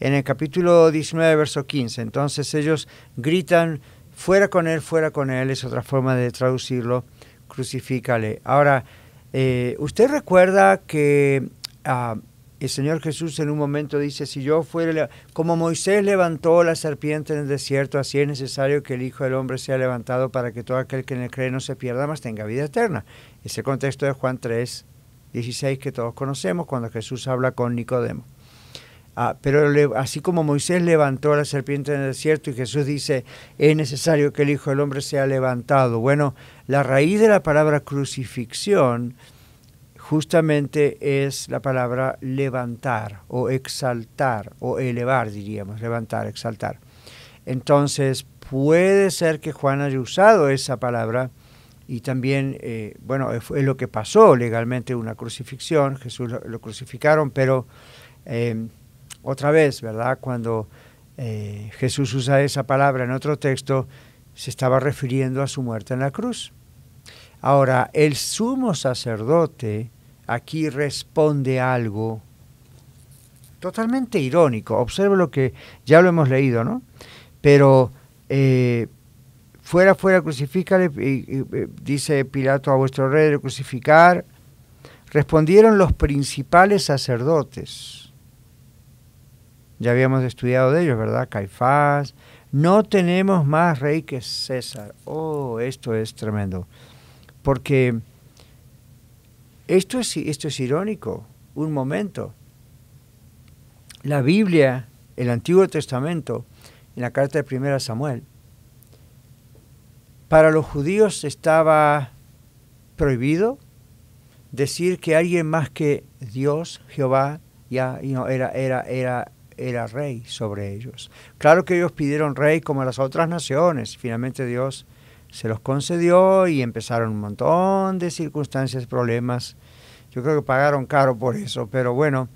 S7: en el capítulo 19, verso 15, entonces ellos gritan, fuera con él, es otra forma de traducirlo, crucifícale. Ahora, ¿usted recuerda que el Señor Jesús en un momento dice, si yo fuera, como Moisés levantó la serpiente en el desierto, así es necesario que el Hijo del Hombre sea levantado para que todo aquel que en él cree no se pierda, mas tenga vida eterna. Ese contexto de Juan 3:16 que todos conocemos cuando Jesús habla con Nicodemo. Pero así como Moisés levantó la serpiente en el desierto y Jesús dice, es necesario que el Hijo del Hombre sea levantado. Bueno, la raíz de la palabra crucifixión justamente es la palabra levantar o exaltar o elevar, diríamos, levantar, exaltar. Entonces, puede ser que Juan haya usado esa palabra y también, es lo que pasó legalmente, una crucifixión, Jesús lo crucificaron, pero otra vez, ¿verdad? Cuando Jesús usa esa palabra en otro texto, se estaba refiriendo a su muerte en la cruz. Ahora, el sumo sacerdote aquí responde algo totalmente irónico. Observe lo que ya lo hemos leído, ¿no? Pero fuera, crucifícale, dice Pilato a vuestro rey de crucificar. Respondieron los principales sacerdotes. Ya habíamos estudiado de ellos, ¿verdad? Caifás. No tenemos más rey que César. Oh, esto es tremendo. Porque esto es irónico. Un momento. La Biblia, el Antiguo Testamento, en la carta de 1 Samuel, para los judíos estaba prohibido decir que alguien más que Dios, Jehová, era rey sobre ellos. Claro que ellos pidieron rey como las otras naciones. Finalmente Dios se los concedió y empezaron un montón de circunstancias, problemas. Yo creo que pagaron caro por eso, pero bueno,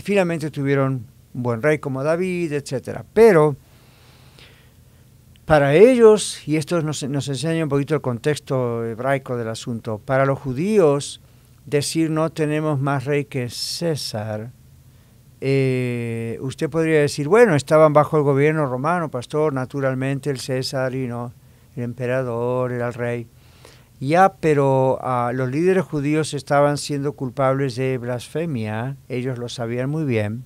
S7: finalmente tuvieron un buen rey como David, etc. Pero para ellos, y esto nos enseña un poquito el contexto hebraico del asunto, para los judíos decir no tenemos más rey que César, usted podría decir, bueno, estaban bajo el gobierno romano, pastor, naturalmente el César y no, el emperador era el rey. Ya, pero los líderes judíos estaban siendo culpables de blasfemia, ellos lo sabían muy bien,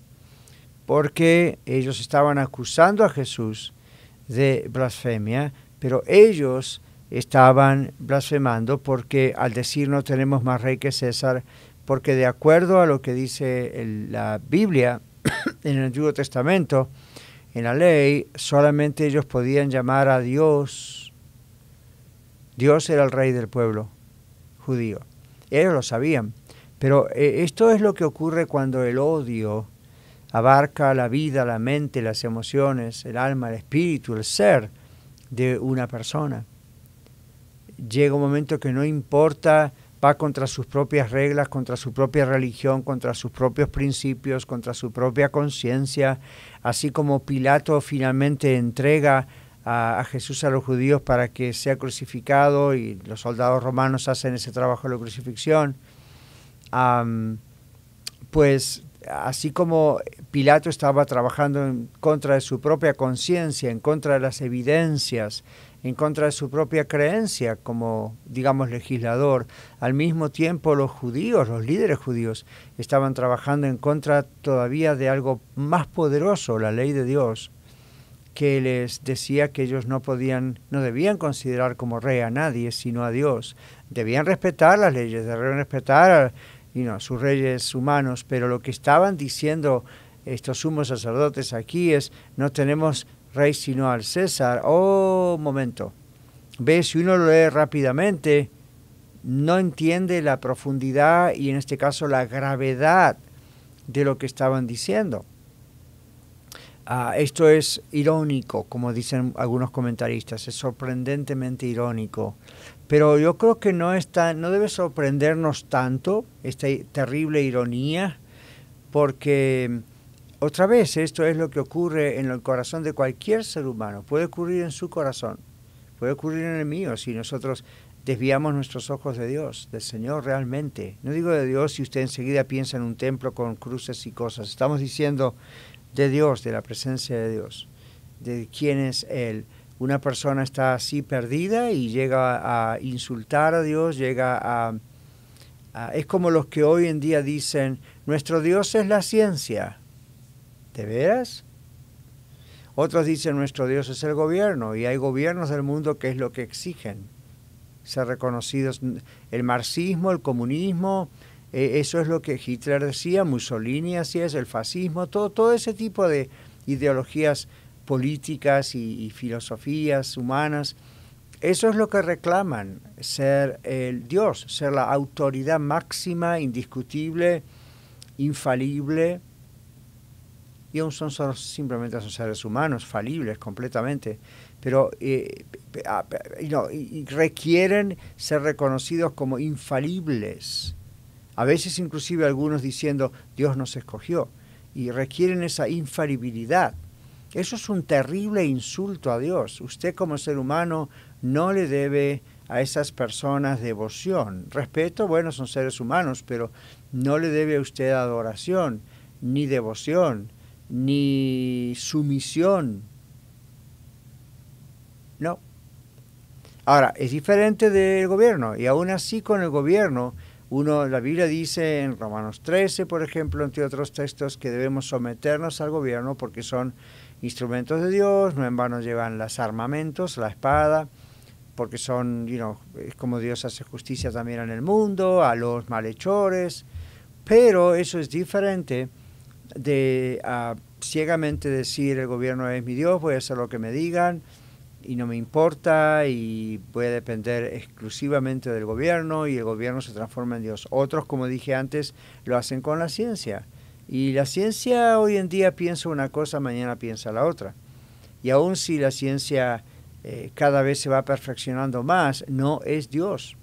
S7: porque ellos estaban acusando a Jesús de blasfemia, pero ellos estaban blasfemando porque al decir no tenemos más rey que César, porque de acuerdo a lo que dice la Biblia en el Antiguo Testamento, en la ley, solamente ellos podían llamar a Dios. Dios era el rey del pueblo judío. Ellos lo sabían. Pero esto es lo que ocurre cuando el odio abarca la vida, la mente, las emociones, el alma, el espíritu, el ser de una persona. Llega un momento que no importa, va contra sus propias reglas, contra su propia religión, contra sus propios principios, contra su propia conciencia, así como Pilato finalmente entrega a Jesús a los judíos para que sea crucificado y los soldados romanos hacen ese trabajo de la crucifixión. Pues así como Pilato estaba trabajando en contra de su propia conciencia, en contra de las evidencias, en contra de su propia creencia como, digamos, legislador, al mismo tiempo los judíos, los líderes judíos, estaban trabajando en contra todavía de algo más poderoso, la ley de Dios, que les decía que ellos no debían considerar como rey a nadie, sino a Dios. Debían respetar las leyes, debían respetar sus reyes humanos, pero lo que estaban diciendo estos sumos sacerdotes aquí es, no tenemos rey sino al César. Oh, momento. Ve, si uno lo lee rápidamente, no entiende la profundidad y en este caso la gravedad de lo que estaban diciendo. Esto es irónico, como dicen algunos comentaristas, es sorprendentemente irónico. Pero yo creo que no debe sorprendernos tanto esta terrible ironía, porque otra vez esto es lo que ocurre en el corazón de cualquier ser humano. Puede ocurrir en su corazón, puede ocurrir en el mío si nosotros desviamos nuestros ojos de Dios, del Señor realmente. No digo de Dios si usted enseguida piensa en un templo con cruces y cosas. Estamos diciendo de Dios, de la presencia de Dios, de quién es Él. Una persona está así perdida y llega a insultar a Dios, llega Es como los que hoy en día dicen, nuestro Dios es la ciencia. ¿De veras? Otros dicen, nuestro Dios es el gobierno, y hay gobiernos del mundo que es lo que exigen ser reconocidos. El marxismo, el comunismo, eso es lo que Hitler decía, Mussolini hacía eso, el fascismo, todo ese tipo de ideologías políticas y filosofías humanas. Eso es lo que reclaman, ser el Dios, ser la autoridad máxima, indiscutible, infalible. Y aún simplemente son seres humanos, falibles completamente, pero requieren ser reconocidos como infalibles. A veces inclusive algunos diciendo, Dios nos escogió, y requieren esa infalibilidad. Eso es un terrible insulto a Dios. Usted como ser humano no le debe a esas personas devoción. Respeto, bueno, son seres humanos, pero no le debe a usted adoración, ni devoción, ni sumisión. No. Ahora, es diferente del gobierno, y aún así con el gobierno, la Biblia dice en Romanos 13, por ejemplo, entre otros textos, que debemos someternos al gobierno porque son instrumentos de Dios, no en vano llevan los armamentos, la espada, porque son, es como Dios hace justicia también en el mundo, a los malhechores, pero eso es diferente de ciegamente decir el gobierno es mi Dios, voy a hacer lo que me digan y no me importa y voy a depender exclusivamente del gobierno y el gobierno se transforma en Dios. Otros, como dije antes, lo hacen con la ciencia y la ciencia hoy en día piensa una cosa, mañana piensa la otra. Y aun si la ciencia cada vez se va perfeccionando más, no es Dios.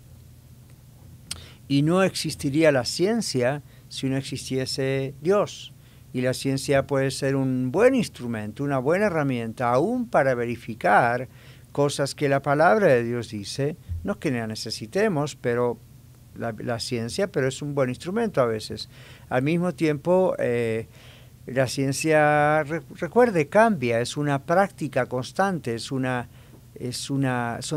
S7: Y no existiría la ciencia si no existiese Dios. Y la ciencia puede ser un buen instrumento, una buena herramienta, aún para verificar cosas que la palabra de Dios dice. No es que la necesitemos, pero la ciencia, pero es un buen instrumento a veces. Al mismo tiempo, la ciencia, recuerde, cambia, es una práctica constante, son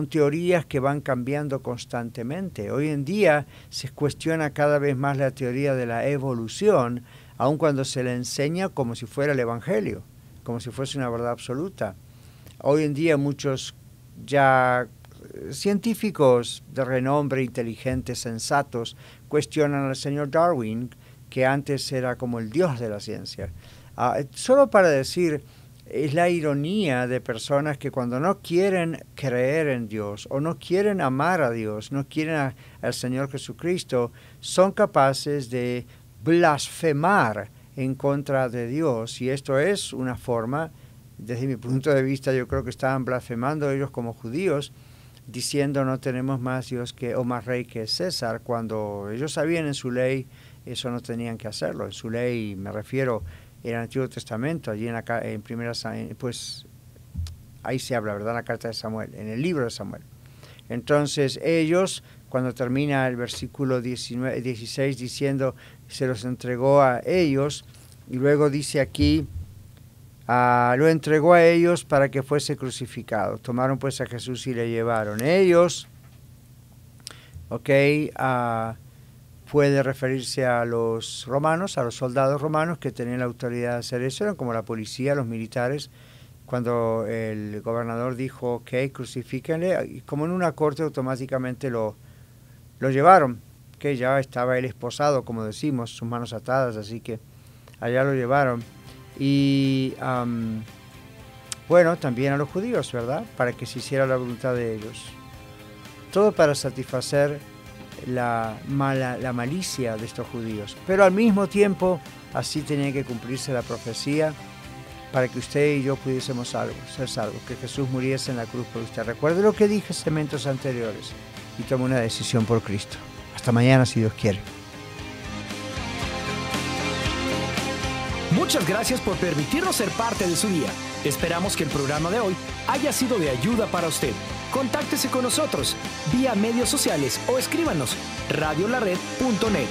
S7: teorías que van cambiando constantemente. Hoy en día se cuestiona cada vez más la teoría de la evolución, aun cuando se le enseña como si fuera el Evangelio, como si fuese una verdad absoluta. Hoy en día muchos ya científicos de renombre, inteligentes, sensatos, cuestionan al señor Darwin, que antes era como el dios de la ciencia. Solo para decir, es la ironía de personas que cuando no quieren creer en Dios o no quieren amar a Dios, no quieren al Señor Jesucristo, son capaces de blasfemar en contra de Dios, y esto es una forma, desde mi punto de vista, yo creo que estaban blasfemando ellos como judíos, diciendo no tenemos más Dios o más rey que César, cuando ellos sabían en su ley, eso no tenían que hacerlo. En su ley, me refiero, en el Antiguo Testamento, allí en primera, pues ahí se habla, ¿verdad? En la carta de Samuel, en el libro de Samuel. Entonces ellos, cuando termina el versículo 16 diciendo, se los entregó a ellos, y luego dice aquí, lo entregó a ellos para que fuese crucificado. Tomaron pues a Jesús y le llevaron. Ellos, puede referirse a los romanos, a los soldados romanos que tenían la autoridad de hacer eso, eran como la policía, los militares. Cuando el gobernador dijo, crucifíquenle, y como en una corte automáticamente lo llevaron, que ya estaba él esposado, como decimos, sus manos atadas, así que allá lo llevaron. Y bueno, también a los judíos, ¿verdad? Para que se hiciera la voluntad de ellos. Todo para satisfacer la malicia de estos judíos. Pero al mismo tiempo, así tenía que cumplirse la profecía para que usted y yo pudiésemos ser salvos, que Jesús muriese en la cruz por usted. Recuerde lo que dije en segmentos anteriores y tome una decisión por Cristo. Hasta mañana, si Dios quiere.
S4: Muchas gracias por permitirnos ser parte de su día. Esperamos que el programa de hoy haya sido de ayuda para usted. Contáctese con nosotros vía medios sociales o escríbanos radiolared.net.